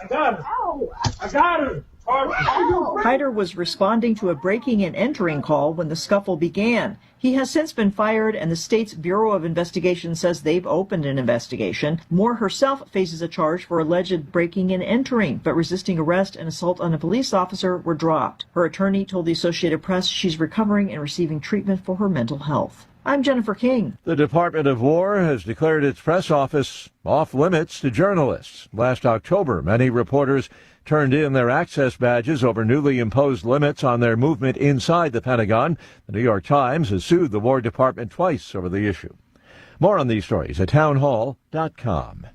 got her! I got her! Hyder was responding to a breaking and entering call when the scuffle began. He has since been fired, and the state's Bureau of Investigation says they've opened an investigation. Moore herself faces a charge for alleged breaking and entering, but resisting arrest and assault on a police officer were dropped. Her attorney told the Associated Press she's recovering and receiving treatment for her mental health. I'm Jennifer King. The Department of War has declared its press office off limits to journalists. Last October, many reporters turned in their access badges over newly imposed limits on their movement inside the Pentagon. The New York Times has sued the War Department twice over the issue. More on these stories at townhall.com.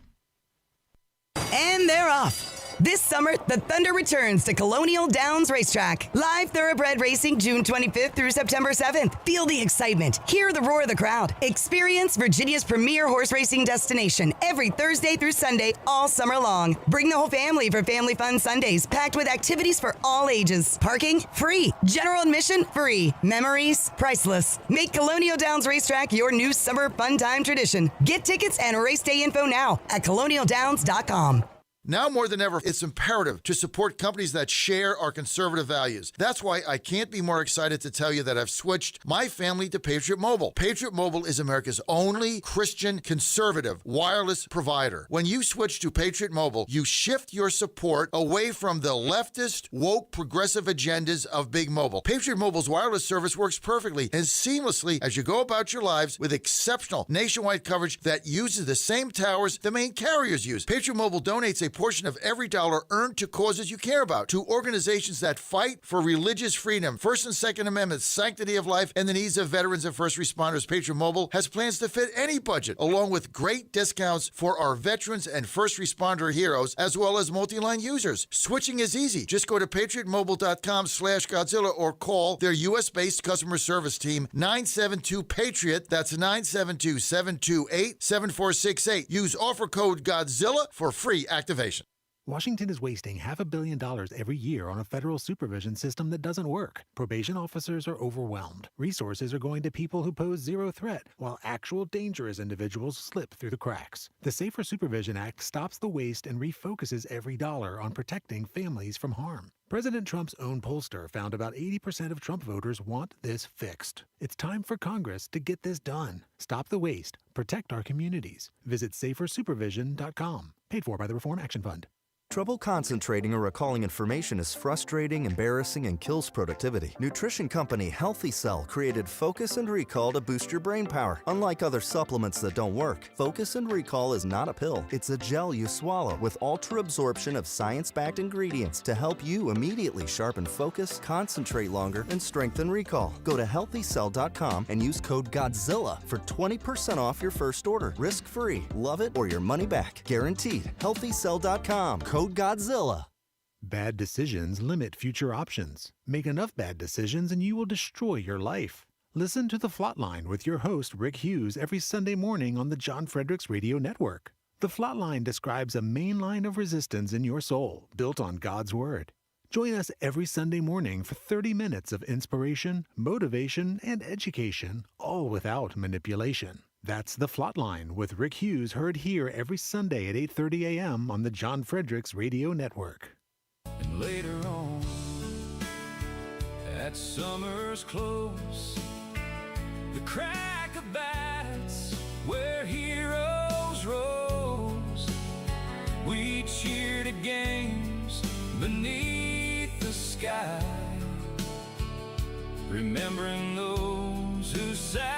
And they're off. This summer, the Thunder returns to Colonial Downs Racetrack. Live thoroughbred racing June 25th through September 7th. Feel the excitement. Hear the roar of the crowd. Experience Virginia's premier horse racing destination every Thursday through Sunday all summer long. Bring the whole family for Family Fun Sundays, packed with activities for all ages. Parking? Free. General admission? Free. Memories? Priceless. Make Colonial Downs Racetrack your new summer fun time tradition. Get tickets and race day info now at colonialdowns.com. Now more than ever, it's imperative to support companies that share our conservative values. That's why I can't be more excited to tell you that I've switched my family to Patriot Mobile. Patriot Mobile is America's only Christian conservative wireless provider. When you switch to Patriot Mobile, you shift your support away from the leftist, woke, progressive agendas of Big Mobile. Patriot Mobile's wireless service works perfectly and seamlessly as you go about your lives with exceptional nationwide coverage that uses the same towers the main carriers use. Patriot Mobile donates a portion of every dollar earned to causes you care about, to organizations that fight for religious freedom, First and Second Amendments, sanctity of life, and the needs of veterans and first responders. Patriot Mobile has plans to fit any budget, along with great discounts for our veterans and first responder heroes, as well as multi-line users. Switching is easy. Just go to patriotmobile.com/Godzilla or call their U.S.-based customer service team, 972-PATRIOT. That's 972-728-7468. Use offer code Godzilla for free activation. Washington is wasting $500 million every year on a federal supervision system that doesn't work. Probation officers are overwhelmed. Resources are going to people who pose zero threat, while actual dangerous individuals slip through the cracks. The Safer Supervision Act stops the waste and refocuses every dollar on protecting families from harm. President Trump's own pollster found about 80% of Trump voters want this fixed. It's time for Congress to get this done. Stop the waste. Protect our communities. Visit safersupervision.com. Paid for by the Reform Action Fund. Trouble concentrating or recalling information is frustrating, embarrassing, and kills productivity. Nutrition company Healthy Cell created Focus and Recall to boost your brain power. Unlike other supplements that don't work, Focus and Recall is not a pill. It's a gel you swallow with ultra absorption of science-backed ingredients to help you immediately sharpen focus, concentrate longer, and strengthen recall. Go to healthycell.com and use code GODZILLA for 20% off your first order. Risk-free. Love it or your money back. Guaranteed. Healthycell.com. Code GODZILLA. Bad decisions limit future options. Make enough bad decisions and you will destroy your life. Listen to The Flatline with your host, Rick Hughes, every Sunday morning on the John Fredericks Radio Network. The Flatline describes a main line of resistance in your soul, built on God's Word. Join us every Sunday morning for 30 minutes of inspiration, motivation, and education, all without manipulation. That's The Flatline with Rick Hughes, heard here every Sunday at 8:30 a.m. on the John Fredericks Radio Network. And later on, at summer's close, the crack of bats where heroes rose, we cheered at games beneath the sky, remembering those who sacrificed.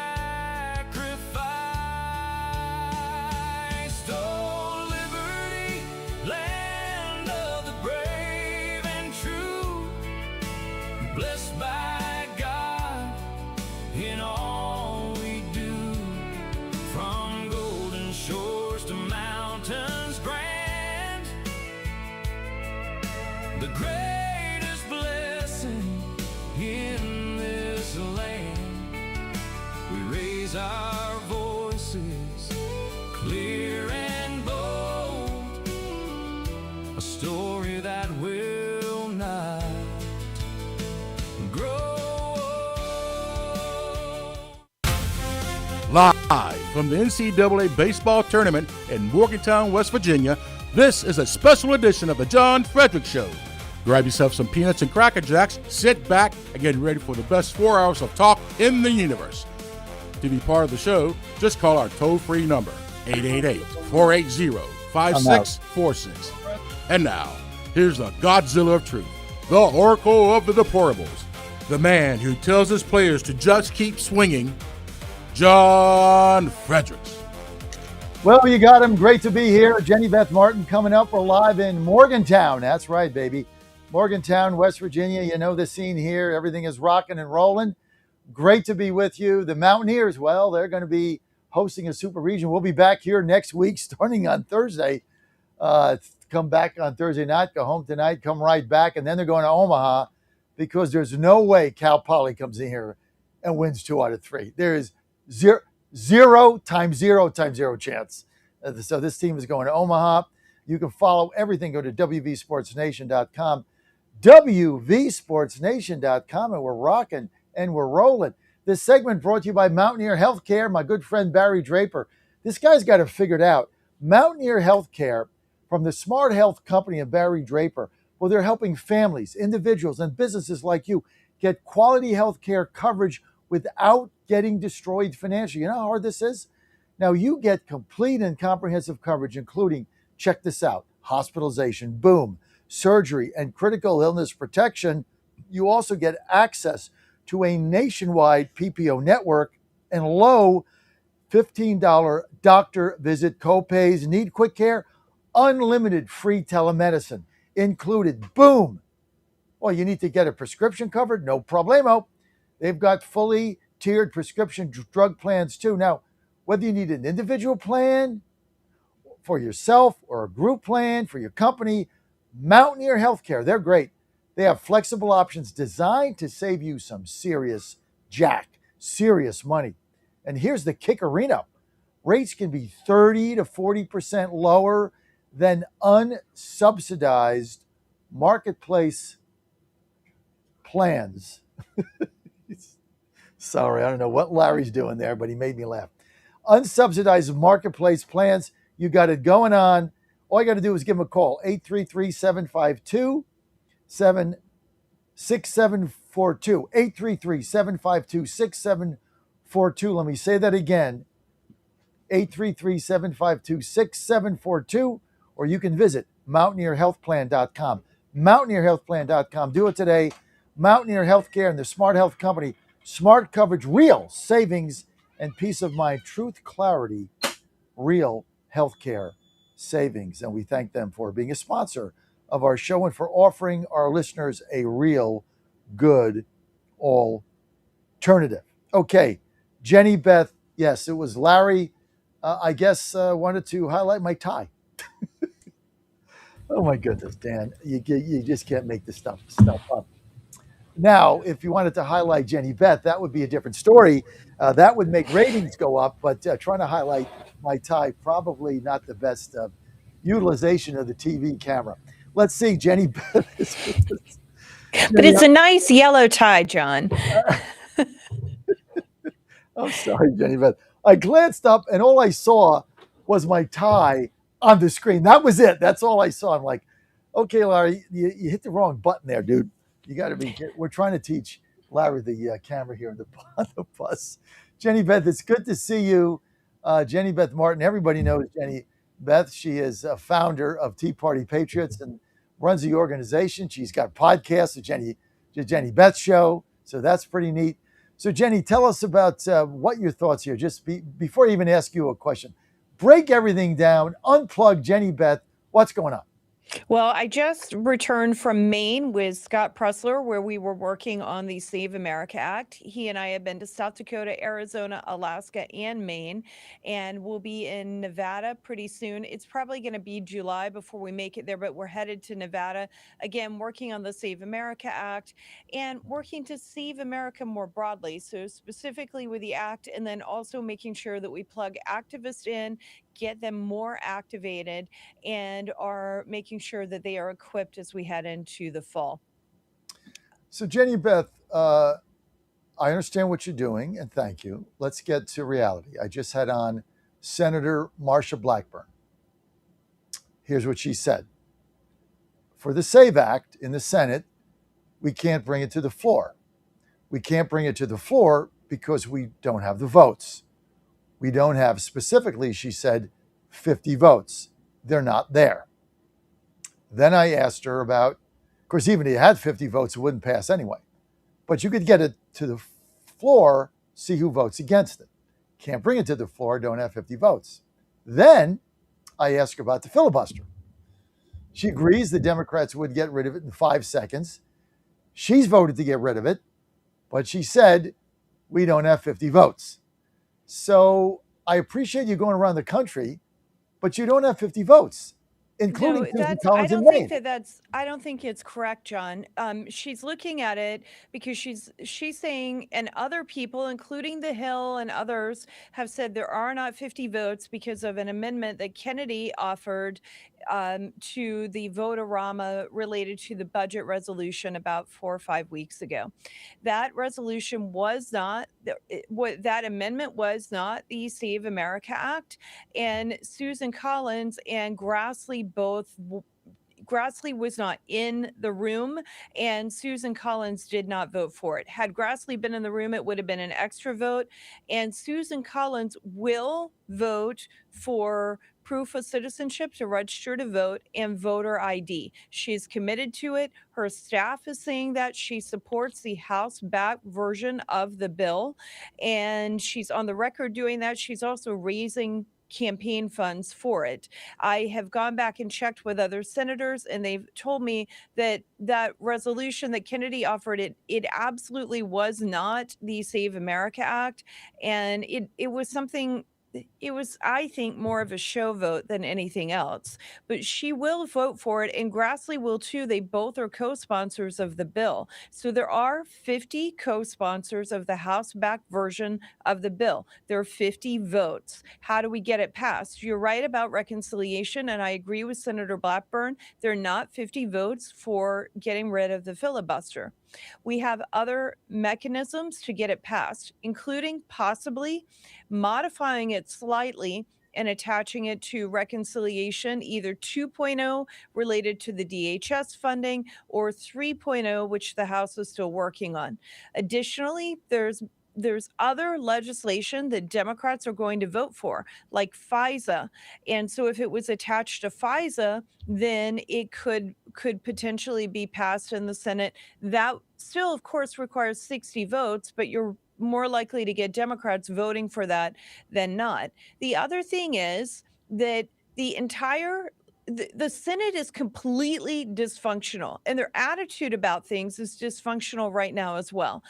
Oh, liberty, land of the brave and true, blessed by God in all we do, from golden shores to mountains grand, the greatest blessing in this land. We raise our voices clear and bold, a story that will not grow old. Live from the NCAA baseball tournament in Morgantown, West Virginia, this is a special edition of the John Fredericks Show. Grab yourself some peanuts and Cracker Jacks, sit back, and get ready for the best 4 hours of talk in the universe. To be part of the show, just call our toll-free number, 888-480-5646. And now, here's the Godzilla of Truth, the Oracle of the Deplorables, the man who tells his players to just keep swinging, John Fredericks. Well, you got him. Great to be here. Jenny Beth Martin coming up. We're live in Morgantown. That's right, baby. Morgantown, West Virginia. You know the scene here. Everything is rocking and rolling. Great to be with you. The Mountaineers, well, they're going to be hosting a super region. We'll be back here next week starting on Thursday. Come back on Thursday night, go home tonight, come right back, and then they're going to Omaha because there's no way Cal Poly comes in here and wins 2 out of 3. There is zero times zero chance. So this team is going to Omaha. You can follow everything. Go to WVSportsNation.com, WVSportsNation.com, and we're rocking and we're rolling. This segment brought to you by Mountaineer Healthcare, my good friend Barry Draper. This guy's got it figured out. Mountaineer Healthcare from the Smart Health Company of Barry Draper. Well, they're helping families, individuals, and businesses like you get quality healthcare coverage without getting destroyed financially. You know how hard this is? Now, you get complete and comprehensive coverage, including, check this out, hospitalization, boom, surgery, and critical illness protection. You also get access to a nationwide PPO network and low $15 doctor visit copays. Need quick care? Unlimited free telemedicine included. Boom. Well, you need to get a prescription covered? No problemo. They've got fully tiered prescription drug plans too. Now, whether you need an individual plan for yourself or a group plan for your company, Mountaineer Healthcare, they're great. They have flexible options designed to save you some serious money. And here's the kickerino. Rates can be 30 to 40% lower than unsubsidized marketplace plans. Sorry, I don't know what Larry's doing there, but he made me laugh. Unsubsidized marketplace plans, you got it going on. All you got to do is give them a call, 833-752-6742, 833-752-6742. Let me say that again, 833-752-6742, or you can visit MountaineerHealthPlan.com. MountaineerHealthPlan.com. Do it today. Mountaineer Healthcare and the Smart Health Company. Smart coverage, real savings and peace of mind. Truth, clarity, real healthcare savings. And we thank them for being a sponsor of our show and for offering our listeners a real good alternative. Okay, Jenny Beth. Yes, it was Larry. I guess wanted to highlight my tie. Oh my goodness, Dan, you just can't make this stuff up. Now, if you wanted to highlight Jenny Beth, that would be a different story. That would make ratings go up. But trying to highlight my tie, probably not the best utilization of the TV camera. Let's see, Jenny Beth is with us. But it's a nice yellow tie, John. I'm sorry, Jenny Beth. I glanced up and all I saw was my tie on the screen. That was it. That's all I saw. I'm like, okay, Larry, you hit the wrong button there, dude. You got to be. We're trying to teach Larry the camera here on the bus. Jenny Beth, it's good to see you. Jenny Beth Martin. Everybody knows Jenny Beth. She is a founder of Tea Party Patriots and runs the organization. She's got podcasts, the Jenny Beth Show. So that's pretty neat. So Jenny, tell us about what your thoughts here. Just before I even ask you a question, break everything down, unplug Jenny Beth. What's going on? Well, I just returned from Maine with Scott Pressler, where we were working on the Save America Act. He and I have been to South Dakota, Arizona, Alaska, and Maine, and we'll be in Nevada pretty soon. It's probably going to be July before we make it there, but we're headed to Nevada, again, working on the Save America Act and working to save America more broadly. So specifically with the act, and then also making sure that we plug activists in, get them more activated, and are making sure that they are equipped as we head into the fall. So Jenny Beth, I understand what you're doing, and thank you. Let's get to reality. I just had on Senator Marsha Blackburn. Here's what she said. For the SAVE Act in the Senate, we can't bring it to the floor. We can't bring it to the floor because we don't have the votes. We don't have, specifically, she said, 50 votes. They're not there. Then I asked her about, of course, even if you had 50 votes, it wouldn't pass anyway. But you could get it to the floor, see who votes against it. Can't bring it to the floor, don't have 50 votes. Then I asked her about the filibuster. She agrees the Democrats would get rid of it in 5 seconds. She's voted to get rid of it, but she said, we don't have 50 votes. So I appreciate you going around the country, but you don't have 50 votes, including Susan Collins in Maine. I don't think it's correct, John. She's looking at it because she's saying, and other people, including the Hill and others, have said there are not 50 votes because of an amendment that Kennedy offered to the Vote-A-Rama related to the budget resolution about 4 or 5 weeks ago. That resolution was not, that amendment was not the Save America Act, and Susan Collins and Grassley Grassley was not in the room, and Susan Collins did not vote for it. Had Grassley been in the room, it would have been an extra vote. And Susan Collins will vote for proof of citizenship to register to vote and voter ID. She's committed to it. Her staff is saying that she supports the House-back version of the bill, and she's on the record doing that. She's also raising campaign funds for it. I have gone back and checked with other senators, and they've told me that that resolution that Kennedy offered, it absolutely was not the Save America Act, and it was something. It was, I think, more of a show vote than anything else. But she will vote for it, and Grassley will too. They both are co-sponsors of the bill. So there are 50 co-sponsors of the House-backed version of the bill. There are 50 votes. How do we get it passed? You're right about reconciliation, and I agree with Senator Blackburn. There are not 50 votes for getting rid of the filibuster. We have other mechanisms to get it passed, including possibly modifying it slightly and attaching it to reconciliation, either 2.0 related to the DHS funding or 3.0, which the House is still working on. Additionally, there's there's other legislation that Democrats are going to vote for, like FISA. And so if it was attached to FISA, then it could potentially be passed in the Senate. That still, of course, requires 60 votes, but you're more likely to get Democrats voting for that than not. The other thing is that the Senate is completely dysfunctional, and their attitude about things is dysfunctional right now as well.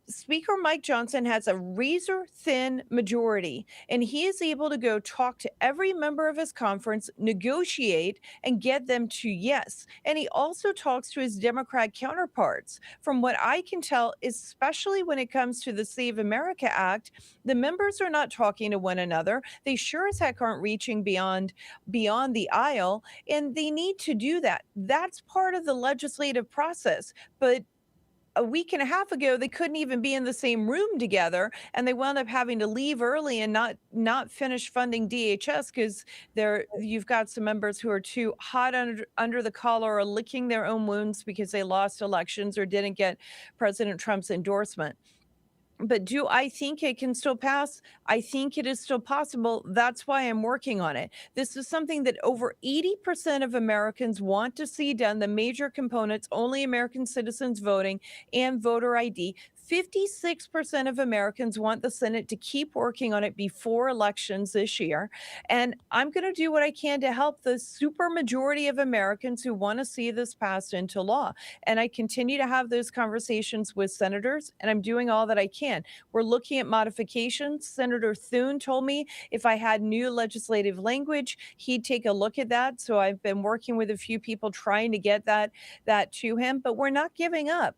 Speaker Mike Johnson has a razor thin majority, and he is able to go talk to every member of his conference, negotiate, and get them to yes. And he also talks to his Democrat counterparts. From what I can tell, especially when it comes to the Save America Act, the members are not talking to one another. They sure as heck aren't reaching beyond the aisle, and they need to do that. That's part of the legislative process. But a week and a half ago, they couldn't even be in the same room together, and they wound up having to leave early and not finish funding DHS because you've got some members who are too hot under the collar or licking their own wounds because they lost elections or didn't get President Trump's endorsement. But do I think it can still pass? I think it is still possible. That's why I'm working on it. This is something that over 80% of Americans want to see done. The major components, only American citizens voting and voter ID. 56% of Americans want the Senate to keep working on it before elections this year. And I'm going to do what I can to help the supermajority of Americans who want to see this passed into law. And I continue to have those conversations with senators, and I'm doing all that I can. We're looking at modifications. Senator Thune told me if I had new legislative language, he'd take a look at that. So I've been working with a few people trying to get that to him, but we're not giving up.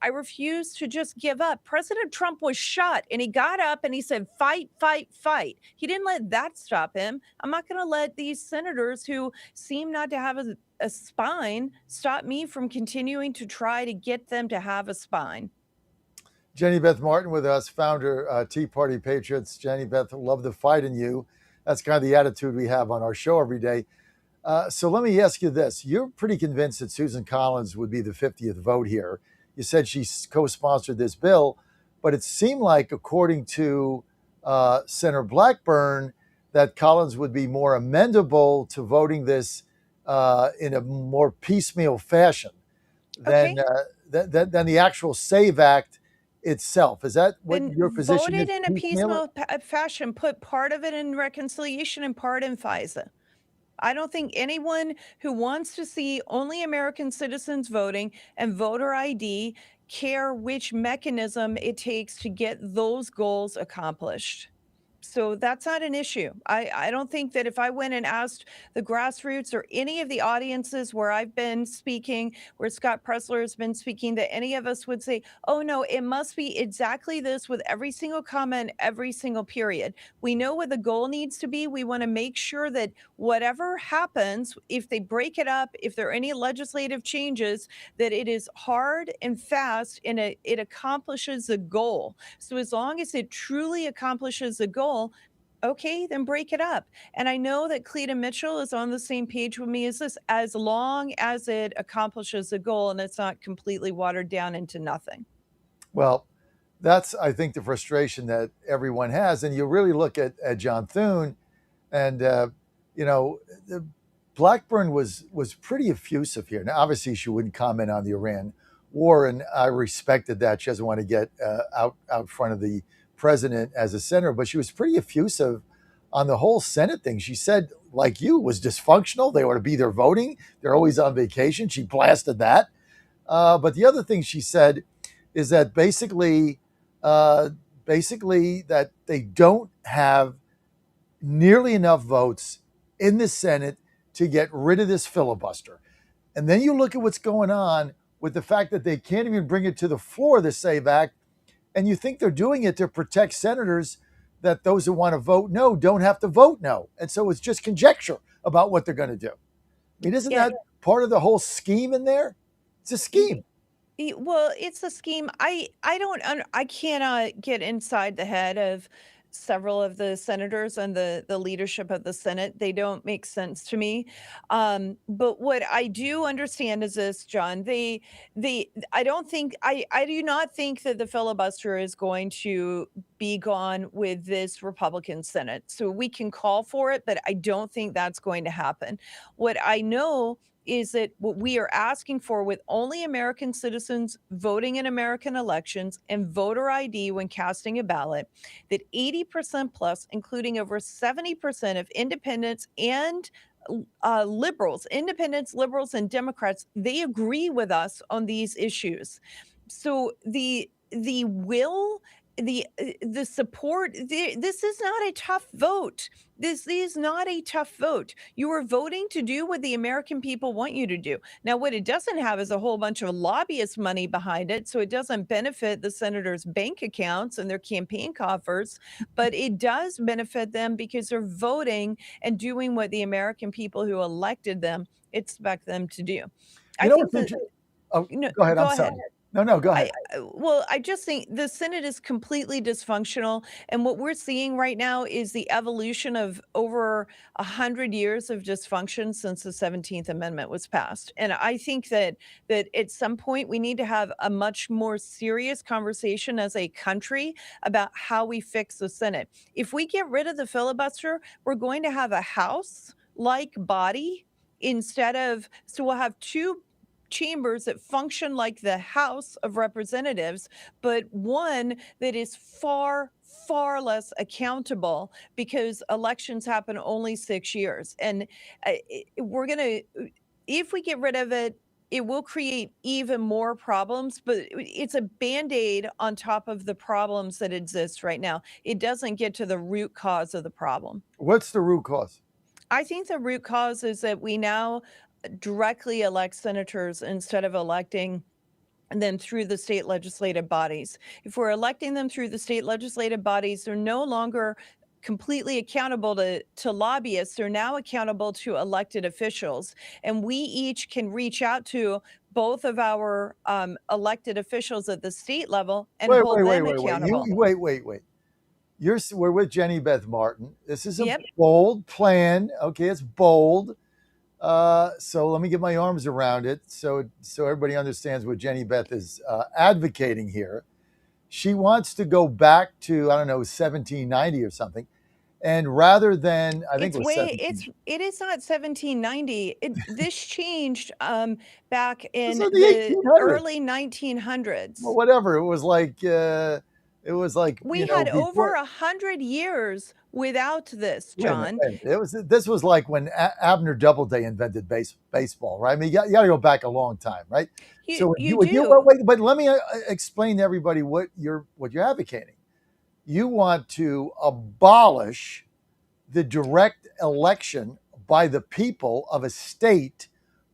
I refuse to just give up. President Trump was shot, and he got up and he said, fight, fight, fight. He didn't let that stop him. I'm not going to let these senators who seem not to have a spine stop me from continuing to try to get them to have a spine. Jenny Beth Martin with us, founder, Tea Party Patriots. Jenny Beth, love the fight in you. That's kind of the attitude we have on our show every day. So let me ask you this. You're pretty convinced that Susan Collins would be the 50th vote here. You said she co-sponsored this bill, but it seemed like, according to Senator Blackburn, that Collins would be more amenable to voting this in a more piecemeal fashion than the actual SAVE Act itself. Is that what your position is? Voted in a piecemeal fashion, put part of it in reconciliation and part in FISA. I don't think anyone who wants to see only American citizens voting and voter ID care which mechanism it takes to get those goals accomplished. So that's not an issue. I don't think that if I went and asked the grassroots or any of the audiences where I've been speaking, where Scott Presler has been speaking, that any of us would say, oh no, it must be exactly this with every single comment, every single period. We know what the goal needs to be. We want to make sure that whatever happens, if they break it up, if there are any legislative changes, that it is hard and fast and it accomplishes the goal. So as long as it truly accomplishes the goal, okay, then break it up. And I know that Cleta Mitchell is on the same page with me as this, as long as it accomplishes the goal and it's not completely watered down into nothing. Well, that's, I think, the frustration that everyone has. And you really look at John Thune, and, Blackburn was pretty effusive here. Now, obviously, she wouldn't comment on the Iran war, and I respected that. She doesn't want to get out front of the president as a senator, but she was pretty effusive on the whole Senate thing. She said, like you, was dysfunctional. They ought to be there voting. They're always on vacation. She blasted that. But the other thing she said is that basically that they don't have nearly enough votes in the Senate to get rid of this filibuster. And then you look at what's going on with the fact that they can't even bring it to the floor of the SAVE Act. And you think they're doing it to protect senators, that those who want to vote no don't have to vote no. And so it's just conjecture about what they're going to do. I mean, isn't that part of the whole scheme in there? It's a scheme. Well, it's a scheme. I cannot get inside the head of several of the senators and the leadership of the Senate. They don't make sense to me. But what I do understand is this, John. I don't think I do not think that the filibuster is going to be gone with this Republican Senate. So we can call for it, but I don't think that's going to happen. What I know is that what we are asking for, with only American citizens voting in American elections and voter ID when casting a ballot, that 80% plus, including over 70% of independents and independents, liberals, and Democrats, they agree with us on these issues. So the will, the support, this is not a tough vote. This is not a tough vote. You are voting to do what the American people want you to do. Now, what it doesn't have is a whole bunch of lobbyist money behind it, so it doesn't benefit the senators' bank accounts and their campaign coffers, but it does benefit them because they're voting and doing what the American people who elected them expect them to do. You I know think what's that, interesting? Go ahead. I'm sorry. No, go ahead. well, I just think the Senate is completely dysfunctional. And what we're seeing right now is the evolution of over 100 years of dysfunction since the 17th Amendment was passed. And I think that at some point we need to have a much more serious conversation as a country about how we fix the Senate. If we get rid of the filibuster, we're going to have a House-like body so we'll have two chambers that function like the House of Representatives, but one that is far, far less accountable because elections happen only 6 years. And if we get rid of it, it will create even more problems, but it's a Band-Aid on top of the problems that exist right now. It doesn't get to the root cause of the problem. What's the root cause? I think the root cause is that we now directly elect senators instead of electing them through the state legislative bodies. If we're electing them through the state legislative bodies, they're no longer completely accountable to lobbyists. They're now accountable to elected officials. And we each can reach out to both of our elected officials at the state level and hold them accountable. Wait. We're with Jenny Beth Martin. This is a bold plan. Okay, it's bold. So let me get my arms around it so everybody understands what Jenny Beth is advocating here. She wants to go back to, 1790 or something. And rather than, it is not 1790. This changed back in the the early 1900s. Well, whatever. It was like we had over 100 years without this, John. This was like when Abner Doubleday invented baseball, right? I mean, you got to go back a long time, right? But let me explain to everybody what you're advocating. You want to abolish the direct election by the people of a state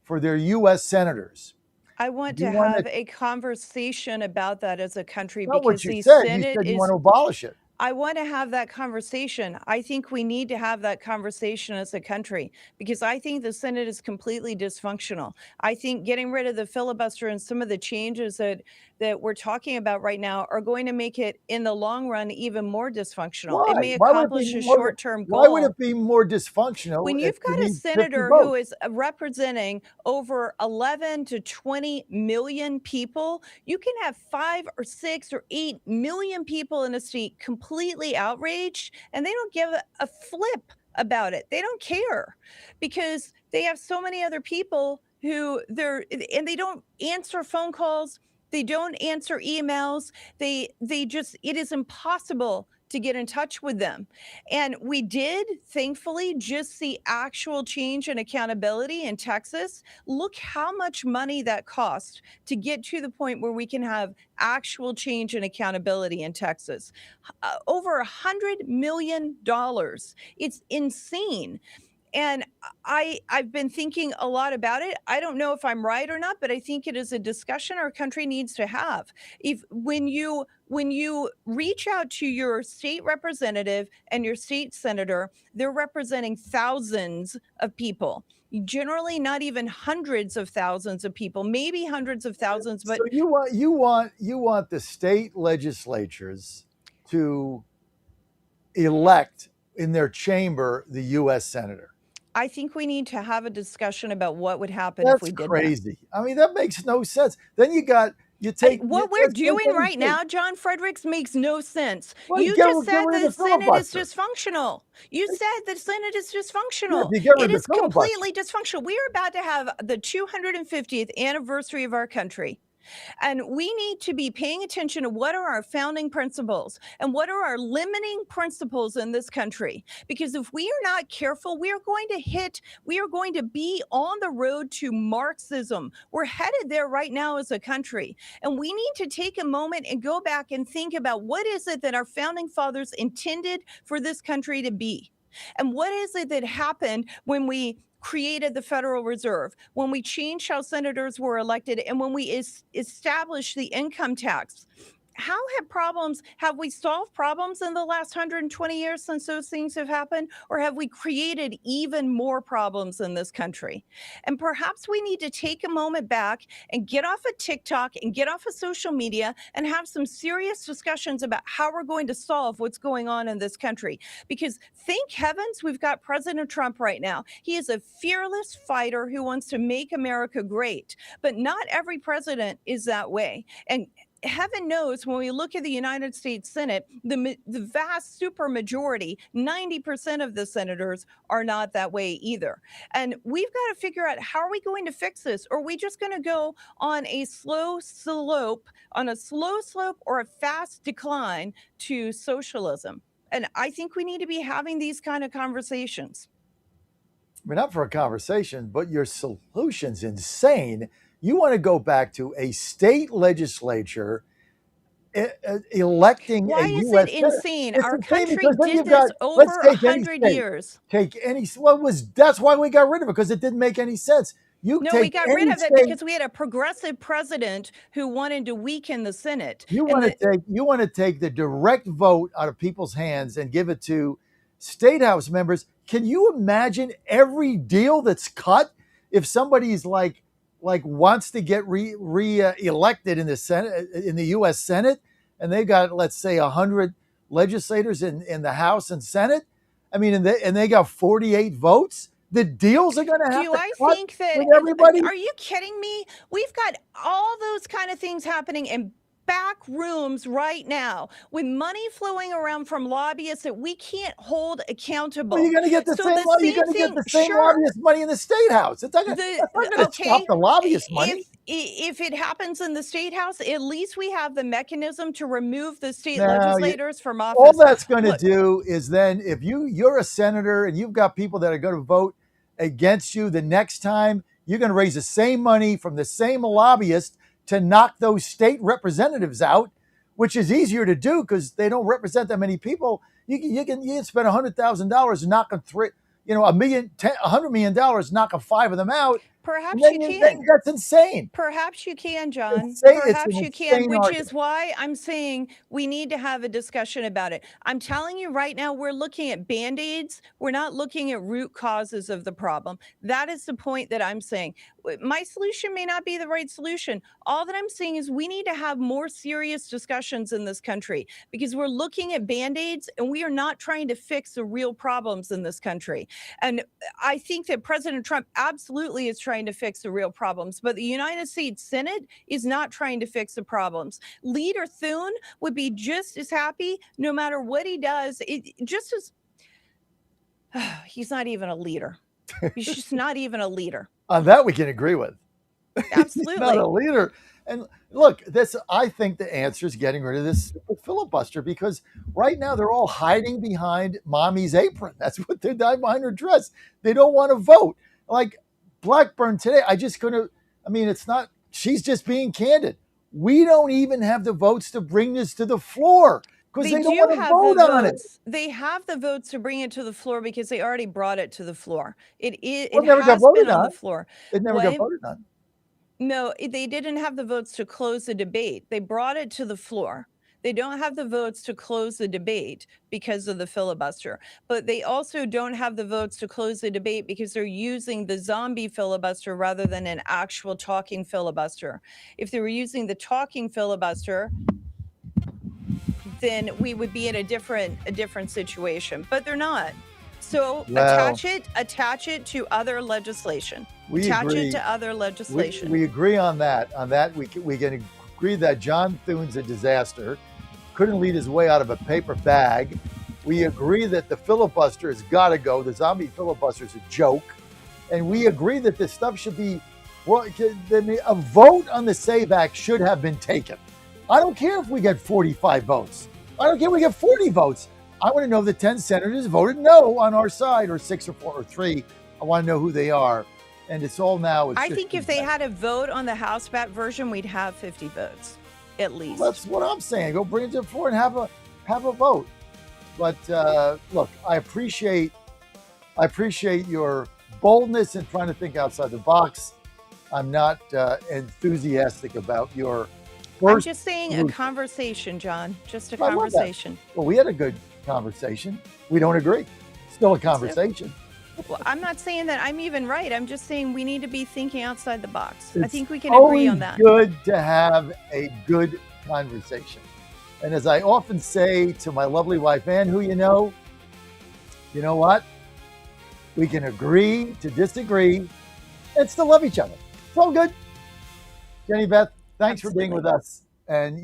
for their U.S. senators. I want to have a conversation about that as a country because the Senate is. You said you want to abolish it. I want to have that conversation. I think we need to have that conversation as a country because I think the Senate is completely dysfunctional. I think getting rid of the filibuster and some of the changes that we're talking about right now are going to make it in the long run even more dysfunctional. Why? It may accomplish a short-term goal. Why would it be more dysfunctional? When you've got a senator who is representing over 11 to 20 million people, you can have 5 or 6 or 8 million people in a state completely outraged, and they don't give a flip about it. They don't care because they have so many other people who they don't answer phone calls. They don't answer emails. It is impossible to get in touch with them. And we did, thankfully, just see actual change and accountability in Texas. Look how much money that cost to get to the point where we can have actual change and accountability in Texas. Over $100 million. It's insane. And I've been thinking a lot about it. I don't know if I'm right or not, but I think it is a discussion our country needs to have. When you reach out to your state representative and your state senator, they're representing thousands of people. Generally, not even hundreds of thousands of people, maybe hundreds of thousands. But so you want the state legislatures to elect in their chamber the U.S. senator. I think we need to have a discussion about what would happen if That's we did crazy. I mean, that makes no sense. Then you take what we're doing right now, John Fredericks, makes no sense. Well, You get just rid said of the the Senate is filibuster. dysfunctional. You said the Senate is Yeah, dysfunctional. if you get rid It of is the filibuster. completely dysfunctional. We are about to have the 250th anniversary of our country. And we need to be paying attention to what are our founding principles and what are our limiting principles in this country. Because if we are not careful, we are going to be on the road to Marxism. We're headed there right now as a country. And we need to take a moment and go back and think about what is it that our founding fathers intended for this country to be? And what is it that happened when we created the Federal Reserve, when we changed how senators were elected, and when we established the income tax? How have we solved problems in the last 120 years since those things have happened? Or have we created even more problems in this country? And perhaps we need to take a moment back and get off of TikTok and get off of social media and have some serious discussions about how we're going to solve what's going on in this country. Because thank heavens we've got President Trump right now. He is a fearless fighter who wants to make America great. But not every president is that way. And heaven knows when we look at the United States Senate, the vast supermajority, 90% of the senators are not that way either. And we've got to figure out, how are we going to fix this? Or are we just going to go on a slow slope or a fast decline to socialism? And I think we need to be having these kind of conversations. I mean, not for a conversation, but your solution's insane. You want to go back to a state legislature electing Why a is U.S. it insane? It's Our insane country because then did you've this got- over let's take any 100 state. years. Take any. That's why we got rid of it, because it didn't make any sense. No, take we got rid any of it state- because we had a progressive president who wanted to weaken the Senate. You And want to take the direct vote out of people's hands and give it to state house members. Can you imagine every deal that's cut if somebody's like wants to get elected in the Senate, in the U.S. Senate, and they got, let's say, 100 legislators in the House and Senate? I mean, and they got 48 votes. The deals are going to have do to I cut think that with everybody. Are you kidding me? We've got all those kind of things happening in back rooms right now, with money flowing around from lobbyists that we can't hold accountable. Well, you're going to get the same. You're going to get the same lobbyist money in the state house. It's not going to stop the lobbyist money. If it happens in the state house, at least we have the mechanism to remove the state No, legislators from office. All that's going to do is then, if you're a senator and you've got people that are going to vote against you the next time, you're going to raise the same money from the same lobbyist to knock those state representatives out, which is easier to do because they don't represent that many people. You can spend $100,000 knocking $100 million knocking 5 of them out. Perhaps you can. That's insane. Perhaps you can, John. Insane. Perhaps you can, which argument. is why I'm saying we need to have a discussion about it. I'm telling you right now, we're looking at Band-Aids. We're not looking at root causes of the problem. That is the point that I'm saying. My solution may not be the right solution. All that I'm saying is we need to have more serious discussions in this country, because we're looking at Band-Aids and we are not trying to fix the real problems in this country. And I think that President Trump absolutely is trying to fix the real problems, but the United States Senate is not trying to fix the problems. Leader Thune would be just as happy no matter what he does. He's not even a leader. He's just not even a leader. On that we can agree with. Absolutely. He's not a leader. And look, I think the answer is getting rid of this filibuster, because right now they're all hiding behind mommy's apron. That's what they're hiding behind her dress. They don't want to vote. Like Blackburn today, she's just being candid. We don't even have the votes to bring this to the floor because they don't want to vote on it. They have the votes to bring it to the floor because they already brought it to the floor. It never got has voted been on on. the floor. It never got voted on. No, they didn't have the votes to close the debate. They brought it to the floor. They don't have the votes to close the debate because of the filibuster, but they also don't have the votes to close the debate because they're using the zombie filibuster rather than an actual talking filibuster. If they were using the talking filibuster, then we would be in a different situation. But they're not. So Well, attach it to other legislation. We Attach agree. it to other legislation. We agree on that. On that, we can agree that John Thune's a disaster. Couldn't lead his way out of a paper bag. We agree that the filibuster has got to go. The zombie filibuster is a joke. And we agree that this stuff should be, well, a vote on the SAVE Act should have been taken. I don't care if we get 45 votes. I don't care if we get 40 votes. I want to know the 10 senators voted no on our side, or 6 or 4 or 3. I want to know who they are. And it's all now. I think if they had a vote on the House BAT version, we'd have 50 votes, at least. That's what I'm saying. Go bring it to the floor and have a vote. But look, I appreciate your boldness in trying to think outside the box. I'm not enthusiastic about your I'm first. just saying a conversation, John. Just a I love that. conversation. Well, we had a good conversation. We don't agree. Still a conversation. Well, I'm not saying that I'm even right. I'm just saying we need to be thinking outside the box. I It's think we can agree on that. Good to have a good conversation. And as I often say to my lovely wife, Ann, who you know what? We can agree to disagree and still love each other. It's all good. Jenny Beth, thanks for being with us. And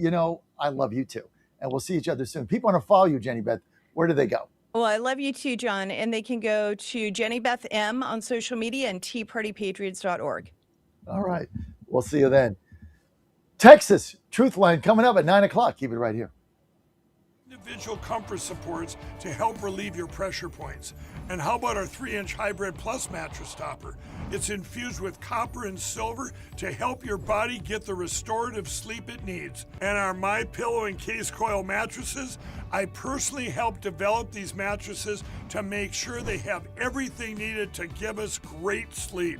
I love you too. And we'll see each other soon. People want to follow you, Jenny Beth. Where do they go? Well, I love you too, John. And they can go to Jenny Beth M on social media and teapartypatriots.org. All right. We'll see you then. Texas Truth Line coming up at 9 o'clock. Keep it right here. Individual comfort supports to help relieve your pressure points. And how about our 3-inch Hybrid Plus mattress topper? It's infused with copper and silver to help your body get the restorative sleep it needs. And our MyPillow and Case Coil mattresses, I personally helped develop these mattresses to make sure they have everything needed to give us great sleep.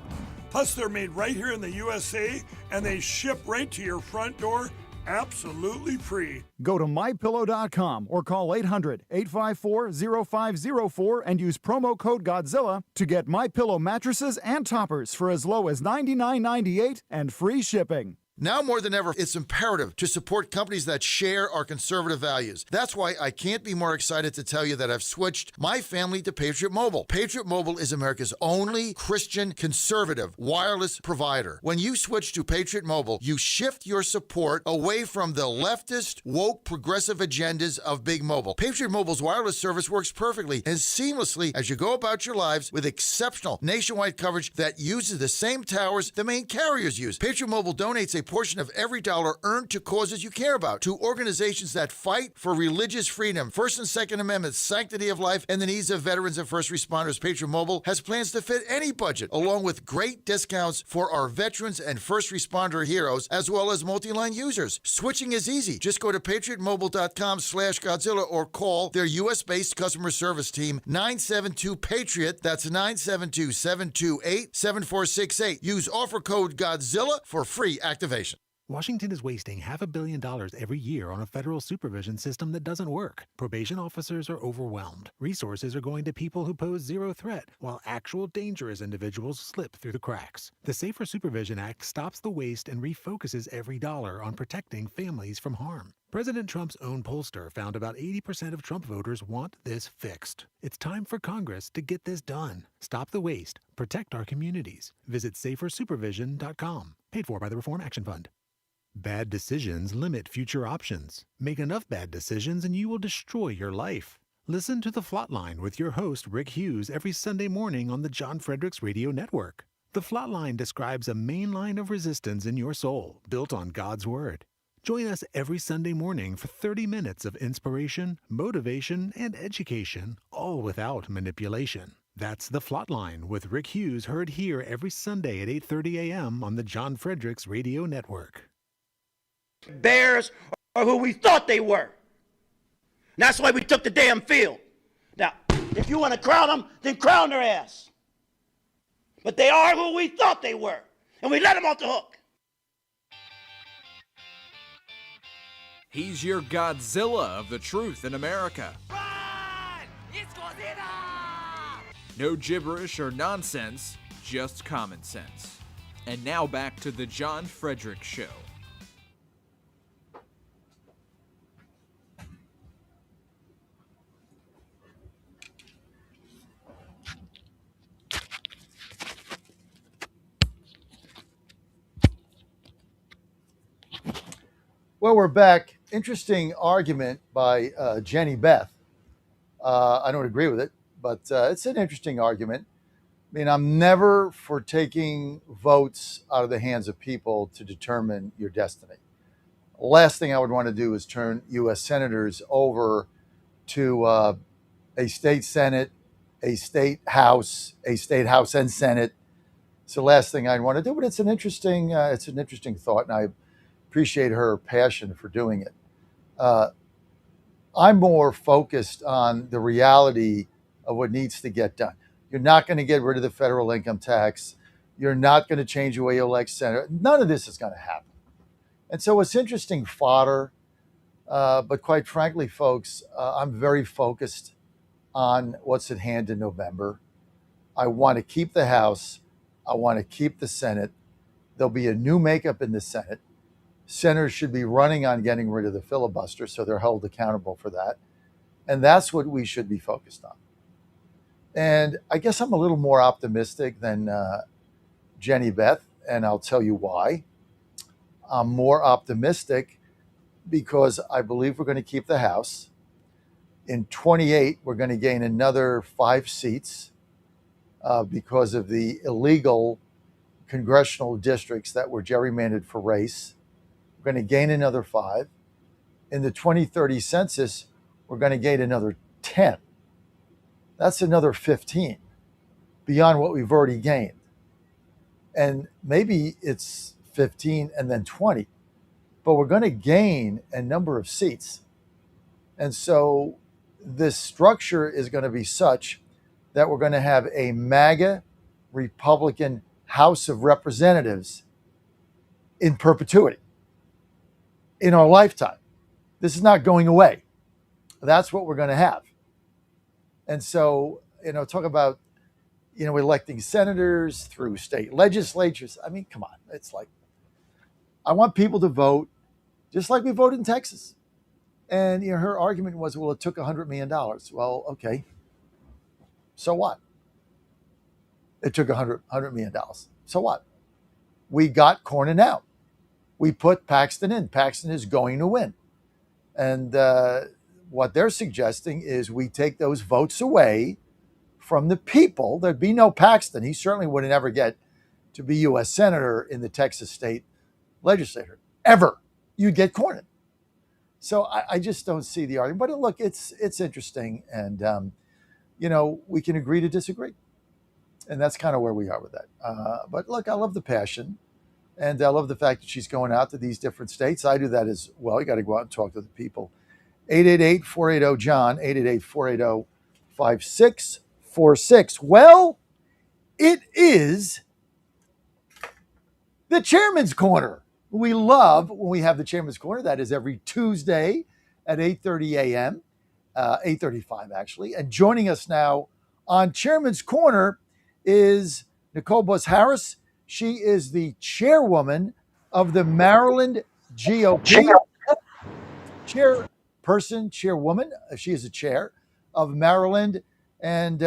Plus, they're made right here in the USA, and they ship right to your front door absolutely free. Go to mypillow.com or call 800-854-0504 and use promo code Godzilla to get MyPillow mattresses and toppers for as low as $99.98 and free shipping. Now more than ever, it's imperative to support companies that share our conservative values. That's why I can't be more excited to tell you that I've switched my family to Patriot Mobile. Patriot Mobile is America's only Christian conservative wireless provider. When you switch to Patriot Mobile, you shift your support away from the leftist, woke, progressive agendas of Big Mobile. Patriot Mobile's wireless service works perfectly and seamlessly as you go about your lives with exceptional nationwide coverage that uses the same towers the main carriers use. Patriot Mobile donates a portion of every dollar earned to causes you care about, to organizations that fight for religious freedom, First and Second Amendments, sanctity of life, and the needs of veterans and first responders. Patriot Mobile has plans to fit any budget, along with great discounts for our veterans and first responder heroes, as well as multi-line users. Switching is easy. Just go to patriotmobile.com/Godzilla or call their U.S.-based customer service team, 972-PATRIOT. That's 972-728-7468. Use offer code Godzilla for free activation. Washington is wasting $500 million every year on a federal supervision system that doesn't work. Probation officers are overwhelmed. Resources are going to people who pose zero threat, while actual dangerous individuals slip through the cracks. The Safer Supervision Act stops the waste and refocuses every dollar on protecting families from harm. President Trump's own pollster found about 80% of Trump voters want this fixed. It's time for Congress to get this done. Stop the waste. Protect our communities. Visit safersupervision.com. Paid for by the Reform Action Fund. Bad decisions limit future options. Make enough bad decisions and you will destroy your life. Listen to The Flatline with your host Rick Hughes every Sunday morning on the John Fredericks Radio Network. The Flatline describes a main line of resistance in your soul, built on God's Word. Join us every Sunday morning for 30 minutes of inspiration, motivation, and education, all without manipulation. That's The Flatline with Rick Hughes, heard here every Sunday at 8:30 a.m. on the John Fredericks Radio Network. Bears are who we thought they were. And that's why we took the damn field. Now, if you want to crown them, then crown their ass. But they are who we thought they were. And we let them off the hook. He's your Godzilla of the truth in America. It's Godzilla! No gibberish or nonsense, just common sense. And now back to the John Fredericks Show. Well, we're back. Interesting argument by Jenny Beth. I don't agree with it, but it's an interesting argument. I mean, I'm never for taking votes out of the hands of people to determine your destiny. Last thing I would want to do is turn U.S. senators over to a state senate, a state house and senate. It's the last thing I'd want to do. But it's an interesting thought, and I appreciate her passion for doing it. I'm more focused on the reality of what needs to get done. You're not going to get rid of the federal income tax. You're not going to change the way you elect senator. None of this is going to happen. And so it's interesting fodder. But quite frankly, folks, I'm very focused on what's at hand in November. I want to keep the House. I want to keep the Senate. There'll be a new makeup in the Senate. Senators should be running on getting rid of the filibuster, so they're held accountable for that. And that's what we should be focused on. And I guess I'm a little more optimistic than Jenny Beth, and I'll tell you why. I'm more optimistic because I believe we're going to keep the House. In 28, we're going to gain another 5 seats because of the illegal congressional districts that were gerrymandered for race. We're going to gain another 5. In the 2030 census, we're going to gain another 10. That's another 15 beyond what we've already gained. And maybe it's 15 and then 20, but we're going to gain a number of seats. And so this structure is going to be such that we're going to have a MAGA Republican House of Representatives in perpetuity in our lifetime. This is not going away. That's what we're going to have. And so, talk about, electing senators through state legislatures. I mean, come on. It's like, I want people to vote just like we voted in Texas. And her argument was, well, it took $100 million. Well, okay. So what? It took $100 million. So what? We got Cornyn out. We put Paxton in. Paxton is going to win. And what they're suggesting is we take those votes away from the people. There'd be no Paxton. He certainly wouldn't ever get to be U.S. Senator in the Texas state legislature. Ever. You'd get Cornyn. So I just don't see the argument. But look, it's interesting. And, we can agree to disagree. And that's kind of where we are with that. But look, I love the passion. And I love the fact that she's going out to these different states. I do that as well. You got to go out and talk to the people. 888-480-JOHN, 888-480-5646. Well, it is the Chairman's Corner. We love when we have the Chairman's Corner. That is every Tuesday at 8:30 a.m., 8:35 actually. And joining us now on Chairman's Corner is Nicole Buss-Harris. She is the chairwoman of the Maryland GOP. Chairwoman. She is the chair of Maryland. And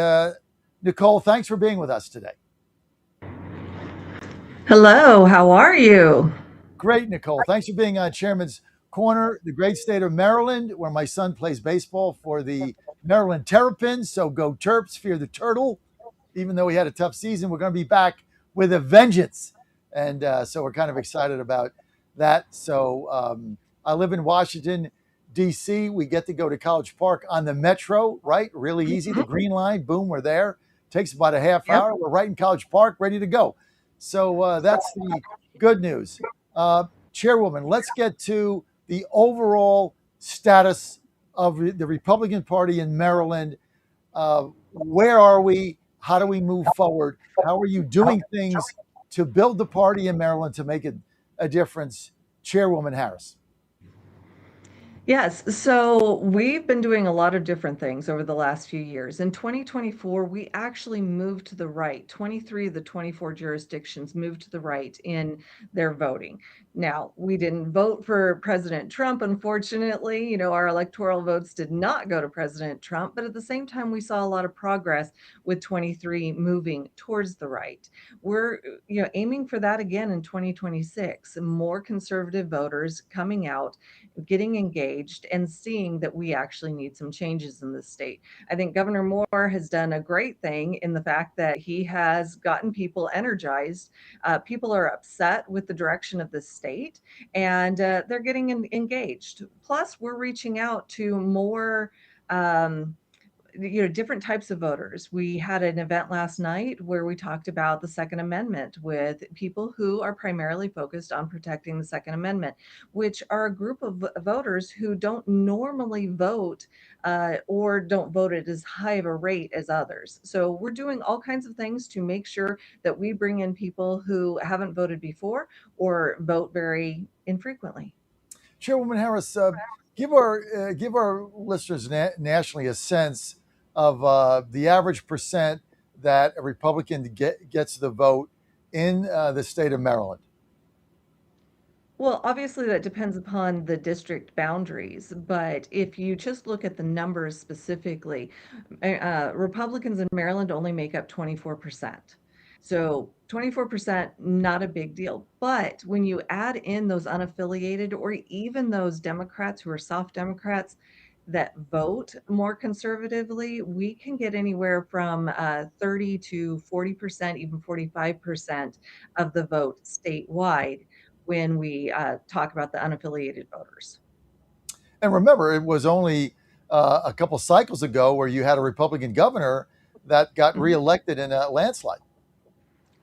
Nicole, thanks for being with us today. Hello, how are you? Great, Nicole. Thanks for being on Chairman's Corner, the great state of Maryland, where my son plays baseball for the Maryland Terrapins. So go Terps, fear the turtle. Even though we had a tough season, we're going to be back with a vengeance. And so we're kind of excited about that. So I live in Washington, D.C. We get to go to College Park on the Metro, right? Really easy. The Green Line, boom, we're there. Takes about a half hour. We're right in College Park, ready to go. So that's the good news. Chairwoman, let's get to the overall status of the Republican Party in Maryland. Where are we? How do we move forward? How are you doing things to build the party in Maryland to make a difference? Chairwoman Harris. Yes, so we've been doing a lot of different things over the last few years. In 2024, we actually moved to the right. 23 of the 24 jurisdictions moved to the right in their voting. Now, we didn't vote for President Trump, unfortunately. Our electoral votes did not go to President Trump, but at the same time, we saw a lot of progress with 23 moving towards the right. We're, aiming for that again in 2026. More conservative voters coming out, getting engaged, and seeing that we actually need some changes in the state. I think Governor Moore has done a great thing in the fact that he has gotten people energized. People are upset with the direction of the state, and they're getting engaged. Plus, we're reaching out to more. Different types of voters. We had an event last night where we talked about the Second Amendment with people who are primarily focused on protecting the Second Amendment, which are a group of voters who don't normally vote or don't vote at as high of a rate as others. So we're doing all kinds of things to make sure that we bring in people who haven't voted before or vote very infrequently. Chairwoman Harris, give our listeners nationally a sense of the average percent that a Republican gets the vote in the state of Maryland. Well, obviously, that depends upon the district boundaries, but if you just look at the numbers specifically, Republicans in Maryland only make up 24%. So 24%, not a big deal. But when you add in those unaffiliated or even those Democrats who are soft Democrats that vote more conservatively, we can get anywhere from 30 to 40%, even 45% of the vote statewide when we talk about the unaffiliated voters. And remember, it was only a couple cycles ago where you had a Republican governor that got reelected in a landslide.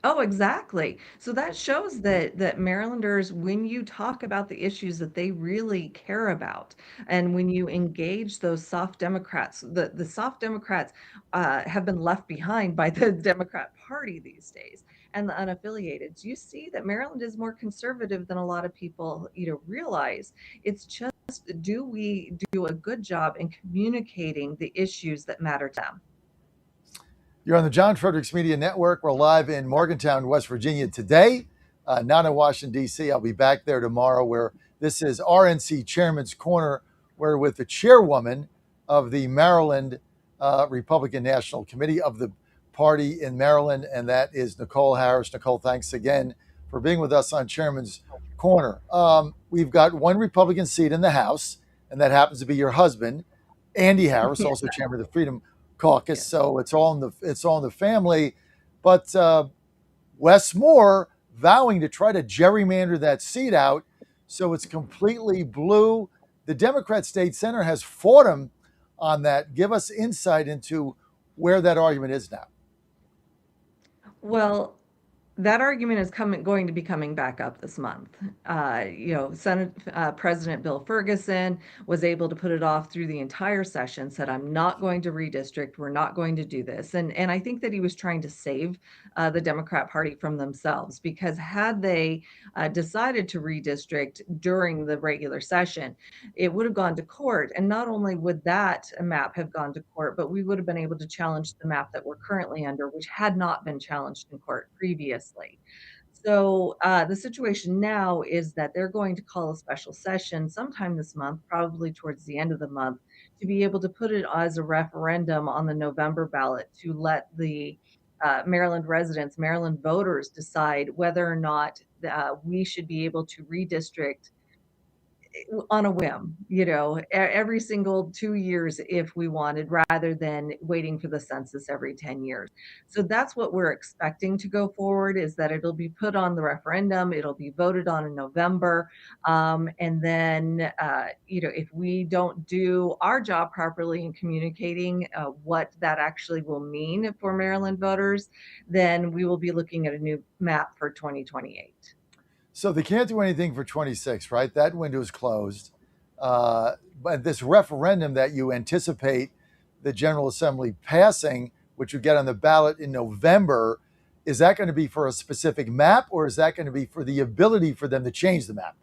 Oh, exactly. So that shows that Marylanders, when you talk about the issues that they really care about, and when you engage those soft Democrats, the soft Democrats have been left behind by the Democrat Party these days, and the unaffiliated. You see that Maryland is more conservative than a lot of people, realize. It's just, do we do a good job in communicating the issues that matter to them? You're on the John Fredericks Media Network. We're live in Morgantown, West Virginia today, not in Washington, D.C. I'll be back there tomorrow, where this is RNC Chairman's Corner. We're with the chairwoman of the Maryland Republican National Committee of the party in Maryland, and that is Nicole Harris. Nicole, thanks again for being with us on Chairman's Corner. We've got one Republican seat in the House, and that happens to be your husband, Andy Harris, also chairman of the Freedom Caucus. So it's all in the family. But Wes Moore vowing to try to gerrymander that seat out so it's completely blue. The Democrat State Center has fought him on that. Give us insight into where that argument is now. Well, that argument is going to be coming back up this month. Senate President Bill Ferguson was able to put it off through the entire session, said, I'm not going to redistrict. We're not going to do this. And I think that he was trying to save the Democrat Party from themselves, because had they decided to redistrict during the regular session, it would have gone to court. And not only would that map have gone to court, but we would have been able to challenge the map that we're currently under, which had not been challenged in court previously. So the situation now is that they're going to call a special session sometime this month, probably towards the end of the month, to be able to put it as a referendum on the November ballot to let the Maryland residents, Maryland voters decide whether or not we should be able to redistrict on a whim, every single 2 years if we wanted, rather than waiting for the census every 10 years. So that's what we're expecting to go forward, is that it'll be put on the referendum, it'll be voted on in November. And then, if we don't do our job properly in communicating what that actually will mean for Maryland voters, then we will be looking at a new map for 2028. So they can't do anything for 26, right? That window is closed. But this referendum that you anticipate the General Assembly passing, which you get on the ballot in November, is that going to be for a specific map, or is that going to be for the ability for them to change the map?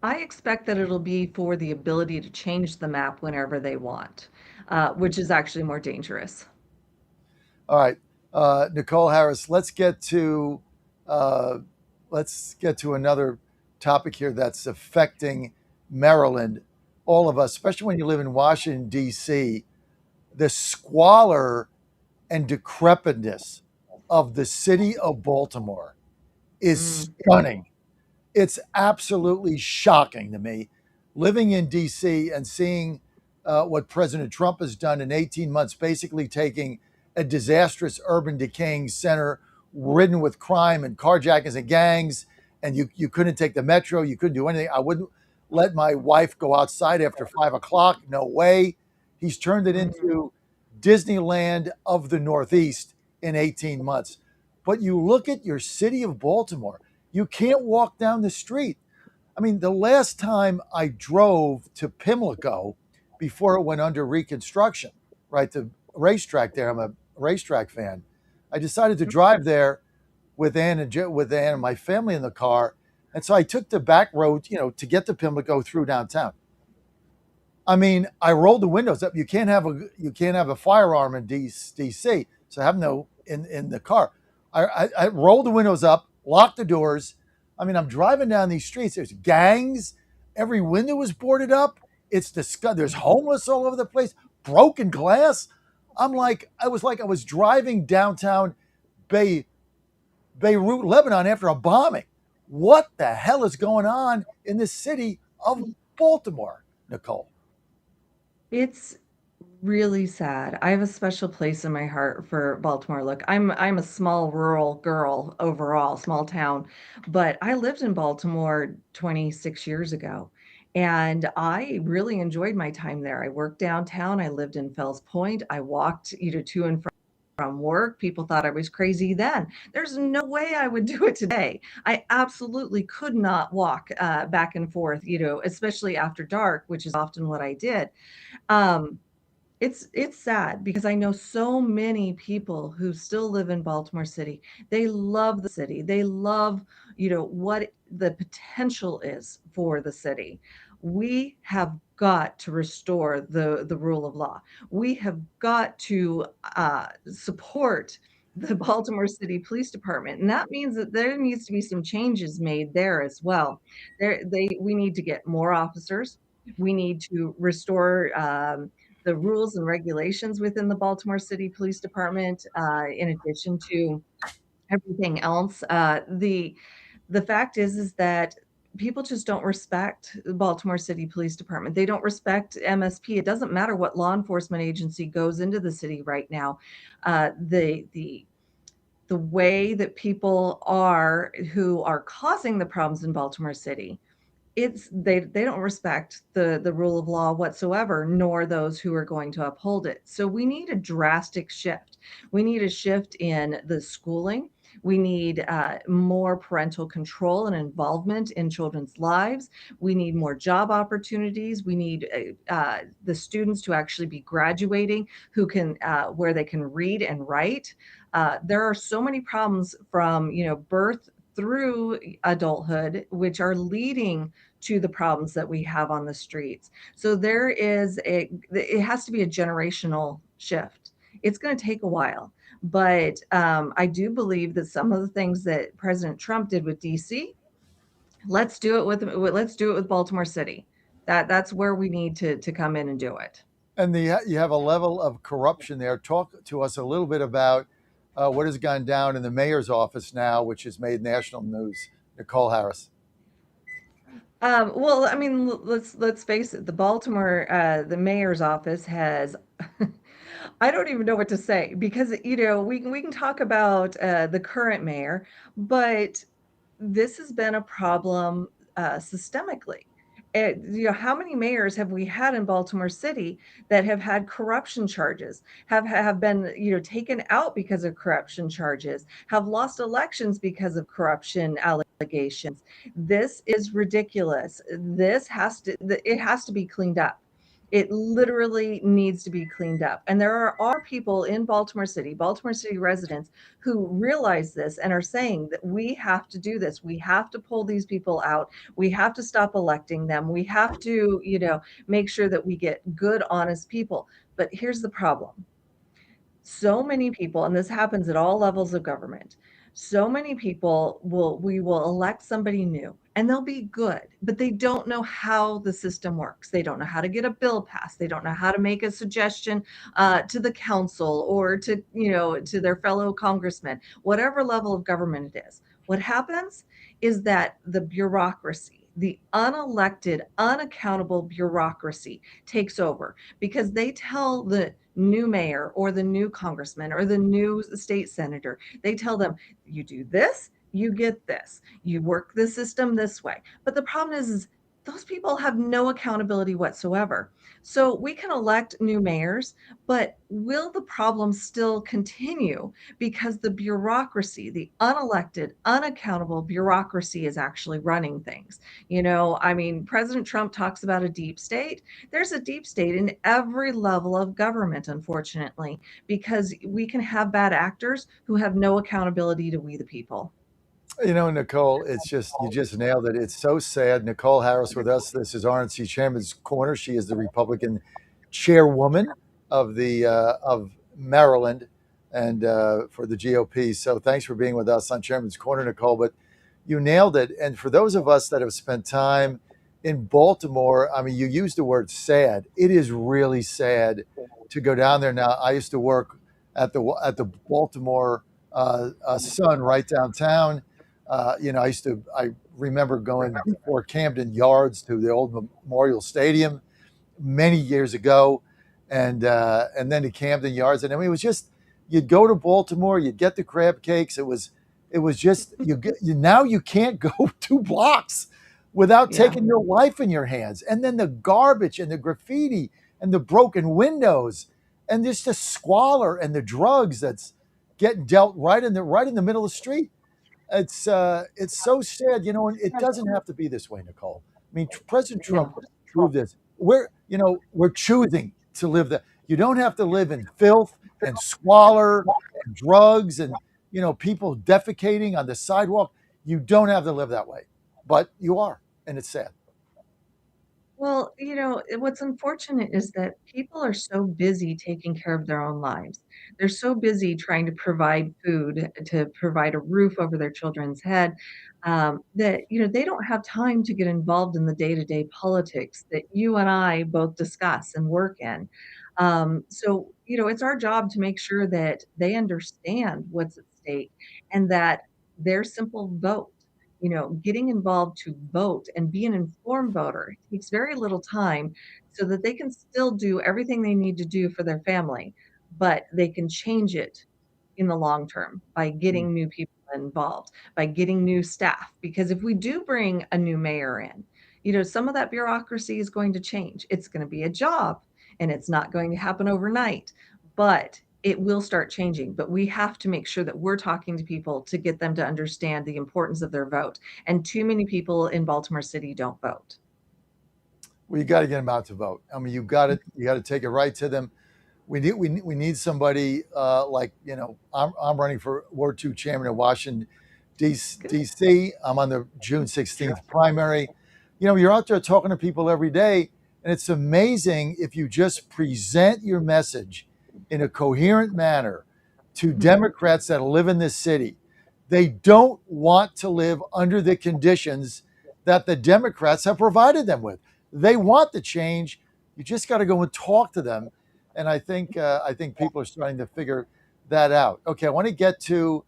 I expect that it'll be for the ability to change the map whenever they want, which is actually more dangerous. All right, Nicole Harris. Let's get to another topic here that's affecting Maryland, all of us, especially when you live in Washington D.C. The squalor and decrepitness of the city of Baltimore is stunning. It's absolutely shocking to me living in DC and seeing what President Trump has done in 18 months, basically taking a disastrous urban decaying center ridden with crime and carjackings and gangs. And you couldn't take the metro. You couldn't do anything. I wouldn't let my wife go outside after 5 o'clock. No way. He's turned it into Disneyland of the Northeast in 18 months. But you look at your city of Baltimore, you can't walk down the street. I mean, the last time I drove to Pimlico before it went under reconstruction, right, the racetrack there, I'm a racetrack fan. I decided to drive there with Ann and my family in the car. And so I took the back road, to get to Pimlico through downtown. I mean, I rolled the windows up. You can't have a firearm in DC, so I have no in the car. I rolled the windows up, locked the doors. I mean, I'm driving down these streets. There's gangs. Every window is boarded up. It's disgusting. There's homeless all over the place. Broken glass. I was driving downtown Beirut, Lebanon after a bombing. What the hell is going on in the city of Baltimore, Nicole? It's really sad. I have a special place in my heart for Baltimore. Look, I'm a small rural girl overall, small town, but I lived in Baltimore 26 years ago, and I really enjoyed my time there. I worked downtown. I lived in Fells Point. I walked, to and from work. People thought I was crazy then. There's no way I would do it today. I absolutely could not walk back and forth, especially after dark, which is often what I did. Um, it's sad because I know so many people who still live in Baltimore City. They love the city. They love, what the potential is for the city. We have got to restore the rule of law. We have got to support the Baltimore City Police Department, and that means that there needs to be some changes made there as well. We need to get more officers. We need to restore the rules and regulations within the Baltimore City Police Department, in addition to everything else. The fact is that people just don't respect the Baltimore City Police Department. They don't respect MSP. It doesn't matter what law enforcement agency goes into the city right now. The way that people are who are causing the problems in Baltimore City, they don't respect the rule of law whatsoever, nor those who are going to uphold it. So we need a drastic shift. We need a shift in the schooling. We need more parental control and involvement in children's lives. We need more job opportunities. We need the students to actually be graduating who can where they can read and write. There are so many problems from birth through adulthood, which are leading to the problems that we have on the streets. So it has to be a generational shift. It's going to take a while, but I do believe that some of the things that President Trump did with DC, let's do it with Baltimore City. That's where we need to come in and do it. And you have a level of corruption there. Talk to us a little bit about what has gone down in the mayor's office now, which has made national news. Nicole Harris. Well, I mean, let's face it. The mayor's office has. I don't even know what to say because we can talk about the current mayor, but this has been a problem systemically. How many mayors have we had in Baltimore City that have had corruption charges, have been taken out because of corruption charges, have lost elections because of corruption allegations? This is ridiculous. It has to be cleaned up. It literally needs to be cleaned up. And there are people in Baltimore City residents who realize this and are saying that we have to do this. We have to pull these people out. We have to stop electing them. We have to, make sure that we get good, honest people. But here's the problem. So many people, and this happens at all levels of government, so many people we will elect somebody new and they'll be good, but they don't know how the system works. They don't know how to get a bill passed. They don't know how to make a suggestion to the council or to their fellow congressmen, whatever level of government it is. What happens is that the bureaucracy, the unelected, unaccountable bureaucracy takes over because they tell the new mayor or the new congressman or the new state senator, they tell them, you do this, you get this, you work the system this way. But the problem is those people have no accountability whatsoever. So we can elect new mayors, but will the problem still continue because the bureaucracy, the unelected, unaccountable bureaucracy is actually running things? President Trump talks about a deep state. There's a deep state in every level of government, unfortunately, because we can have bad actors who have no accountability to we the people. Nicole, you just nailed it. It's so sad. Nicole Harris with us. This is RNC Chairman's Corner. She is the Republican chairwoman of Maryland and for the GOP. So thanks for being with us on Chairman's Corner, Nicole. But you nailed it. And for those of us that have spent time in Baltimore, you used the word sad. It is really sad to go down there now. I used to work at the Baltimore Sun right downtown. I remember going before Camden Yards to the old Memorial Stadium many years ago, and then to Camden Yards. And it was just, you'd go to Baltimore, you'd get the crab cakes. It was just, now you can't go 2 blocks without taking your life in your hands. And then the garbage and the graffiti and the broken windows and just the squalor and the drugs that's getting dealt right in the middle of the street. It's so sad, and it doesn't have to be this way, Nicole. President Trump proved this. We're choosing to live that. You don't have to live in filth and squalor and drugs and, people defecating on the sidewalk. You don't have to live that way, but you are, and it's sad. Well, what's unfortunate is that people are so busy taking care of their own lives. They're so busy trying to provide food, to provide a roof over their children's head, that, they don't have time to get involved in the day-to-day politics that you and I both discuss and work in. So, it's our job to make sure that they understand what's at stake and that their simple vote, getting involved to vote and be an informed voter takes very little time so that they can still do everything they need to do for their family, but they can change it in the long term by getting new people involved, by getting new staff. Because if we do bring a new mayor in, some of that bureaucracy is going to change. It's going to be a job and it's not going to happen overnight, but it will start changing. But we have to make sure that we're talking to people to get them to understand the importance of their vote. And too many people in Baltimore City don't vote. Well, you got to get them out to vote. You got to take it right to them. We need somebody like, I'm running for Ward 2 chairman in Washington, D.C. I'm on the June 16th primary. You're out there talking to people every day, and it's amazing if you just present your message in a coherent manner to Democrats that live in this city. They don't want to live under the conditions that the Democrats have provided them with. They want the change. You just got to go and talk to them. And I think people are starting to figure that out. Okay, I want to get to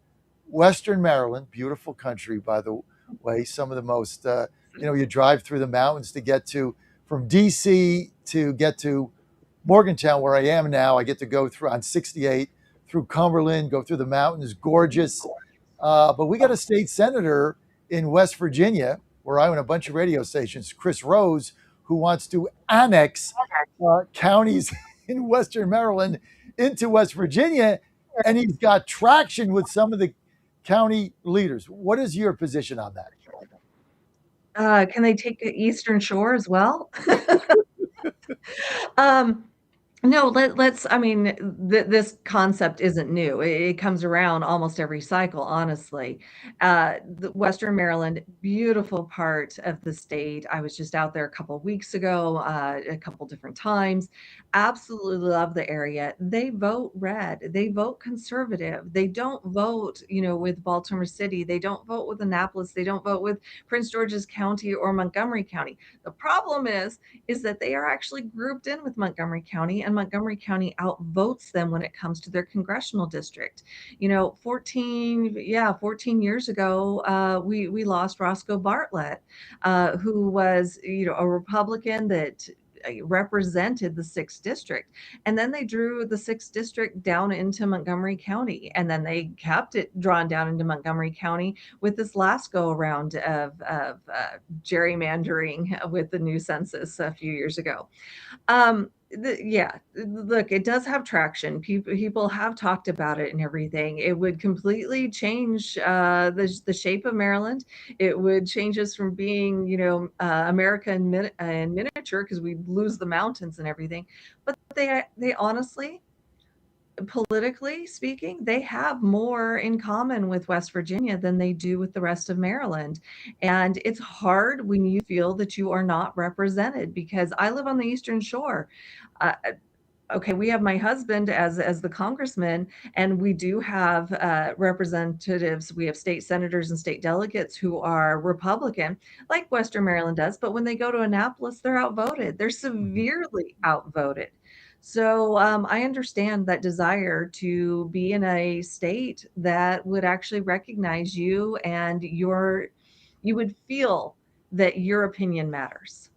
Western Maryland, beautiful country, by the way. Some of the most, you drive through the mountains to get to, from D.C. to get to Morgantown, where I am now. I get to go through on 68 through Cumberland, go through the mountains, gorgeous. But we got a state senator in West Virginia, where I own a bunch of radio stations, Chris Rose, who wants to annex counties in Western Maryland into West Virginia, and he's got traction with some of the county leaders. What is your position on that? Can they take the Eastern Shore as well? Um, no, let's, I mean, this concept isn't new. It comes around almost every cycle, honestly. The Western Maryland, beautiful part of the state. I was just out there a couple of weeks ago, a couple different times. Absolutely love the area. They vote red. They vote conservative. They don't vote, with Baltimore City. They don't vote with Annapolis. They don't vote with Prince George's County or Montgomery County. The problem is that they are actually grouped in with Montgomery County, and Montgomery County outvotes them when it comes to their congressional district. 14 years ago, we lost Roscoe Bartlett, who was, a Republican that represented the 6th district, and then they drew the 6th district down into Montgomery County, and then they kept it drawn down into Montgomery County with this last go around of gerrymandering with the new census a few years ago. Look, it does have traction. People have talked about it and everything. It would completely change the shape of Maryland. It would change us from being, America in miniature, because we lose the mountains and everything. But they honestly, politically speaking, they have more in common with West Virginia than they do with the rest of Maryland. And it's hard when you feel that you are not represented, because I live on the Eastern Shore. Uh, okay, we have my husband as the congressman, and we do have representatives. We have state senators and state delegates who are Republican, like Western Maryland does. But when they go to Annapolis, they're outvoted. They're severely outvoted. So I understand that desire to be in a state that would actually recognize you, and you would feel that your opinion matters.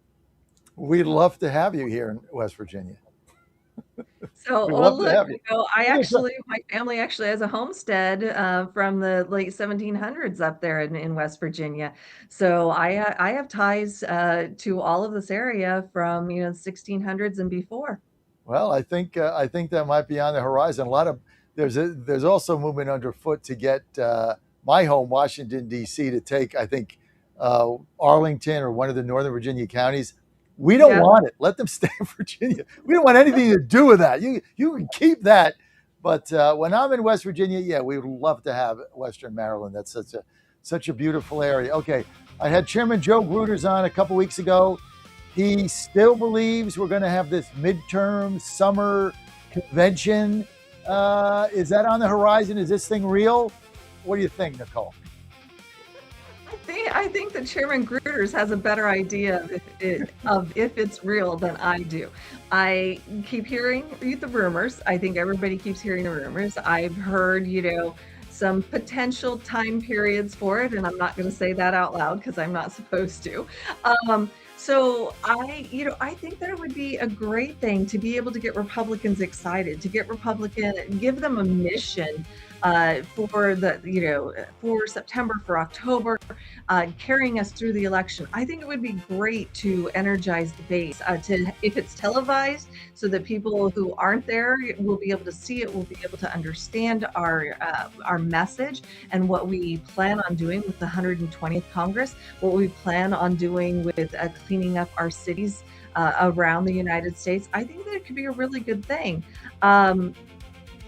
We'd love to have you here in West Virginia. So, We'd well, love to look, have you. my family actually has a homestead from the late 1700s up there in West Virginia. So I have ties to all of this area from, the 1600s and before. Well, I think that might be on the horizon. There's also movement underfoot to get my home, Washington D.C., to take, I think, Arlington or one of the Northern Virginia counties. We don't want it. Let them stay in Virginia. We don't want anything to do with that. You can keep that. But when I'm in West Virginia, we would love to have Western Maryland. That's such a beautiful area. Okay, I had Chairman Joe Gruters on a couple weeks ago. He still believes we're going to have this midterm summer convention. Is that on the horizon? Is this thing real? What do you think, Nicole? I think that Chairman Gruters has a better idea of if it's real than I do. I keep hearing the rumors. I think everybody keeps hearing the rumors. I've heard, some potential time periods for it, and I'm not going to say that out loud because I'm not supposed to. So I think that it would be a great thing to be able to get Republicans excited, to get give them a mission for September, for October, carrying us through the election. I think it would be great to energize the base, if it's televised, so that people who aren't there will be able to see it, will be able to understand our message and what we plan on doing with the 120th Congress, what we plan on doing with cleaning up our cities around the United States. I think that it could be a really good thing.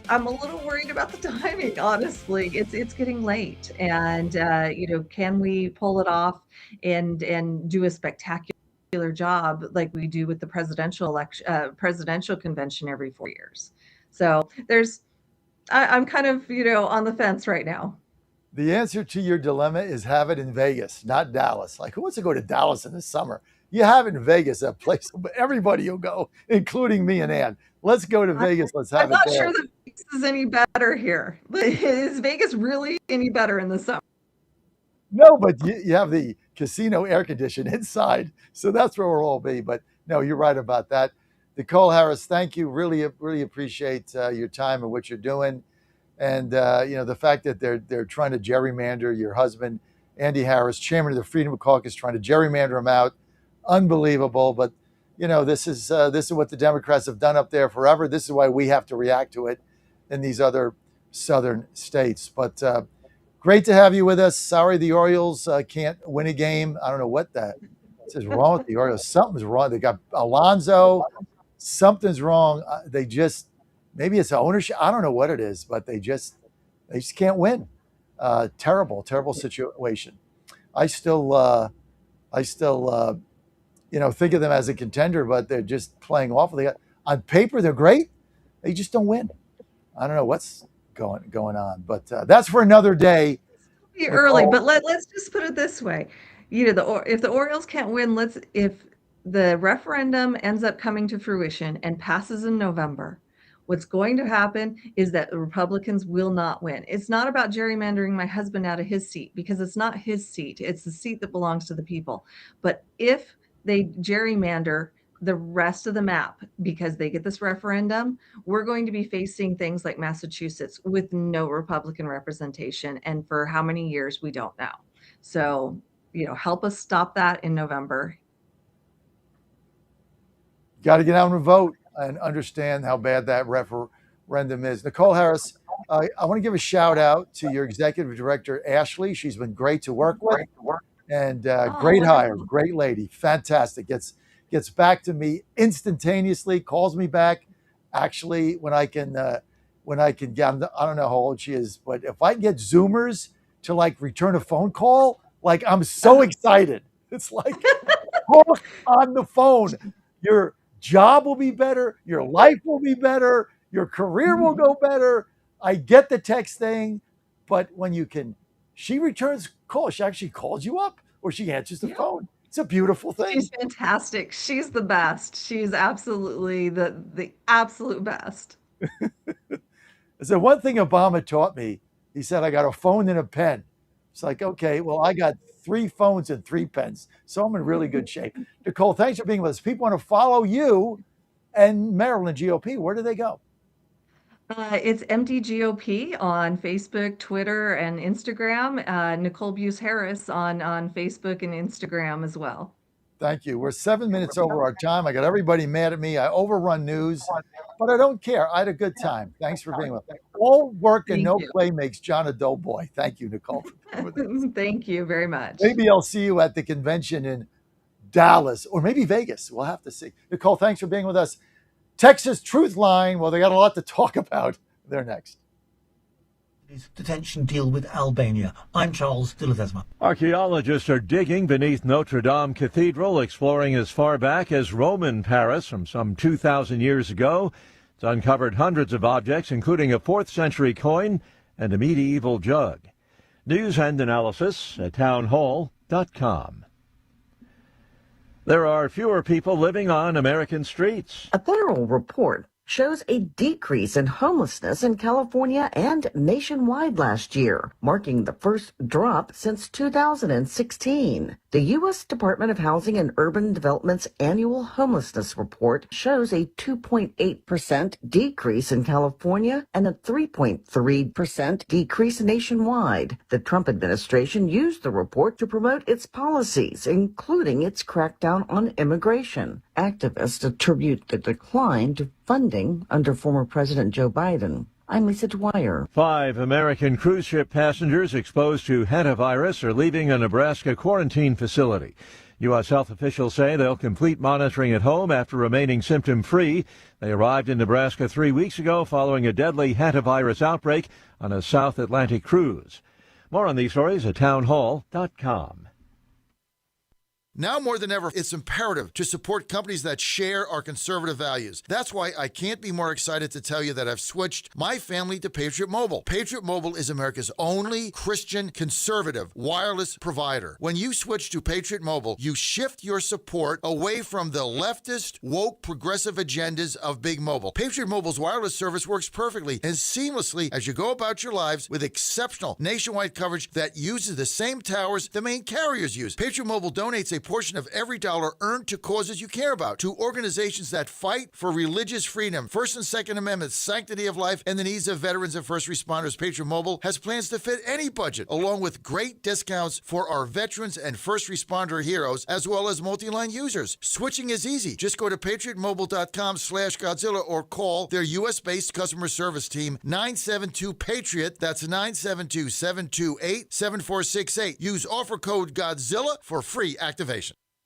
I'm a little worried about the timing, honestly. It's getting late, and can we pull it off and do a spectacular job like we do with the presidential convention every 4 years? So I'm kind of on the fence right now. The answer to your dilemma is have it in Vegas, not Dallas. Like, who wants to go to Dallas in the summer? You have it in Vegas, a place everybody will go, including me and Ann. Let's go to Vegas. Let's have it there. I'm not sure that Vegas is any better here. Is Vegas really any better in the summer? No, but you have the casino air condition inside, so that's where we'll all be. But no, you're right about that. Nicole Harris, thank you. Really, really appreciate your time and what you're doing. And the fact that they're trying to gerrymander your husband, Andy Harris, chairman of the Freedom Caucus, trying to gerrymander him out. Unbelievable. But this is what the Democrats have done up there forever. This is why we have to react to it in these other southern states. But great to have you with us. Sorry the Orioles can't win a game. I don't know what that is wrong with the Orioles. Something's wrong. They got Alonso. something's wrong. Maybe it's ownership. I don't know what it is, but they just can't win. Terrible situation. I still think of them as a contender, but they're just playing awful. On paper, they're great. They just don't win. I don't know what's going on, but that's for another day. Be early, but let's just put it this way. If the Orioles can't win, if the referendum ends up coming to fruition and passes in November, what's going to happen is that the Republicans will not win. It's not about gerrymandering my husband out of his seat, because it's not his seat. It's the seat that belongs to the people. But if they gerrymander the rest of the map because they get this referendum, we're going to be facing things like Massachusetts with no Republican representation. And for how many years, we don't know. So, help us stop that in November. Got to get out and vote and understand how bad that referendum is. Nicole Harris, I want to give a shout out to your executive director, Ashley. She's been great to work with, and great hire, great lady, fantastic. Gets back to me instantaneously, calls me back. Actually, when I can get, I don't know how old she is, but if I can get Zoomers to return a phone call, I'm so excited. It's like talk on the phone. Your job will be better. Your life will be better. Your career will go better. I get the text thing, but when she returns calls. She actually calls you up, or she answers the phone. It's a beautiful thing. She's fantastic. She's the best. She's absolutely the absolute best. So one thing Obama taught me, he said, I got a phone and a pen. It's like, okay, well, I got 3 phones and 3 pens, so I'm in really good shape. Nicole, thanks for being with us. People want to follow you and Maryland GOP. Where do they go? It's MDGOP on Facebook, Twitter, and Instagram. Nicole Buse Harris on Facebook and Instagram as well. Thank you. We're 7 minutes over our time. I got everybody mad at me. I overrun news, but I don't care. I had a good time. Thanks for being with us. All work and no play makes John a dull boy. Thank you, Nicole. Thank you very much. Maybe I'll see you at the convention in Dallas or maybe Vegas. We'll have to see. Nicole, thanks for being with us. Texas Truth Line. Well, they got a lot to talk about. They're next. Detention deal with Albania. I'm Charles Dilatesma. Archaeologists are digging beneath Notre Dame Cathedral, exploring as far back as Roman Paris from some 2,000 years ago. It's uncovered hundreds of objects, including a 4th century coin and a medieval jug. News and analysis at townhall.com. There are fewer people living on American streets. A federal report shows a decrease in homelessness in California and nationwide last year, marking the first drop since 2016. The U.S. Department of Housing and Urban Development's annual homelessness report shows a 2.8% decrease in California and a 3.3% decrease nationwide. The Trump administration used the report to promote its policies, including its crackdown on immigration. Activists attribute the decline to funding under former President Joe Biden. I'm Lisa Dwyer. 5 American cruise ship passengers exposed to hantavirus are leaving a Nebraska quarantine facility. U.S. health officials say they'll complete monitoring at home after remaining symptom-free. They arrived in Nebraska 3 weeks ago following a deadly hantavirus outbreak on a South Atlantic cruise. More on these stories at townhall.com. Now more than ever, it's imperative to support companies that share our conservative values. That's why I can't be more excited to tell you that I've switched my family to Patriot Mobile. Patriot Mobile is America's only Christian conservative wireless provider. When you switch to Patriot Mobile, you shift your support away from the leftist, woke, progressive agendas of Big Mobile. Patriot Mobile's wireless service works perfectly and seamlessly as you go about your lives with exceptional nationwide coverage that uses the same towers the main carriers use. Patriot Mobile donates a portion of every dollar earned to causes you care about, to organizations that fight for religious freedom, First and Second Amendments, sanctity of life, and the needs of veterans and first responders. Patriot Mobile has plans to fit any budget, along with great discounts for our veterans and first responder heroes, as well as multi-line users. Switching is easy. Just go to patriotmobile.com/Godzilla or call their U.S.-based customer service team, 972-PATRIOT. That's 972-728-7468. Use offer code Godzilla for free activation.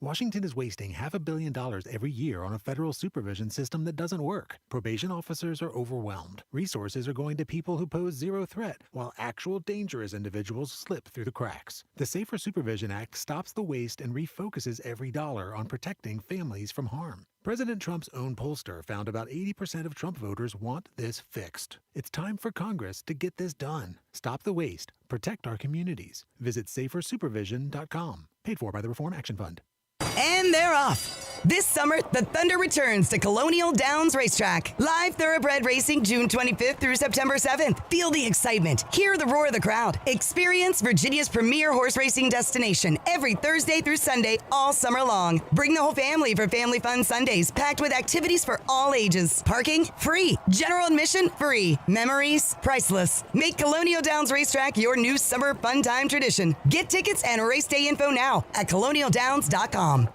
Washington is wasting $500 million every year on a federal supervision system that doesn't work. Probation officers are overwhelmed. Resources are going to people who pose zero threat, while actual dangerous individuals slip through the cracks. The Safer Supervision Act stops the waste and refocuses every dollar on protecting families from harm. President Trump's own pollster found about 80% of Trump voters want this fixed. It's time for Congress to get this done. Stop the waste. Protect our communities. Visit safersupervision.com. Paid for by the Reform Action Fund. And they're off. This summer, the Thunder returns to Colonial Downs Racetrack. Live thoroughbred racing June 25th through September 7th. Feel the excitement. Hear the roar of the crowd. Experience Virginia's premier horse racing destination every Thursday through Sunday all summer long. Bring the whole family for Family Fun Sundays, packed with activities for all ages. Parking? Free. General admission? Free. Memories? Priceless. Make Colonial Downs Racetrack your new summer fun time tradition. Get tickets and race day info now at colonialdowns.com.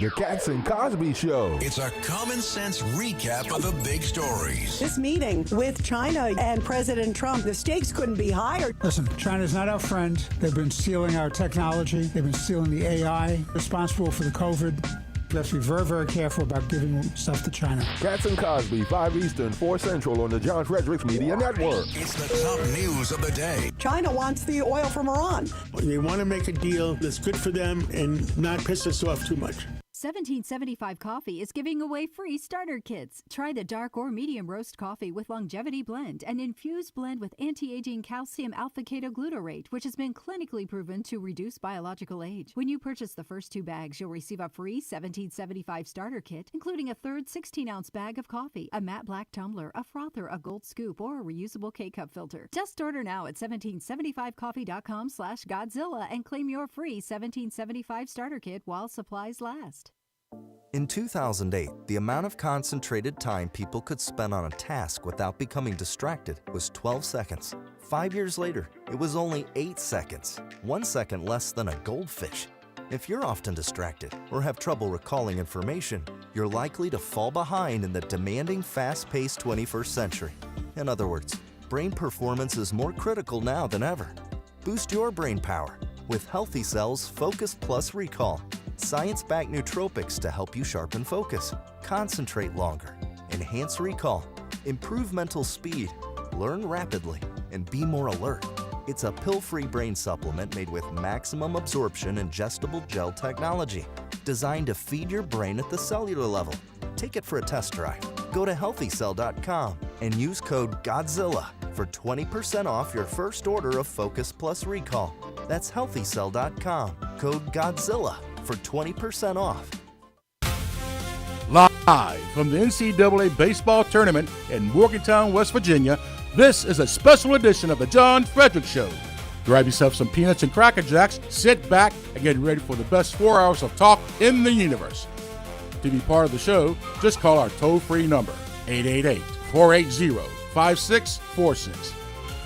The Cats and Cosby Show. It's a common sense recap of the big stories. This meeting with China and President Trump, the stakes couldn't be higher. Listen, China's not our friend. They've been stealing our technology. They've been stealing the AI, responsible for the COVID. We have to be very, very careful about giving stuff to China. Cats and Cosby, 5 Eastern, 4 Central on the John Fredericks Media Network. It's the top news of the day. China wants the oil from Iran. They want to make a deal that's good for them and not piss us off too much. 1775 Coffee is giving away free starter kits. Try the dark or medium roast coffee with longevity blend, an infused blend with anti-aging calcium alpha-ketoglutarate, which has been clinically proven to reduce biological age. When you purchase the first 2 bags, you'll receive a free 1775 starter kit, including a third 16-ounce bag of coffee, a matte black tumbler, a frother, a gold scoop, or a reusable K-cup filter. Just order now at 1775coffee.com/Godzilla and claim your free 1775 starter kit while supplies last. In 2008, the amount of concentrated time people could spend on a task without becoming distracted was 12 seconds. 5 years later, it was only 8 seconds, 1 second less than a goldfish. If you're often distracted or have trouble recalling information, you're likely to fall behind in the demanding, fast-paced 21st century. In other words, brain performance is more critical now than ever. Boost your brain power with Healthy Cell's Focus Plus Recall. Science-backed nootropics to help you sharpen focus, concentrate longer, enhance recall, improve mental speed, learn rapidly, and be more alert. It's a pill-free brain supplement made with maximum absorption ingestible gel technology, designed to feed your brain at the cellular level. Take it for a test drive. Go to healthycell.com and use code GODZILLA for 20% off your first order of Focus Plus Recall. That's healthycell.com, code GODZILLA for 20% off. Live from the NCAA baseball tournament in Morgantown, West Virginia, this is a special edition of the John Fredericks Show. Grab yourself some peanuts and Cracker Jacks, sit back, and get ready for the best 4 hours of talk in the universe. To be part of the show, just call our toll-free number, 888-480-5646.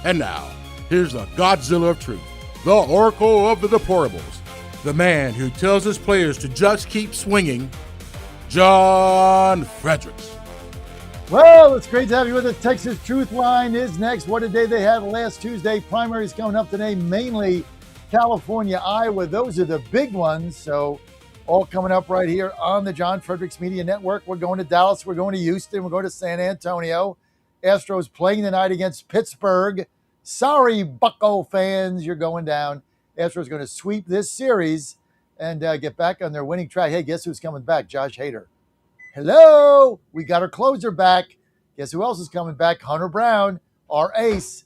And now, here's the Godzilla of Truth, the Oracle of the Deplorables, the man who tells his players to just keep swinging, John Fredericks. Well, it's great to have you with us. Texas Truth Line is next. What a day they had last Tuesday. Primaries coming up today, mainly California, Iowa. Those are the big ones. So all coming up right here on the John Fredericks Media Network. We're going to Dallas. We're going to Houston. We're going to San Antonio. Astros playing tonight against Pittsburgh. Sorry, Bucco fans, you're going down. Astros going to sweep this series and get back on their winning track. Hey, guess who's coming back? Josh Hader. Hello, we got our closer back. Guess who else is coming back? Hunter Brown, our ace.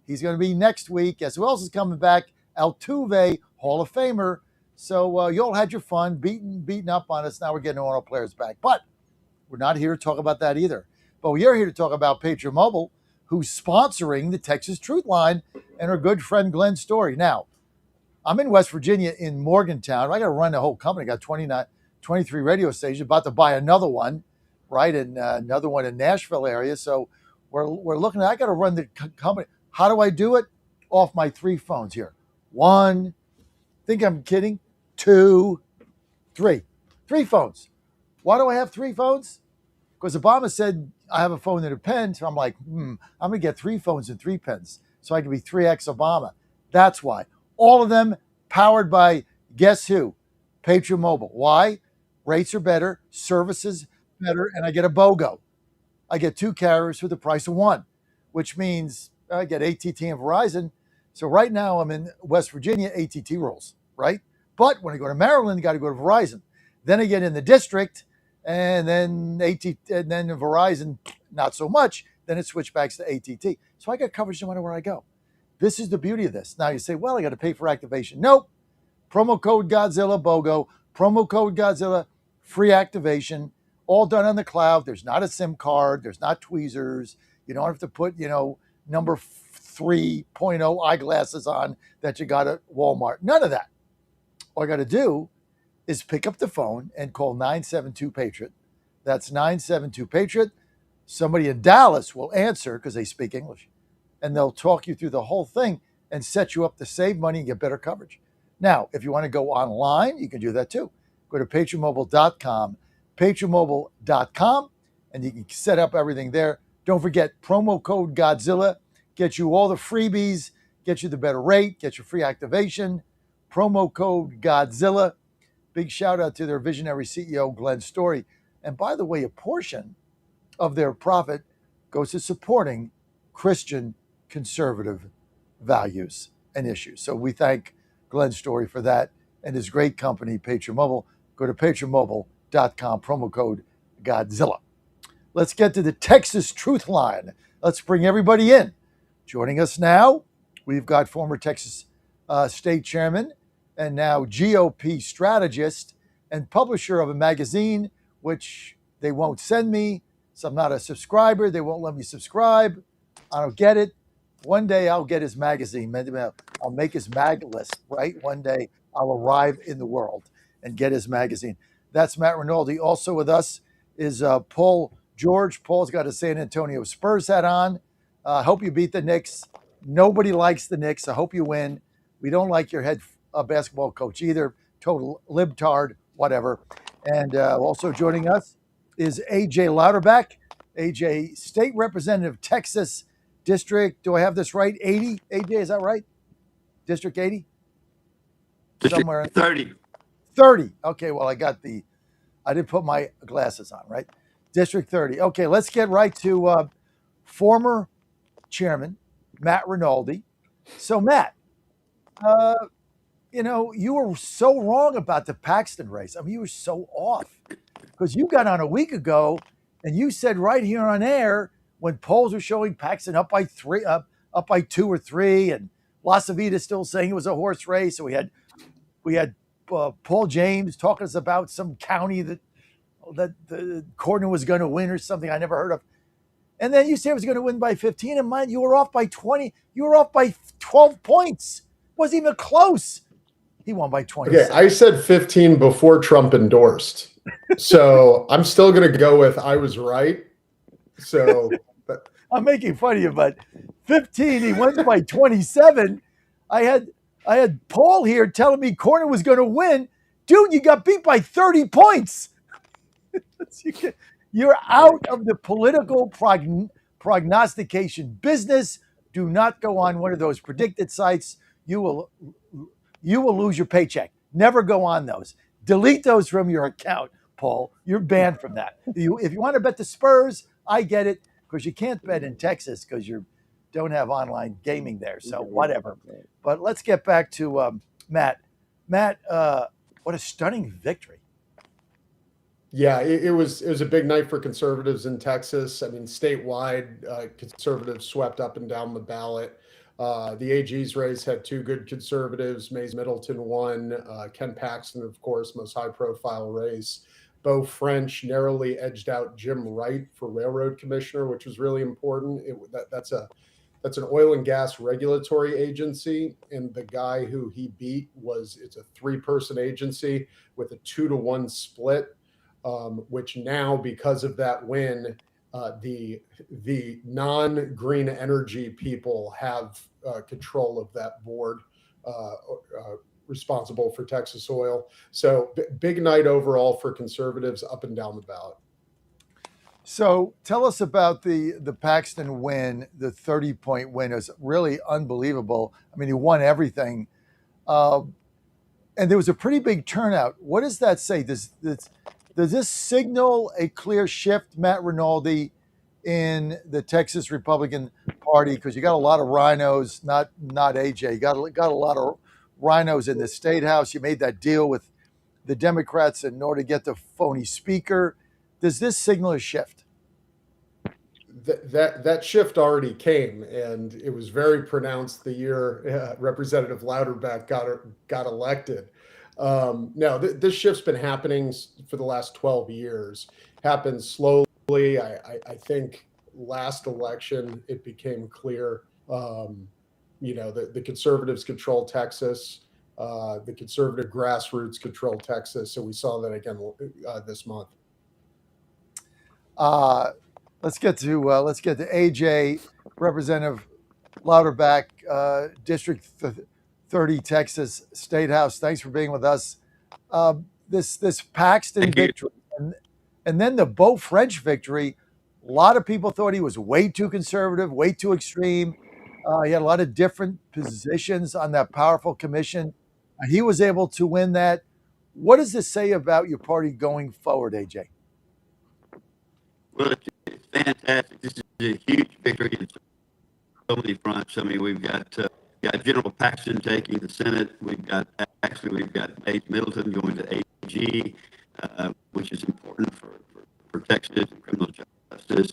He's going to be next week. Guess who else is coming back? Altuve, Hall of Famer. So you all had your fun, beating up on us. Now we're getting all our players back. But we're not here to talk about that either. But we are here to talk about Patriot Mobile, who's sponsoring the Texas Truth Line, and our good friend Glenn Story. Now, I'm in West Virginia in Morgantown. I got to run the whole company. I got 23 radio stations, about to buy another one, right? And another one in Nashville area. So we're looking at, I got to run the company. How do I do it? Off my 3 phones here. 1, think I'm kidding, 2, 3. 3 phones. Why do I have 3 phones? Because Obama said I have a phone and a pen. So I'm like, I'm going to get 3 phones and 3 pens so I can be 3X Obama. That's why. All of them powered by, guess who? Patriot Mobile. Why? Rates are better, services better, and I get a BOGO. I get 2 carriers for the price of 1, which means I get AT&T and Verizon. So right now I'm in West Virginia, AT&T rules, right? But when I go to Maryland, I got to go to Verizon. Then I get in the district, and then and then Verizon, not so much. Then it switched back to AT&T. So I got coverage no matter where I go. This is the beauty of this. Now you say, well, I got to pay for activation. Nope. Promo code Godzilla BOGO. Promo code Godzilla, free activation. All done on the cloud. There's not a SIM card. There's not tweezers. You don't have to put, number 3.0 eyeglasses on that you got at Walmart. None of that. All I got to do is pick up the phone and call 972-PATRIOT. That's 972-PATRIOT. Somebody in Dallas will answer because they speak English. And they'll talk you through the whole thing and set you up to save money and get better coverage. Now, if you want to go online, you can do that too. Go to patriotmobile.com, patriotmobile.com, and you can set up everything there. Don't forget, promo code Godzilla gets you all the freebies, gets you the better rate, gets you free activation. Promo code Godzilla. Big shout out to their visionary CEO, Glenn Story. And by the way, a portion of their profit goes to supporting Christian conservative values and issues. So we thank Glenn Story for that and his great company, Patriot Mobile. Go to patriotmobile.com, promo code Godzilla. Let's get to the Texas Truth Line. Let's bring everybody in. Joining us now, we've got former Texas State Chairman and now GOP strategist and publisher of a magazine, which they won't send me, so I'm not a subscriber. They won't let me subscribe. I don't get it. One day I'll get his magazine. I'll make his mag list, right? One day I'll arrive in the world and get his magazine. That's Matt Rinaldi. Also with us is Paul George. Paul's got a San Antonio Spurs hat on. I hope you beat the Knicks. Nobody likes the Knicks. I hope you win. We don't like your head basketball coach either. Total libtard, whatever. And also joining us is AJ Louderback. AJ, State Representative, Texas District. Do I have this right? 80? AJ, is that right? District 80? Somewhere 30. 30. Okay, well, I didn't put my glasses on, right? District 30. Okay, let's get right to former chairman, Matt Rinaldi. So, Matt, you were so wrong about the Paxton race. I mean, you were so off because you got on a week ago and you said right here on air when polls were showing Paxton up by 2 or 3, and Las Vegas still saying it was a horse race. So we had Paul James talking to us about some county that the Corden was going to win or something I never heard of. And then you said it was going to win by 15, and mine, you were off by 20. You were off by 12 points. Wasn't even close. He won by 20. Okay, I said 15 before Trump endorsed. So I'm still going to go with I was right. So I'm making fun of you, but 15, he wins by 27. I had Paul here telling me Corden was going to win. Dude, you got beat by 30 points. You're out of the political prognostication business. Do not go on one of those predicted sites. You will lose your paycheck. Never go on those. Delete those from your account, Paul. You're banned from that. If you want to bet the Spurs, I get it, because you can't bet in Texas because you don't have online gaming there. So whatever. But let's get back to Matt. Matt, what a stunning victory. Yeah, it was a big night for conservatives in Texas. I mean, statewide, conservatives swept up and down the ballot. The AG's race had 2 good conservatives. Mays Middleton won. Ken Paxton, of course, most high-profile race. Beau French narrowly edged out Jim Wright for railroad commissioner, which was really important. That's an oil and gas regulatory agency, and the guy who he beat it's a 3-person agency with a 2-to-1 split. Which now, because of that win, the non-green energy people have control of that board responsible for Texas Oil. So big night overall for conservatives up and down the ballot. So tell us about the Paxton win. The 30-point win is really unbelievable. I mean, he won everything. and there was a pretty big turnout. What does that say? Does this signal a clear shift, Matt Rinaldi, in the Texas Republican Party? Because you got a lot of rhinos, not AJ. You got a lot of rhinos in the state house. You made that deal with the Democrats in order to get the phony speaker. Does this signal a shift? That shift already came, and it was very pronounced the year Representative Louderback got elected. No, this shift's been happening for the last 12 years. Happened slowly. I think last election it became clear. The conservatives control Texas. The conservative grassroots control Texas. So we saw that again this month. Let's get to AJ, Representative Louderback, District 30, Texas State House. Thanks for being with us. This Paxton victory, and then the Beau French victory. A lot of people thought he was way too conservative, way too extreme. He had a lot of different positions on that powerful commission. He was able to win that. What does this say about your party going forward, AJ? Well, it's fantastic. This is a huge victory in so many fronts. I mean, we've got General Paxton taking the Senate. We've got Nate Middleton going to AG, which is important for Texas and criminal justice.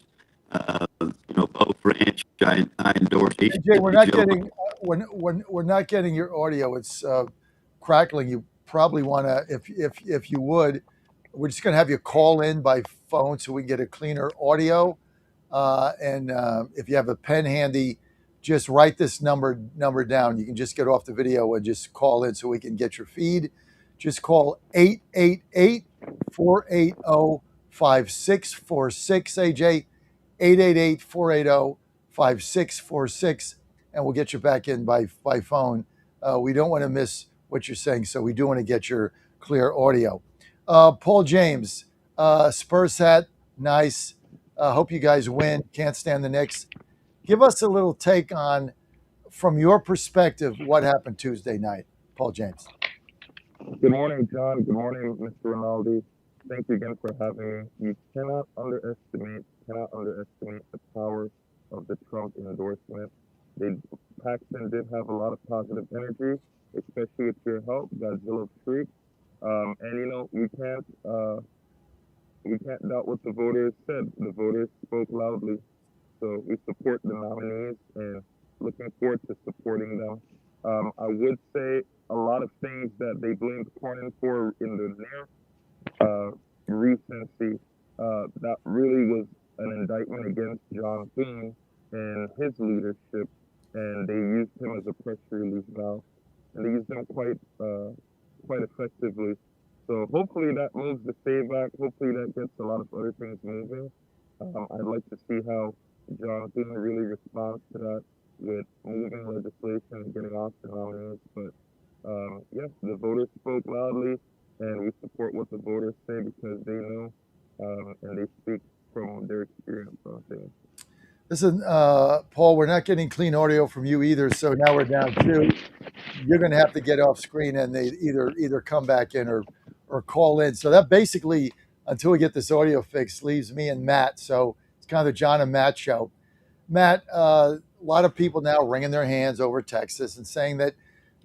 Beau French, I endorse. AJ, we're not getting your audio. It's crackling. You probably want to, if you would, we're just going to have you call in by phone so we can get a cleaner audio. And if you have a pen handy, just write this number down. You can just get off the video and just call in so we can get your feed. Just call 888-480-5646, AJ, 888-480-5646, and we'll get you back in by phone. We don't want to miss what you're saying, so we do want to get your clear audio. Paul James, Spurs hat, nice. Hope you guys win. Can't stand the Knicks. Give us a little take on, from your perspective, what happened Tuesday night, Paul James. Good morning, John. Good morning, Mr. Rinaldi. Thank you again for having me. You cannot underestimate the power of the Trump endorsement. Paxton did have a lot of positive energy, especially with your help, Godzilla Freak. And we can't doubt what the voters said. The voters spoke loudly. So we support the nominees and looking forward to supporting them. I would say a lot of things that they blamed Cornyn for in the near recency, that really was an indictment against John Thune and his leadership, and they used him as a press release valve, and they used him quite effectively. So hopefully that moves the stay back. Hopefully that gets a lot of other things moving. I'd like to see how John Thune really responds to that with moving legislation and getting off the nominees. But yes, the voters spoke loudly, and we support what the voters say because they know and they speak from their experience on things. Listen, Paul, we're not getting clean audio from you either, so now we're down two. You're going to have to get off screen, and they either come back in or call in. So that basically, until we get this audio fixed, leaves me and Matt. So it's kind of the John and Matt show. Matt, a lot of people now wringing their hands over Texas and saying that,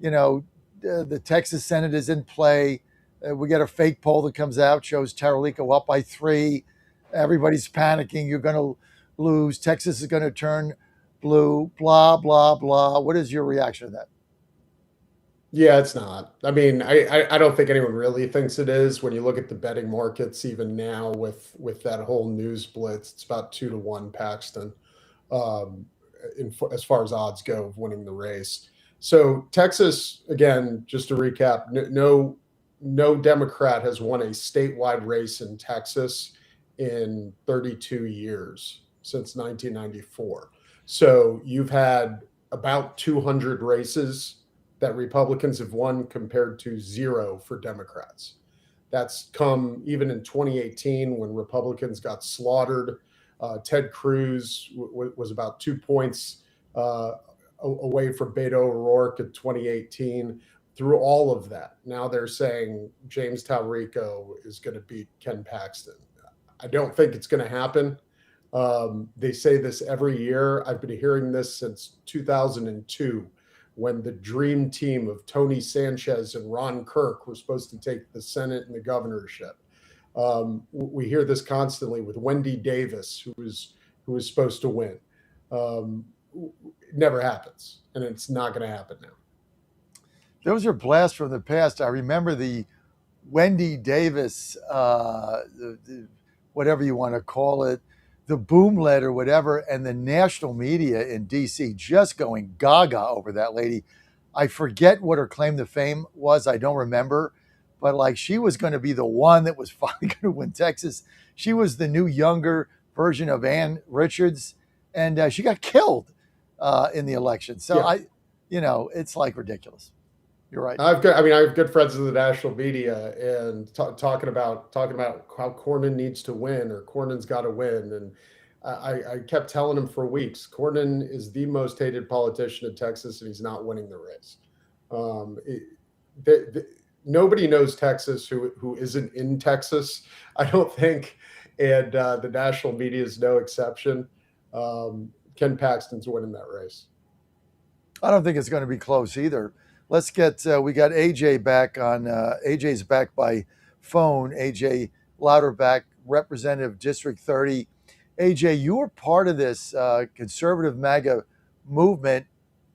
the Texas Senate is in play. We got a fake poll that comes out, shows Taralico up by 3. Everybody's panicking. You're going to lose. Texas is going to turn blue, blah, blah, blah. What is your reaction to that? Yeah, it's not. I mean, I don't think anyone really thinks it is. When you look at the betting markets, even now with that whole news blitz, it's about 2-1 Paxton, as far as odds go of winning the race. So Texas, again, just to recap, no Democrat has won a statewide race in Texas in 32 years, since 1994. So you've had about 200 races that Republicans have won compared to 0 for Democrats. That's come even in 2018 when Republicans got slaughtered. Ted Cruz was about 2 points away from Beto O'Rourke in 2018. through all of that, now they're saying James Talrico is going to beat Ken Paxton. I don't think it's going to happen. They say this every year. I've been hearing this since 2002, when the dream team of Tony Sanchez and Ron Kirk were supposed to take the Senate and the governorship. We hear this constantly with Wendy Davis, who was supposed to win. It never happens, and it's not going to happen now. Those are blasts from the past. I remember the Wendy Davis, whatever you want to call it, the boomlet or whatever, and the national media in D.C. just going gaga over that lady. I forget what her claim to fame was. I don't remember. But like, she was going to be the one that was finally going to win Texas. She was the new younger version of Ann Richards, and she got killed in the election. So Yeah. it's like ridiculous. You're right. I have good friends in the national media, and talking about how Cornyn needs to win, or Cornyn's got to win. And I kept telling him for weeks, Cornyn is the most hated politician in Texas, and he's not winning the race. Nobody knows Texas who isn't in Texas, I don't think, and the national media is no exception. Ken Paxton's winning that race. I don't think it's going to be close either. Let's get, we got AJ back on, AJ's back by phone. AJ Louderback, Representative District 30. AJ, you were part of this conservative MAGA movement,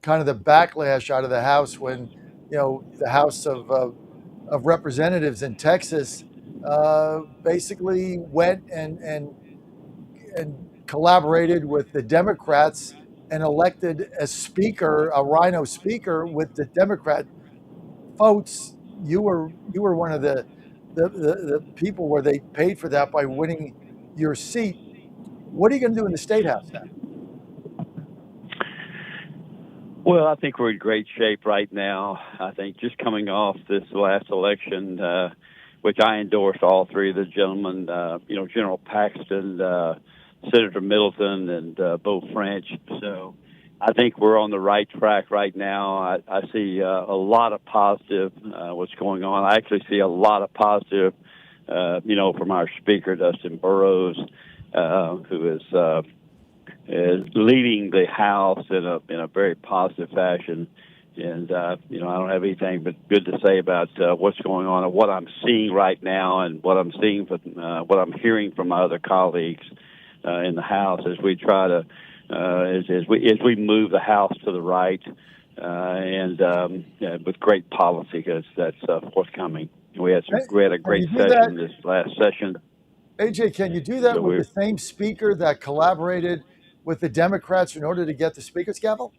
kind of the backlash out of the House when, the House of Representatives in Texas basically went and collaborated with the Democrats and elected a speaker, a rhino speaker, with the Democrat votes. You were one of the people where they paid for that by winning your seat. What are you going to do in the State House now? Well, I think we're in great shape right now. I think just coming off this last election, which I endorsed all three of the gentlemen, General Paxton, Senator Middleton, and Beau French. So I think we're on the right track right now. I see a lot of positive what's going on. I actually see a lot of positive, from our Speaker, Dustin Burrows, who is leading the House in a very positive fashion. And, I don't have anything but good to say about what's going on and what I'm seeing right now, and what I'm seeing from what I'm hearing from my other colleagues in the House as we try to as we move the House to the right and with great policy, because that's forthcoming. We had a great session this last session. AJ, can you do that with the same speaker that collaborated with the Democrats in order to get the Speaker's gavel?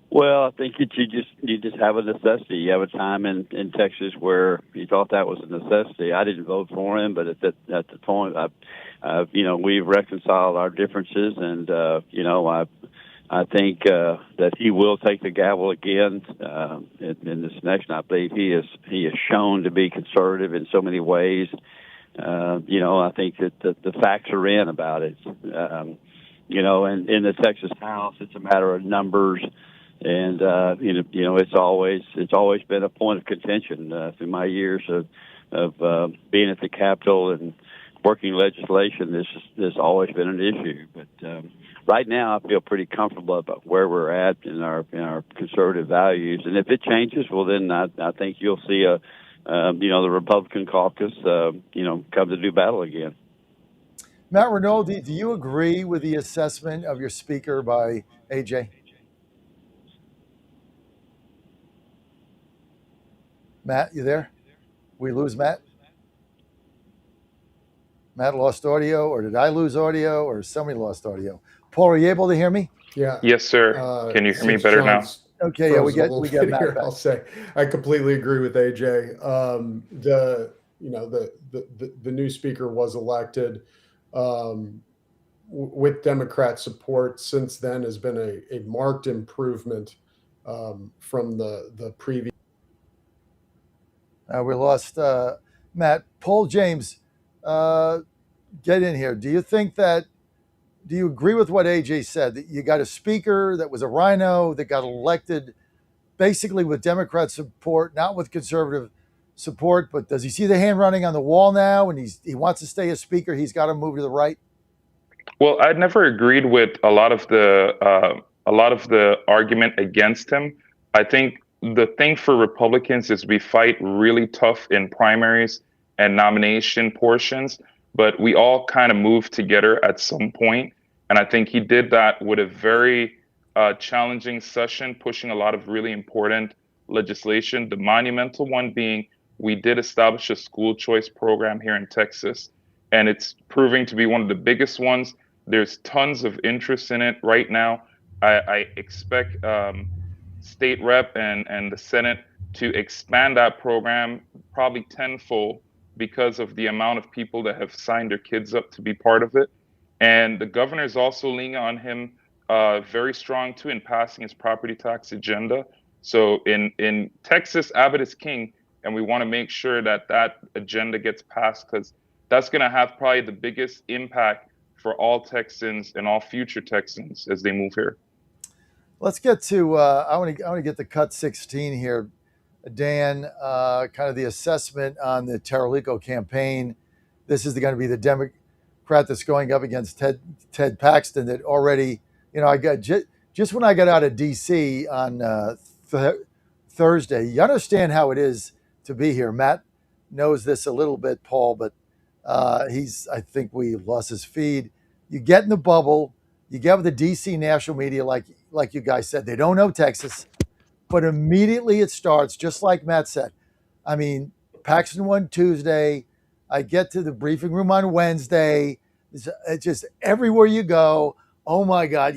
Well, I think you just have a necessity. You have a time in Texas where you thought that was a necessity. I didn't vote for him, but at the point, we've reconciled our differences, and I think that he will take the gavel again in this election. I believe he is shown to be conservative in so many ways. I think that the facts are in about it. And in the Texas House, it's a matter of numbers. And it's always been a point of contention through my years of being at the Capitol and working legislation. This has always been an issue. But right now, I feel pretty comfortable about where we're at in our conservative values. And if it changes, well, then I think you'll see the Republican caucus come to do battle again. Matt Renaud, do you agree with the assessment of your speaker by AJ? Matt, you there? We lose Matt? Matt lost audio, or did I lose audio, or somebody lost audio? Paul, are you able to hear me? Yeah. Yes, sir. Can you hear me better now? Okay, yeah, we get Matt here, back. I'll say I completely agree with AJ. The new speaker was elected with Democrat support. Since then, has been a marked improvement from the previous. We lost Matt. Paul James, get in here. Do you agree with what AJ said, that you got a speaker that was a rhino that got elected basically with Democrat support, not with conservative support. But does he see the hand running on the wall now? And he wants to stay as speaker. He's got to move to the right. Well, I'd never agreed with a lot of the argument against him. I think the thing for Republicans is we fight really tough in primaries and nomination portions, but we all kind of move together at some point. And I think he did that with a very challenging session, pushing a lot of really important legislation. The monumental one being we did establish a school choice program here in Texas, and it's proving to be one of the biggest ones. There's tons of interest in it right now. I expect state rep and the Senate to expand that program probably tenfold because of the amount of people that have signed their kids up to be part of it. And the governor is also leaning on him very strong too in passing his property tax agenda. So in Texas, Abbott is king, and we want to make sure that that agenda gets passed because that's going to have probably the biggest impact for all Texans and all future Texans as they move here. Let's get to, I want to get the cut 16 here. Dan, kind of the assessment on the Taralico campaign. This is going to be the Democrat that's going up against Ted Paxton that already, I got just when I got out of D.C. on Thursday, you understand how it is to be here. Matt knows this a little bit, Paul, but I think we lost his feed. You get in the bubble, you get with the DC national media, like you guys said, they don't know Texas, but immediately it starts, just like Matt said. I mean, Paxton won Tuesday. I get to the briefing room on Wednesday. It's just everywhere you go. Oh my God,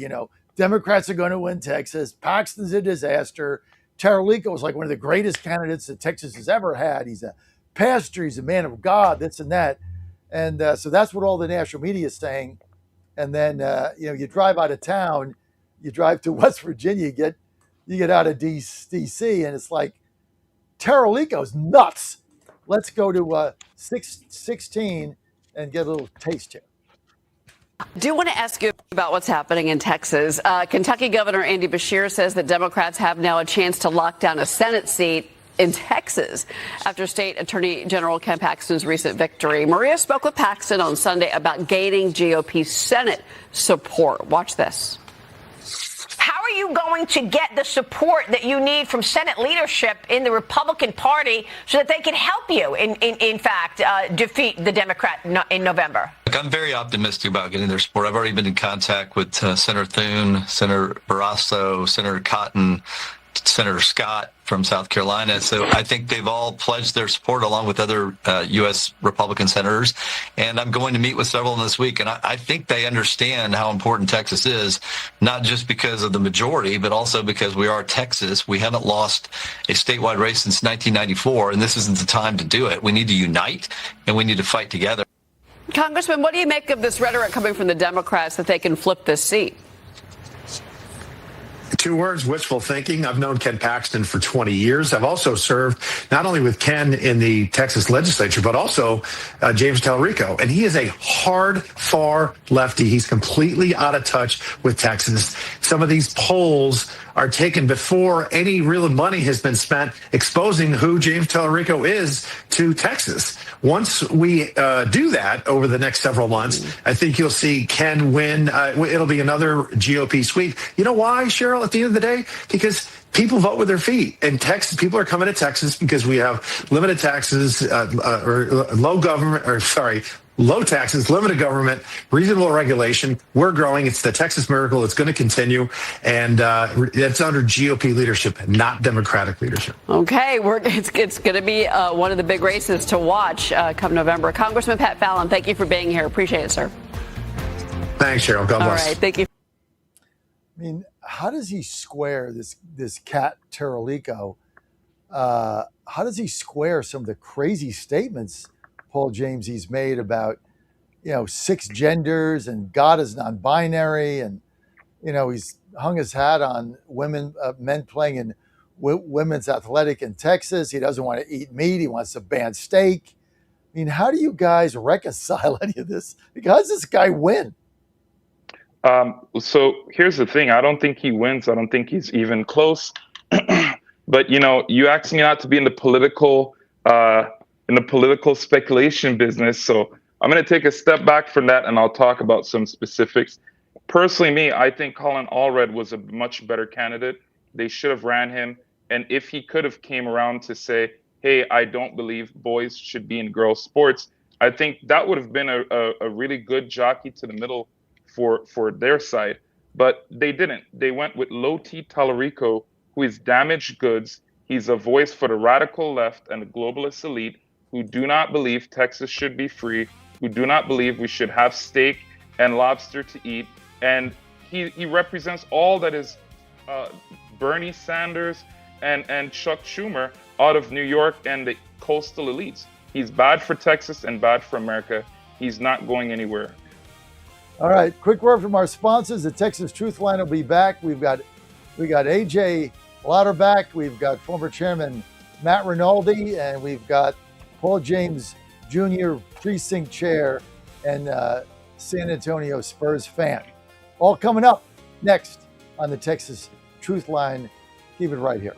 Democrats are going to win Texas. Paxton's a disaster. Taralico is like one of the greatest candidates that Texas has ever had. He's a pastor. He's a man of God, this and that. And so that's what all the national media is saying. And then, you drive out of town, you drive to West Virginia, you get out of D.C. and it's like, Taralico's nuts. Let's go to 16 and get a little taste here. I do want to ask you about what's happening in Texas. Kentucky Governor Andy Beshear says that Democrats have now a chance to lock down a Senate seat in Texas after State Attorney General Ken Paxton's recent victory. Maria spoke with Paxton on Sunday about gaining GOP Senate support. Watch this. How are you going to get the support that you need from Senate leadership in the Republican Party so that they can help you, in fact, defeat the Democrat in November? Look, I'm very optimistic about getting their support. I've already been in contact with Senator Thune, Senator Barrasso, Senator Cotton, Senator Scott from South Carolina. So I think they've all pledged their support along with other U.S. Republican senators. And I'm going to meet with several of them this week. And I think they understand how important Texas is, not just because of the majority, but also because we are Texas. We haven't lost a statewide race since 1994, and this isn't the time to do it. We need to unite, and we need to fight together. Congressman, what do you make of this rhetoric coming from the Democrats that they can flip this seat? Two words, wishful thinking. I've known Ken Paxton for 20 years. I've also served not only with Ken in the Texas legislature, but also James Talarico. And he is a hard, far lefty. He's completely out of touch with Texas. Some of these polls are taken before any real money has been spent exposing who James Talarico is to Texas. Once we do that over the next several months, I think you'll see Ken win. It'll be another GOP sweep. You know why, Cheryl, at the end of the day? Because people vote with their feet. And Texas, people are coming to Texas because we have limited taxes, low taxes, limited government, reasonable regulation. We're growing. It's the Texas miracle. It's going to continue. And it's under GOP leadership, not Democratic leadership. Okay. It's going to be one of the big races to watch come November. Congressman Pat Fallon, thank you for being here. Appreciate it, sir. Thanks, Cheryl. God bless. All right. Thank you. I mean, how does he square this cat Taralico? How does he square some of the crazy statements, Paul James, he's made about, 6 genders and God is non-binary, and he's hung his hat on men playing in women's athletic in Texas. He doesn't want to eat meat. He wants to ban steak. I mean, how do you guys reconcile any of this? How does this guy win? So here's the thing. I don't think he wins. I don't think he's even close. But you asked me not to be in the political speculation business, so I'm going to take a step back from that, and I'll talk about some specifics. Personally, I think Colin Allred was a much better candidate. They should have ran him, and if he could have came around to say, "Hey, I don't believe boys should be in girls' sports," I think that would have been a really good jockey to the middle for their side. But they didn't. They went with Loti Tallarico, who is damaged goods. He's a voice for the radical left and the globalist elite who do not believe Texas should be free, who do not believe we should have steak and lobster to eat. And he represents all that is Bernie Sanders and Chuck Schumer out of New York and the coastal elites. He's bad for Texas and bad for America. He's not going anywhere. All right, quick word from our sponsors. The Texas Truth Line will be back. We got AJ Lauterbach, we've got former chairman Matt Rinaldi, and we've got Paul James Jr., precinct chair and San Antonio Spurs fan. All coming up next on the Texas Truth Line. Keep it right here.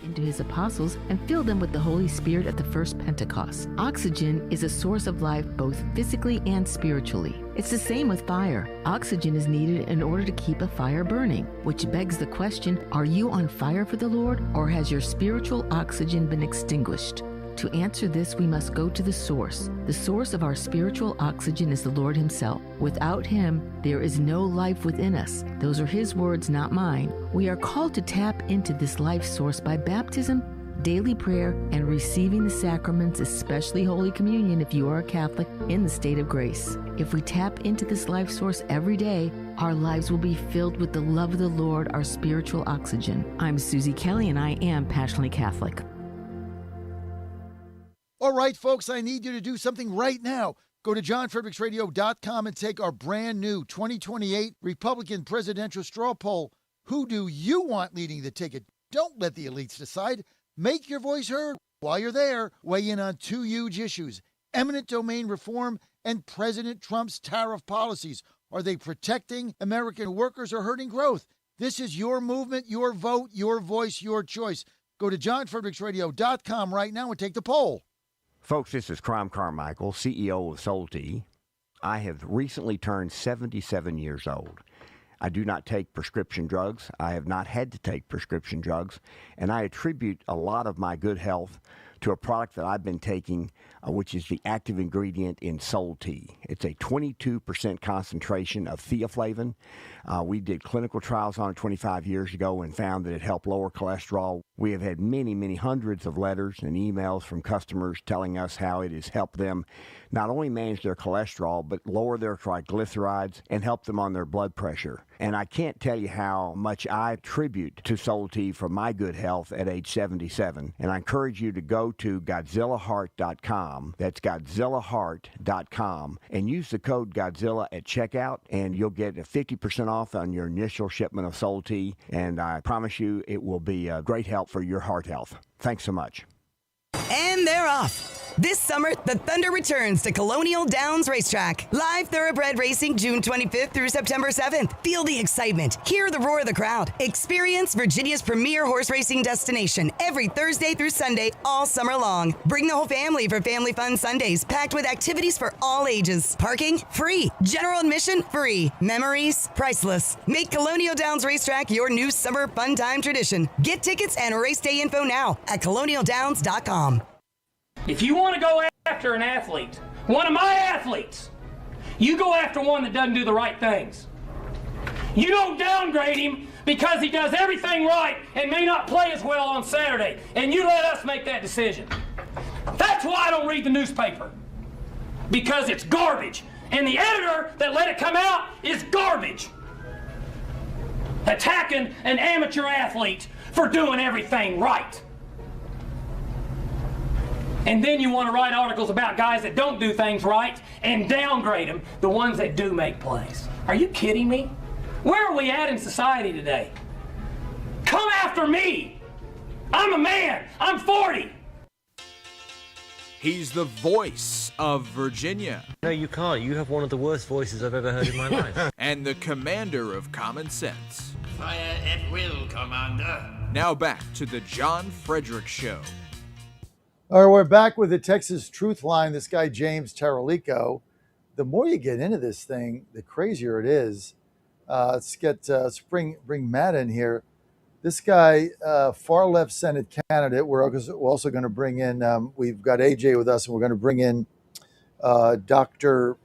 Into his apostles and filled them with the Holy Spirit at the first Pentecost. Oxygen is a source of life both physically and spiritually. It's the same with fire. Oxygen is needed in order to keep a fire burning, which begs the question, are you on fire for the Lord, or has your spiritual oxygen been extinguished? To answer this, we must go to the source. The source of our spiritual oxygen is the Lord himself. Without him, there is no life within us. Those are his words, not mine. We are called to tap into this life source by baptism, daily prayer, and receiving the sacraments, especially Holy Communion if you are a Catholic, in the state of grace. If we tap into this life source every day, our lives will be filled with the love of the Lord, our spiritual oxygen. I'm Susie Kelly, and I am passionately Catholic. All right, folks, I need you to do something right now. Go to johnfredericksradio.com and take our brand new 2028 Republican presidential straw poll. Who do you want leading the ticket? Don't let the elites decide. Make your voice heard. While you're there, weigh in on two huge issues: eminent domain reform and President Trump's tariff policies. Are they protecting American workers or hurting growth? This is your movement, your vote, your voice, your choice. Go to johnfredericksradio.com right now and take the poll. Folks, this is Crom Carmichael, CEO of Soul Tea. I have recently turned 77 years old. I do not take prescription drugs. I have not had to take prescription drugs, and I attribute a lot of my good health to a product that I've been taking, which is the active ingredient in Soul Tea. It's a 22% concentration of theaflavin. We did clinical trials on it 25 years ago and found that it helped lower cholesterol. We have had many, many hundreds of letters and emails from customers telling us how it has helped them not only manage their cholesterol, but lower their triglycerides and help them on their blood pressure. And I can't tell you how much I attribute to Soul Tea for my good health at age 77. And I encourage you to go to GodzillaHeart.com. That's GodzillaHeart.com. And use the code Godzilla at checkout, and you'll get a 50% off on your initial shipment of Soul Tea. And I promise you it will be a great help for your heart health. Thanks so much. And they're off. This summer, the Thunder returns to Colonial Downs Racetrack. Live thoroughbred racing June 25th through September 7th. Feel the excitement. Hear the roar of the crowd. Experience Virginia's premier horse racing destination every Thursday through Sunday all summer long. Bring the whole family for Family Fun Sundays, packed with activities for all ages. Parking? Free. General admission? Free. Memories? Priceless. Make Colonial Downs Racetrack your new summer fun time tradition. Get tickets and race day info now at colonialdowns.com. If you want to go after an athlete, one of my athletes, you go after one that doesn't do the right things. You don't downgrade him because he does everything right and may not play as well on Saturday, and you let us make that decision. That's why I don't read the newspaper, because it's garbage, and the editor that let it come out is garbage. Attacking an amateur athlete for doing everything right. And then you want to write articles about guys that don't do things right and downgrade them, the ones that do make plays. Are you kidding me? Where are we at in society today? Come after me. I'm a man. I'm 40. He's the voice of Virginia. No, you can't. You have one of the worst voices I've ever heard in my life. And the commander of common sense. Fire at will, Commander. Now back to the John Fredericks Show. All right, we're back with the Texas Truth Line. This guy, James Taralico. The more you get into this thing, the crazier it is. Let's bring Matt in here. This guy, far left Senate candidate. We're also going to bring in, we've got AJ with us, and we're going to bring in Dr.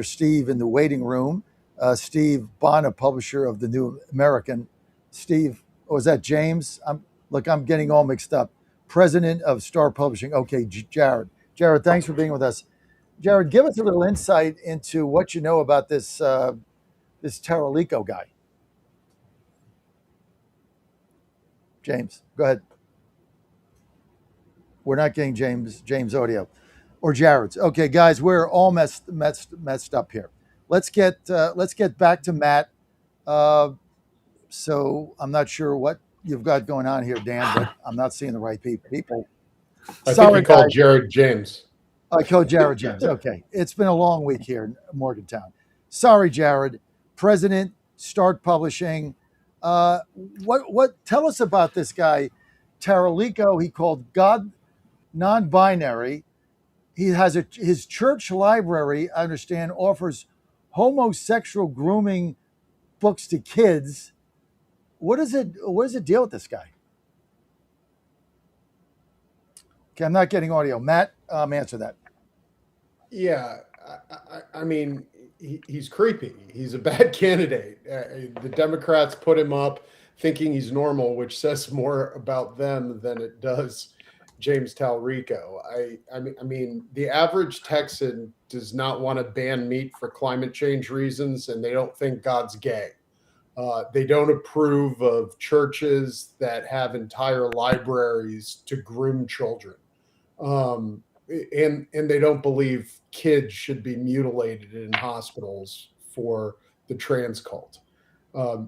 Steve in the waiting room. Steve Bonner, publisher of the New American. Steve, was that James? I'm getting all mixed up. President of Star Publishing. Okay, Jared. Jared, thanks for being with us. Jared, give us a little insight into what you know about this this Taralico guy. James, go ahead. We're not getting James audio or Jared's. Okay, guys, we're all messed up here. Let's get back to Matt. So I'm not sure what you've got going on here, Dan, but I'm not seeing the right people. I think you called Jared James. I called Jared James. Okay. It's been a long week here in Morgantown. Sorry, Jared. President, Start Publishing. What tell us about this guy, Taralico. He called God non-binary. He has his church library, I understand, offers homosexual grooming books to kids. What is the deal with this guy? Okay, I'm not getting audio. Matt, answer that. Yeah, I mean, he's creepy. He's a bad candidate. The Democrats put him up thinking he's normal, which says more about them than it does James Talrico. I mean, the average Texan does not want to ban meat for climate change reasons, and they don't think God's gay. They don't approve of churches that have entire libraries to groom children. And they don't believe kids should be mutilated in hospitals for the trans cult.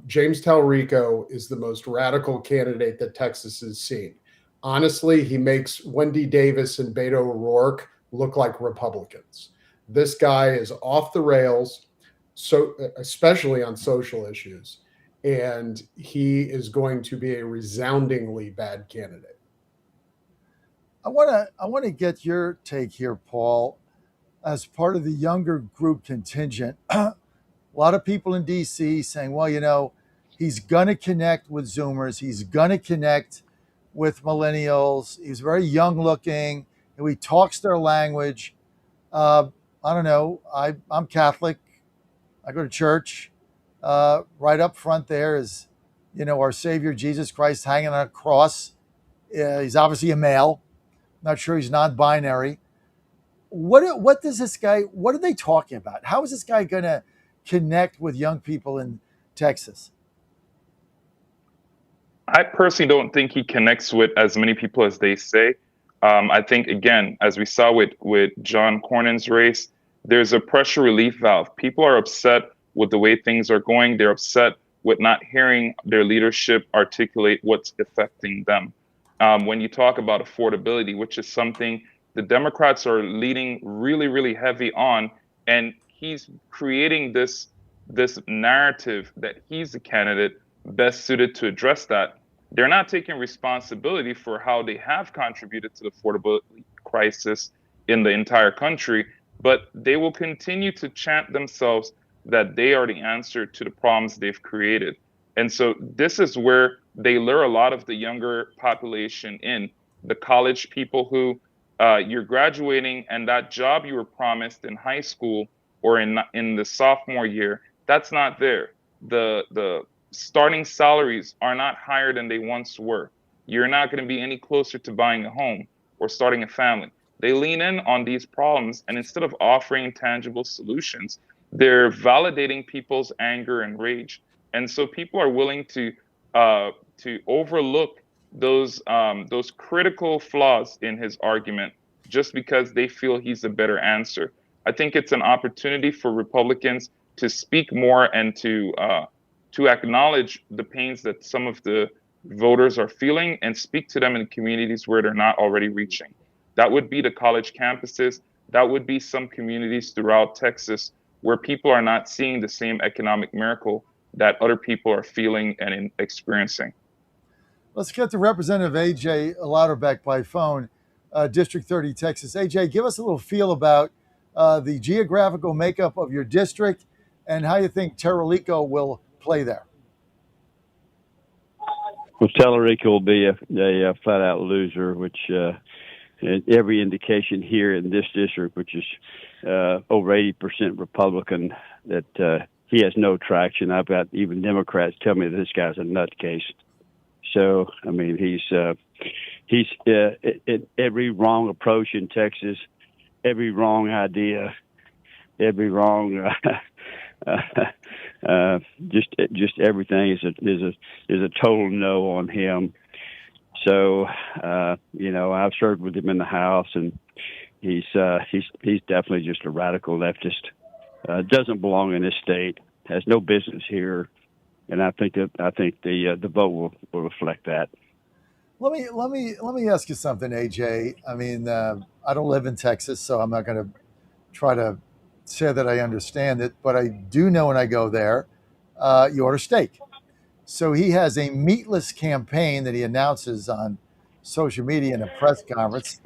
James Talrico is the most radical candidate that Texas has seen. Honestly, he makes Wendy Davis and Beto O'Rourke look like Republicans. This guy is off the rails, so especially on social issues, and he is going to be a resoundingly bad candidate. I want to get your take here, Paul, as part of the younger group contingent. A lot of people in DC saying, well, you know, he's going to connect with Zoomers. He's going to connect with millennials. He's very young looking, and he talks their language. I don't know. I'm Catholic. I go to church. Right up front there is, you know, our Savior Jesus Christ hanging on a cross. He's obviously a male. Not sure he's non-binary. What does this guy, what are they talking about? How is this guy going to connect with young people in Texas? I personally don't think he connects with as many people as they say. I think, again, as we saw with John Cornyn's race, there's a pressure relief valve. People are upset with the way things are going. They're upset with not hearing their leadership articulate what's affecting them. When you talk about affordability, which is something the Democrats are leading really, really heavy on, and he's creating this narrative that he's the candidate best suited to address that. They're not taking responsibility for how they have contributed to the affordability crisis in the entire country, but they will continue to chant themselves that they are the answer to the problems they've created. And so this is where they lure a lot of the younger population in, the college people who you're graduating, and that job you were promised in high school or in the sophomore year, that's not there. The starting salaries are not higher than they once were. You're not going to be any closer to buying a home or starting a family. They lean in on these problems, and instead of offering tangible solutions, they're validating people's anger and rage. And so people are willing to overlook those critical flaws in his argument just because they feel he's a better answer. I think it's an opportunity for Republicans to speak more and to acknowledge the pains that some of the voters are feeling and speak to them in communities where they're not already reaching. That would be the college campuses. That would be some communities throughout Texas where people are not seeing the same economic miracle that other people are feeling and experiencing. Let's get to Representative A.J. Louderbeck by phone, District 30, Texas. A.J., give us a little feel about the geographical makeup of your district and how you think Tallarico will play there. Well, Tallarico will be a flat-out loser, which every indication here in this district, which is over 80% Republican, that he has no traction. I've got even Democrats tell me that this guy's a nutcase. So, I mean, he's every wrong approach in Texas, every wrong idea, every wrong just everything is a total no on him. So, I've served with him in the House, and he's definitely just a radical leftist. Doesn't belong in this state, has no business here, and I think the vote will reflect that. Let me ask you something, AJ. I mean, I don't live in Texas, so I'm not going to try to say that I understand it, but I do know when I go there, you order steak. So he has a meatless campaign that he announces on social media in a press conference,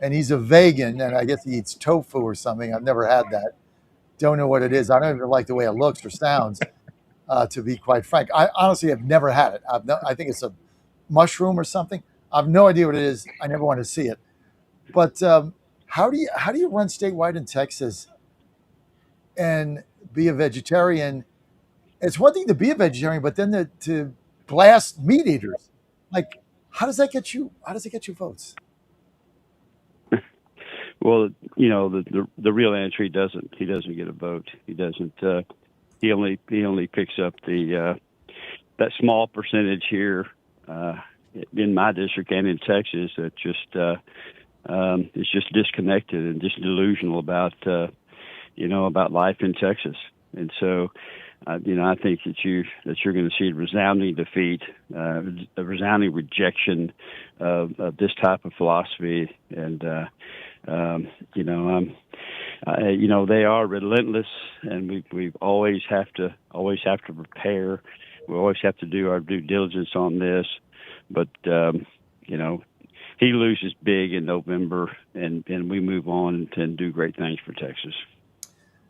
and he's a vegan, and I guess he eats tofu or something. I've never had that. Don't know what it is. I don't even like the way it looks or sounds, to be quite frank. I honestly have never had it. I think it's a mushroom or something. I have no idea what it is. I never want to see it. But how do you run statewide in Texas and be a vegetarian? It's one thing to be a vegetarian, but then to blast meat eaters. Like, how does that get you votes? Well, the real answer, he doesn't get a vote. He doesn't. He only picks up that small percentage here in my district and in Texas that is just disconnected and just delusional about about life in Texas. And so, I think that you're going to see a resounding defeat, a resounding rejection of this type of philosophy. And they are relentless, and we always have to prepare. We always have to do our due diligence on this. But he loses big in November, and we move on and do great things for Texas.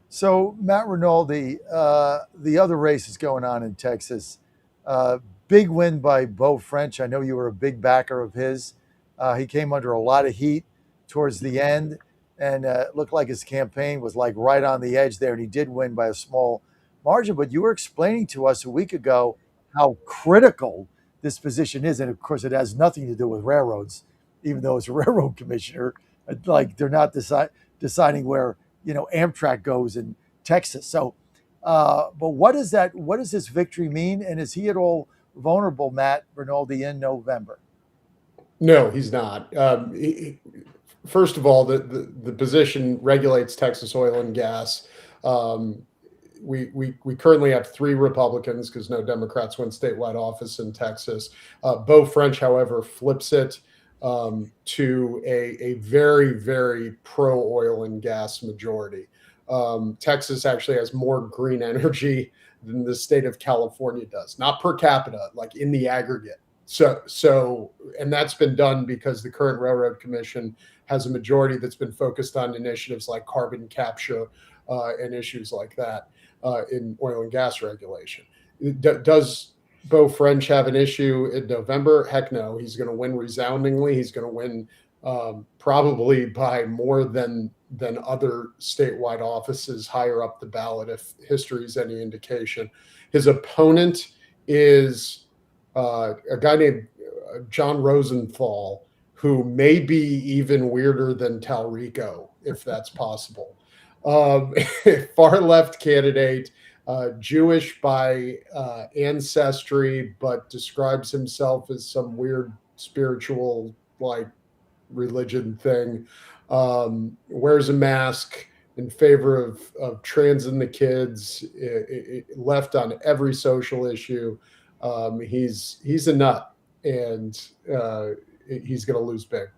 So, Matt Rinaldi, the other race is going on in Texas. Big win by Beau French. I know you were a big backer of his. He came under a lot of heat towards the end, and it looked like his campaign was like right on the edge there, and he did win by a small margin. But you were explaining to us a week ago how critical this position is, and of course it has nothing to do with railroads, even though it's a railroad commissioner. Like, they're not deciding where Amtrak goes in Texas. So, but what does this victory mean? And is he at all vulnerable, Matt Rinaldi, in November? No, he's not. First of all, the position regulates Texas oil and gas. We currently have 3 Republicans because no Democrats win statewide office in Texas. Beau French, however, flips it to a very, very pro-oil and gas majority. Texas actually has more green energy than the state of California does, not per capita, like in the aggregate. So, and that's been done because the current Railroad Commission has a majority that's been focused on initiatives like carbon capture and issues like that in oil and gas regulation. Does Beau French have an issue in November? Heck no. He's going to win resoundingly. He's going to win probably by more than other statewide offices higher up the ballot, if history is any indication. His opponent is a guy named John Rosenthal, who may be even weirder than Tallarico, if that's possible. Far left candidate, Jewish by ancestry, but describes himself as some weird spiritual religion thing. Wears a mask, in favor of trans and the kids, left on every social issue. He's a nut, and he's going to lose big.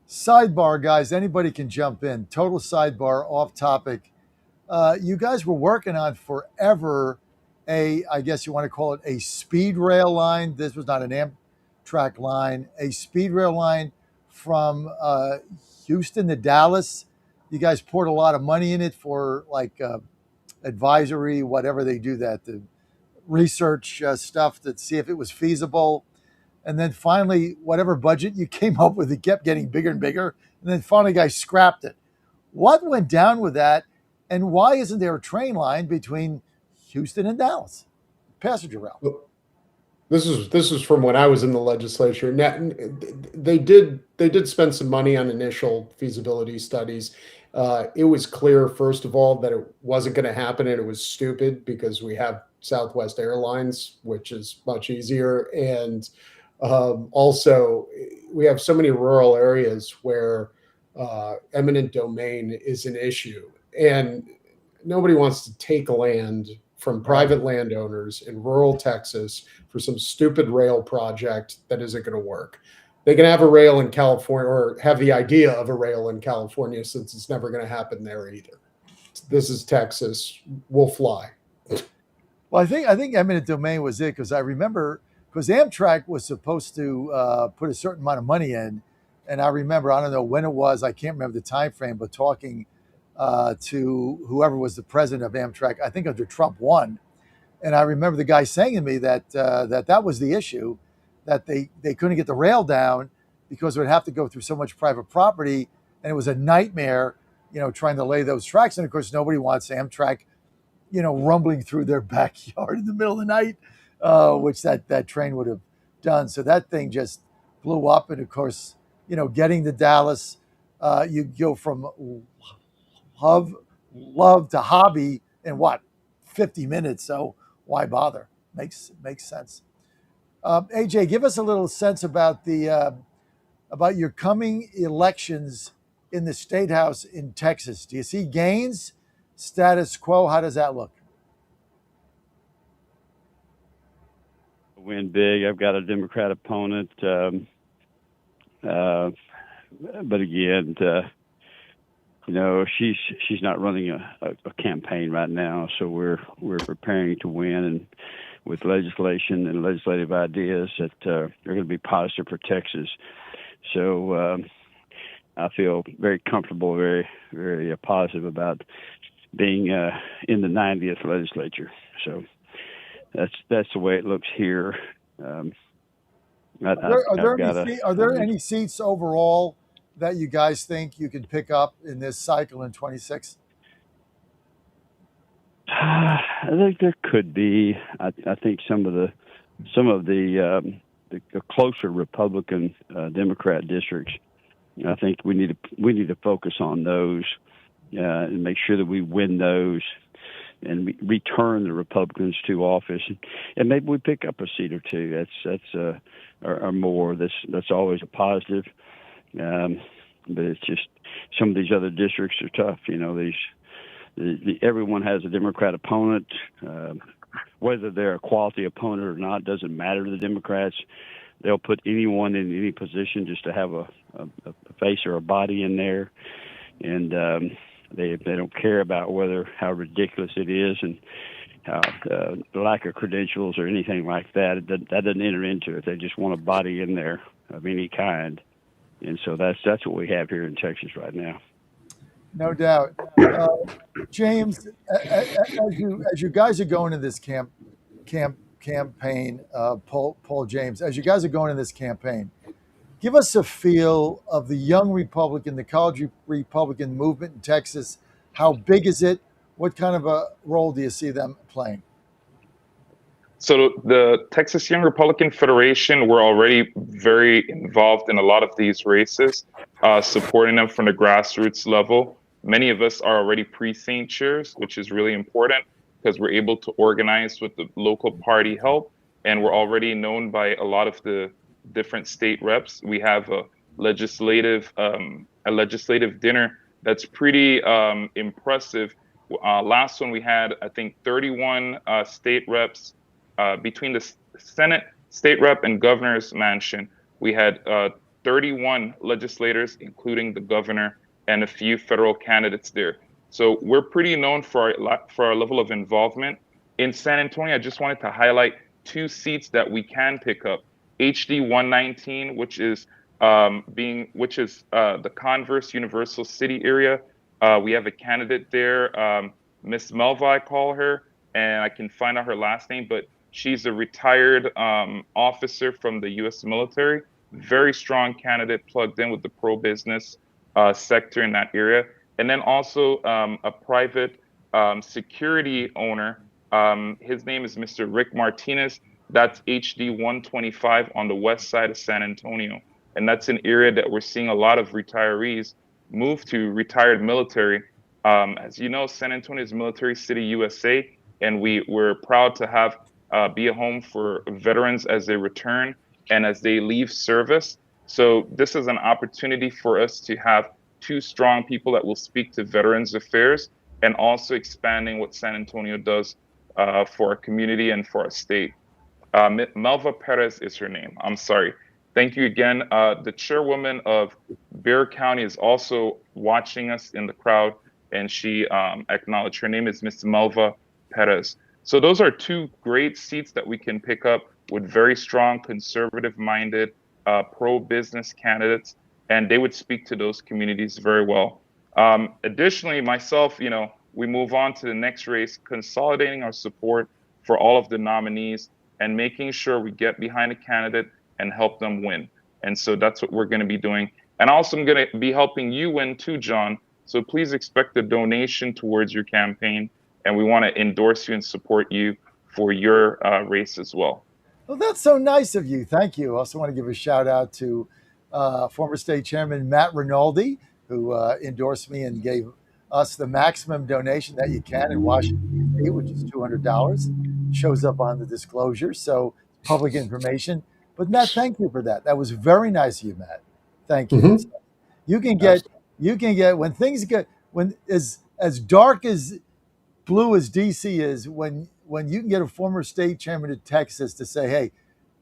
Sidebar, guys, anybody can jump in. Total sidebar, off topic. You guys were working on forever I guess you want to call it a speed rail line. This was not an Amtrak line, a speed rail line from Houston to Dallas. You guys poured a lot of money in it for like advisory, whatever they do that, the research stuff to see if it was feasible. And then finally, whatever budget you came up with, it kept getting bigger and bigger. And then finally, guys scrapped it. What went down with that? And why isn't there a train line between Houston and Dallas? Passenger rail. This is from when I was in the legislature. They did spend some money on initial feasibility studies. It was clear, first of all, that it wasn't going to happen, and it was stupid because we have Southwest Airlines, which is much easier, and also we have so many rural areas where eminent domain is an issue, and nobody wants to take land from private landowners in rural Texas for some stupid rail project that isn't going to work. They can have a rail in California, or have the idea of a rail in California, since it's never going to happen there either. This is Texas. We'll fly. Well, I think eminent domain was it, because I remember, because Amtrak was supposed to put a certain amount of money in, and I remember, I don't know when it was, I can't remember the time frame, but talking to whoever was the president of Amtrak, I think under Trump 1, and I remember the guy saying to me that that was the issue, that they couldn't get the rail down because it would have to go through so much private property, and it was a nightmare, trying to lay those tracks. And of course, nobody wants Amtrak, rumbling through their backyard in the middle of the night, which that train would have done. So that thing just blew up. And of course, getting to Dallas, you go from love to hobby in 50 minutes. So why bother? Makes sense. AJ, give us a little sense about about your coming elections in the state house in Texas. Do you see gains, status quo? How does that look? Win big. I've got a Democrat opponent, but again, she's not running a campaign right now. So we're preparing to win, and with legislation and legislative ideas that are going to be positive for Texas. So I feel very comfortable, very, very positive about being in the 90th legislature. So that's the way it looks here. Are there any seats overall that you guys think you can pick up in this cycle in 26? I think there could be. I think some of the closer Republican Democrat districts. I think we need to focus on those and make sure that we win those and return the Republicans to office, and maybe we pick up a seat or two. That's or more. That's always a positive. But it's just some of these other districts are tough. Everyone has a Democrat opponent. Whether they're a quality opponent or not doesn't matter to the Democrats. They'll put anyone in any position just to have a face or a body in there, and they don't care about how ridiculous it is and how the lack of credentials or anything like that. That doesn't enter into it. They just want a body in there of any kind, and so that's what we have here in Texas right now. No doubt. James, as you guys are going to this campaign, Paul James, as you guys are going to this campaign, give us a feel of the young Republican, the college Republican movement in Texas. How big is it? What kind of a role do you see them playing? So the Texas Young Republican Federation, we're already very involved in a lot of these races, supporting them from the grassroots level. Many of us are already precinct chairs, which is really important because we're able to organize with the local party help, and we're already known by a lot of the different state reps. We have a legislative dinner that's pretty impressive. Last one we had, I think, 31 state reps between the Senate, state rep, and governor's mansion. We had 31 legislators, including the governor, and a few federal candidates there. So we're pretty known for our level of involvement. In San Antonio, I just wanted to highlight 2 seats that we can pick up. HD 119, which is the Converse Universal City area. We have a candidate there, Miss Melva, I call her, and I can find out her last name, but she's a retired officer from the U.S. military. Very strong candidate, plugged in with the pro-business sector in that area. And then also a private security owner. His name is Mr. Rick Martinez. That's HD 125 on the west side of San Antonio. And that's an area that we're seeing a lot of retirees move to, retired military. As you know, San Antonio is Military City, USA, and we're proud to have be a home for veterans as they return and as they leave service. So this is an opportunity for us to have 2 strong people that will speak to Veterans Affairs and also expanding what San Antonio does for our community and for our state. Melva Perez is her name. I'm sorry. Thank you again. The chairwoman of Bexar County is also watching us in the crowd, and she acknowledged. Her name is Ms. Melva Perez. So those are 2 great seats that we can pick up with very strong, conservative-minded, pro-business candidates, and they would speak to those communities very well. Additionally, myself, we move on to the next race, consolidating our support for all of the nominees and making sure we get behind a candidate and help them win. And so that's what we're going to be doing. And also, I'm going to be helping you win too, John. So please expect a donation towards your campaign. And we want to endorse you and support you for your race as well. Well, that's so nice of you. Thank you. I also want to give a shout out to former state chairman Matt Rinaldi, who endorsed me and gave us the maximum donation that you can in Washington, D.C., which is $200. Shows up on the disclosure, so public information. But Matt, thank you for that. That was very nice of you, Matt. Thank you. Mm-hmm. You can get when things get when as dark as blue as DC is, when you can get a former state chairman of Texas to say, "Hey,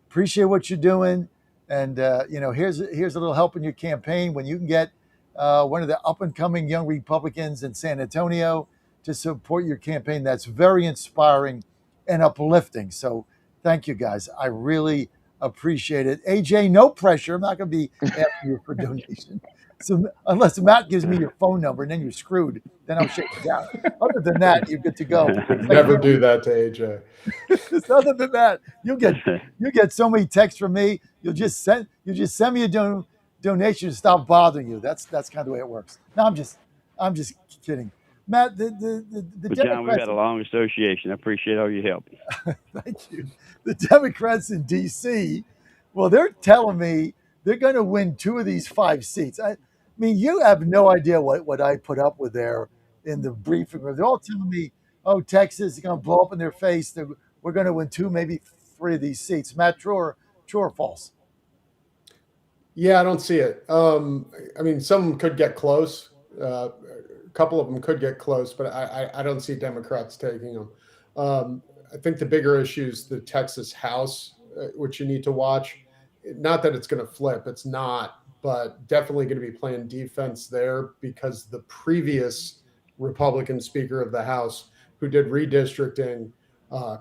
appreciate what you're doing, and here's a little help in your campaign." When you can get one of the up and coming young Republicans in San Antonio to support your campaign, that's very inspiring and uplifting. So thank you, guys. I really appreciate it. AJ, no pressure. I'm not going to be asking you for donation. So unless Matt gives me your phone number and then you're screwed, then I'll shake you down. Other than that, you're good to go. Never do that to AJ. Other than that, you get so many texts from me. You'll just send me a donation to stop bothering you. That's kind of the way it works. No, I'm just kidding. Matt, the Democrats, John, we've had a long association. I appreciate all your help. Thank you. The Democrats in D.C., well, they're telling me they're going to win 2 of these 5 seats. I mean, you have no idea what I put up with there in the briefing room. They're all telling me, oh, Texas is going to blow up in their face. We're going to win 2, maybe 3 of these seats. Matt, true or false? Yeah, I don't see it. I mean, some could get close. A couple of them could get close, but I don't see Democrats taking them. I think the bigger issue is the Texas House, which you need to watch. Not that it's going to flip. It's not, but definitely going to be playing defense there because the previous Republican Speaker of the House who did redistricting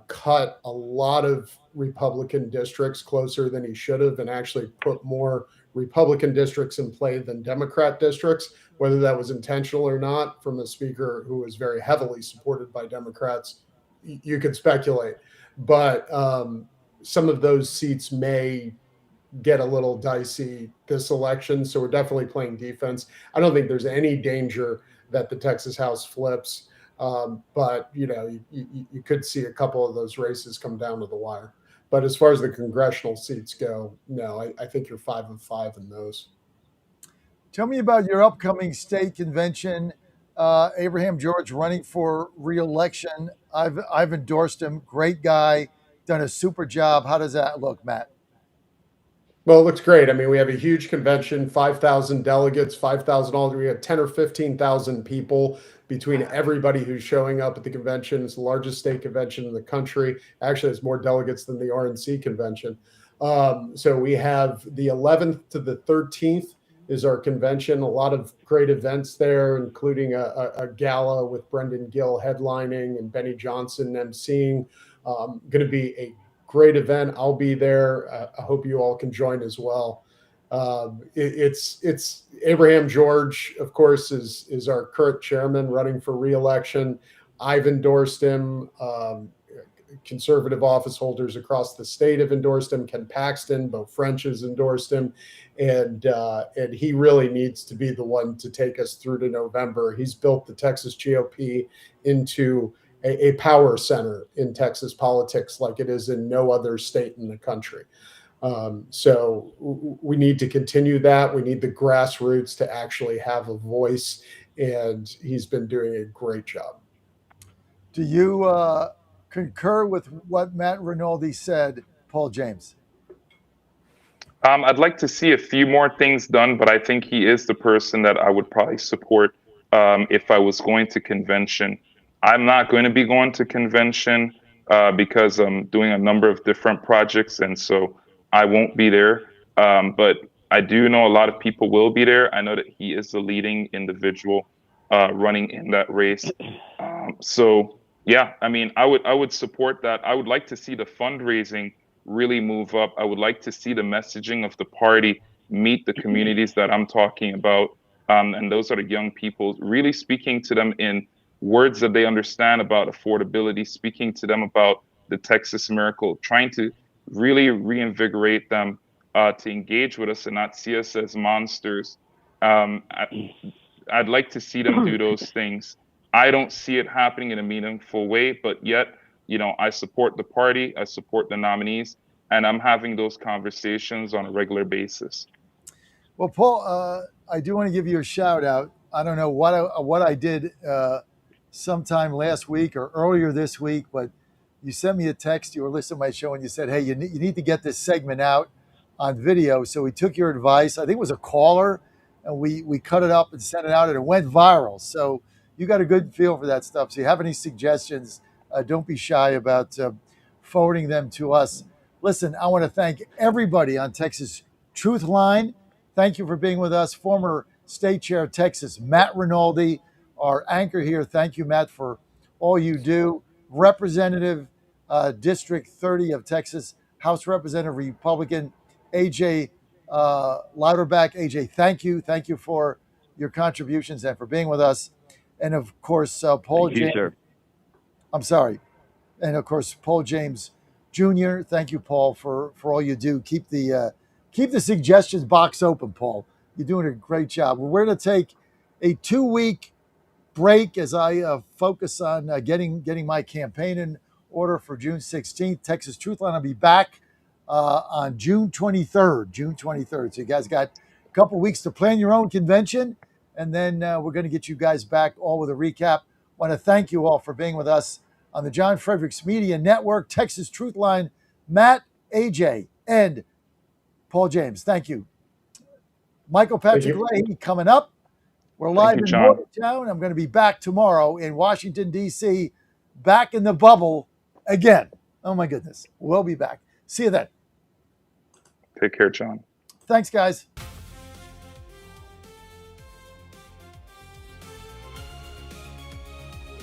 cut a lot of Republican districts closer than he should have and actually put more Republican districts in play than Democrat districts, whether that was intentional or not from a speaker who was very heavily supported by Democrats. You could speculate, but some of those seats may get a little dicey this election. So we're definitely playing defense. I don't think there's any danger that the Texas House flips. But you could see a couple of those races come down to the wire. But as far as the congressional seats go, no, I think you're 5 of 5 in those. Tell me about your upcoming state convention. Abraham George running for re-election. I've endorsed him. Great guy, done a super job. How does that look, Matt? Well, it looks great. I mean, we have a huge convention, 5,000 delegates, 5,000 all. We have 10 or 15,000 people between everybody who's showing up at the convention. It's the largest state convention in the country. Actually, it's more delegates than the RNC convention. So we have the 11th to the 13th is our convention. A lot of great events there, including a gala with Brendan Gill headlining and Benny Johnson emceeing. Going to be a great event. I'll be there. I hope you all can join as well. It's Abraham George, of course, is our current chairman running for re-election. I've endorsed him. Conservative office holders across the state have endorsed him. Ken Paxton, Beau French has endorsed him, and he really needs to be the one to take us through to November. He's built the Texas GOP into a power center in Texas politics like it is in no other state in the country. So we need to continue that. We need the grassroots to actually have a voice, and he's been doing a great job. Do you concur with what Matt Rinaldi said, Paul James? I'd like to see a few more things done, but I think he is the person that I would probably support if I was going to convention. I'm not going to be going to convention because I'm doing a number of different projects, and so I won't be there. But I do know a lot of people will be there. I know that he is the leading individual running in that race. So yeah, I mean, I would support that. I would like to see the fundraising really move up. I would like to see the messaging of the party meet the communities that I'm talking about. And those are the young people, really speaking to them in words that they understand about affordability, speaking to them about the Texas miracle, trying to really reinvigorate them to engage with us and not see us as monsters. I'd like to see them do those things. I don't see it happening in a meaningful way, but yet, I support the party, I support the nominees, and I'm having those conversations on a regular basis. Well, Paul, I do want to give you a shout out. I don't know what I did sometime last week or earlier this week, but you sent me a text. You were listening to my show and you said, hey, you need to get this segment out on video. So we took your advice. I think it was a caller, and we cut it up and sent it out, and it went viral. So you got a good feel for that stuff. So you have any suggestions, don't be shy about forwarding them to us. Listen, I want to thank everybody on Texas Truth Line. Thank you for being with us. Former State Chair of Texas, Matt Rinaldi, our anchor here. Thank you, Matt, for all you do. Representative District 30 of Texas, House Representative Republican, AJ Louderback. AJ, thank you. Thank you for your contributions and for being with us. And of course, Paul James. Sir. I'm sorry. And of course, Paul James Jr. Thank you, Paul, for all you do. Keep the suggestions box open, Paul. You're doing a great job. We're going to take a 2-week break as I focus on getting my campaign in order for June 16th. Texas Truth Line will be back on June 23rd. So you guys got a couple weeks to plan your own convention, and then we're going to get you guys back all with a recap. Want to thank you all for being with us on the John Fredericks Media Network, Texas Truth Line. Matt, AJ, and Paul James, thank you. Michael Patrick Leahy coming up. We're live in Morgantown. I'm going to be back tomorrow in Washington, D.C., back in the bubble again. Oh, my goodness. We'll be back. See you then. Take care, John. Thanks, guys.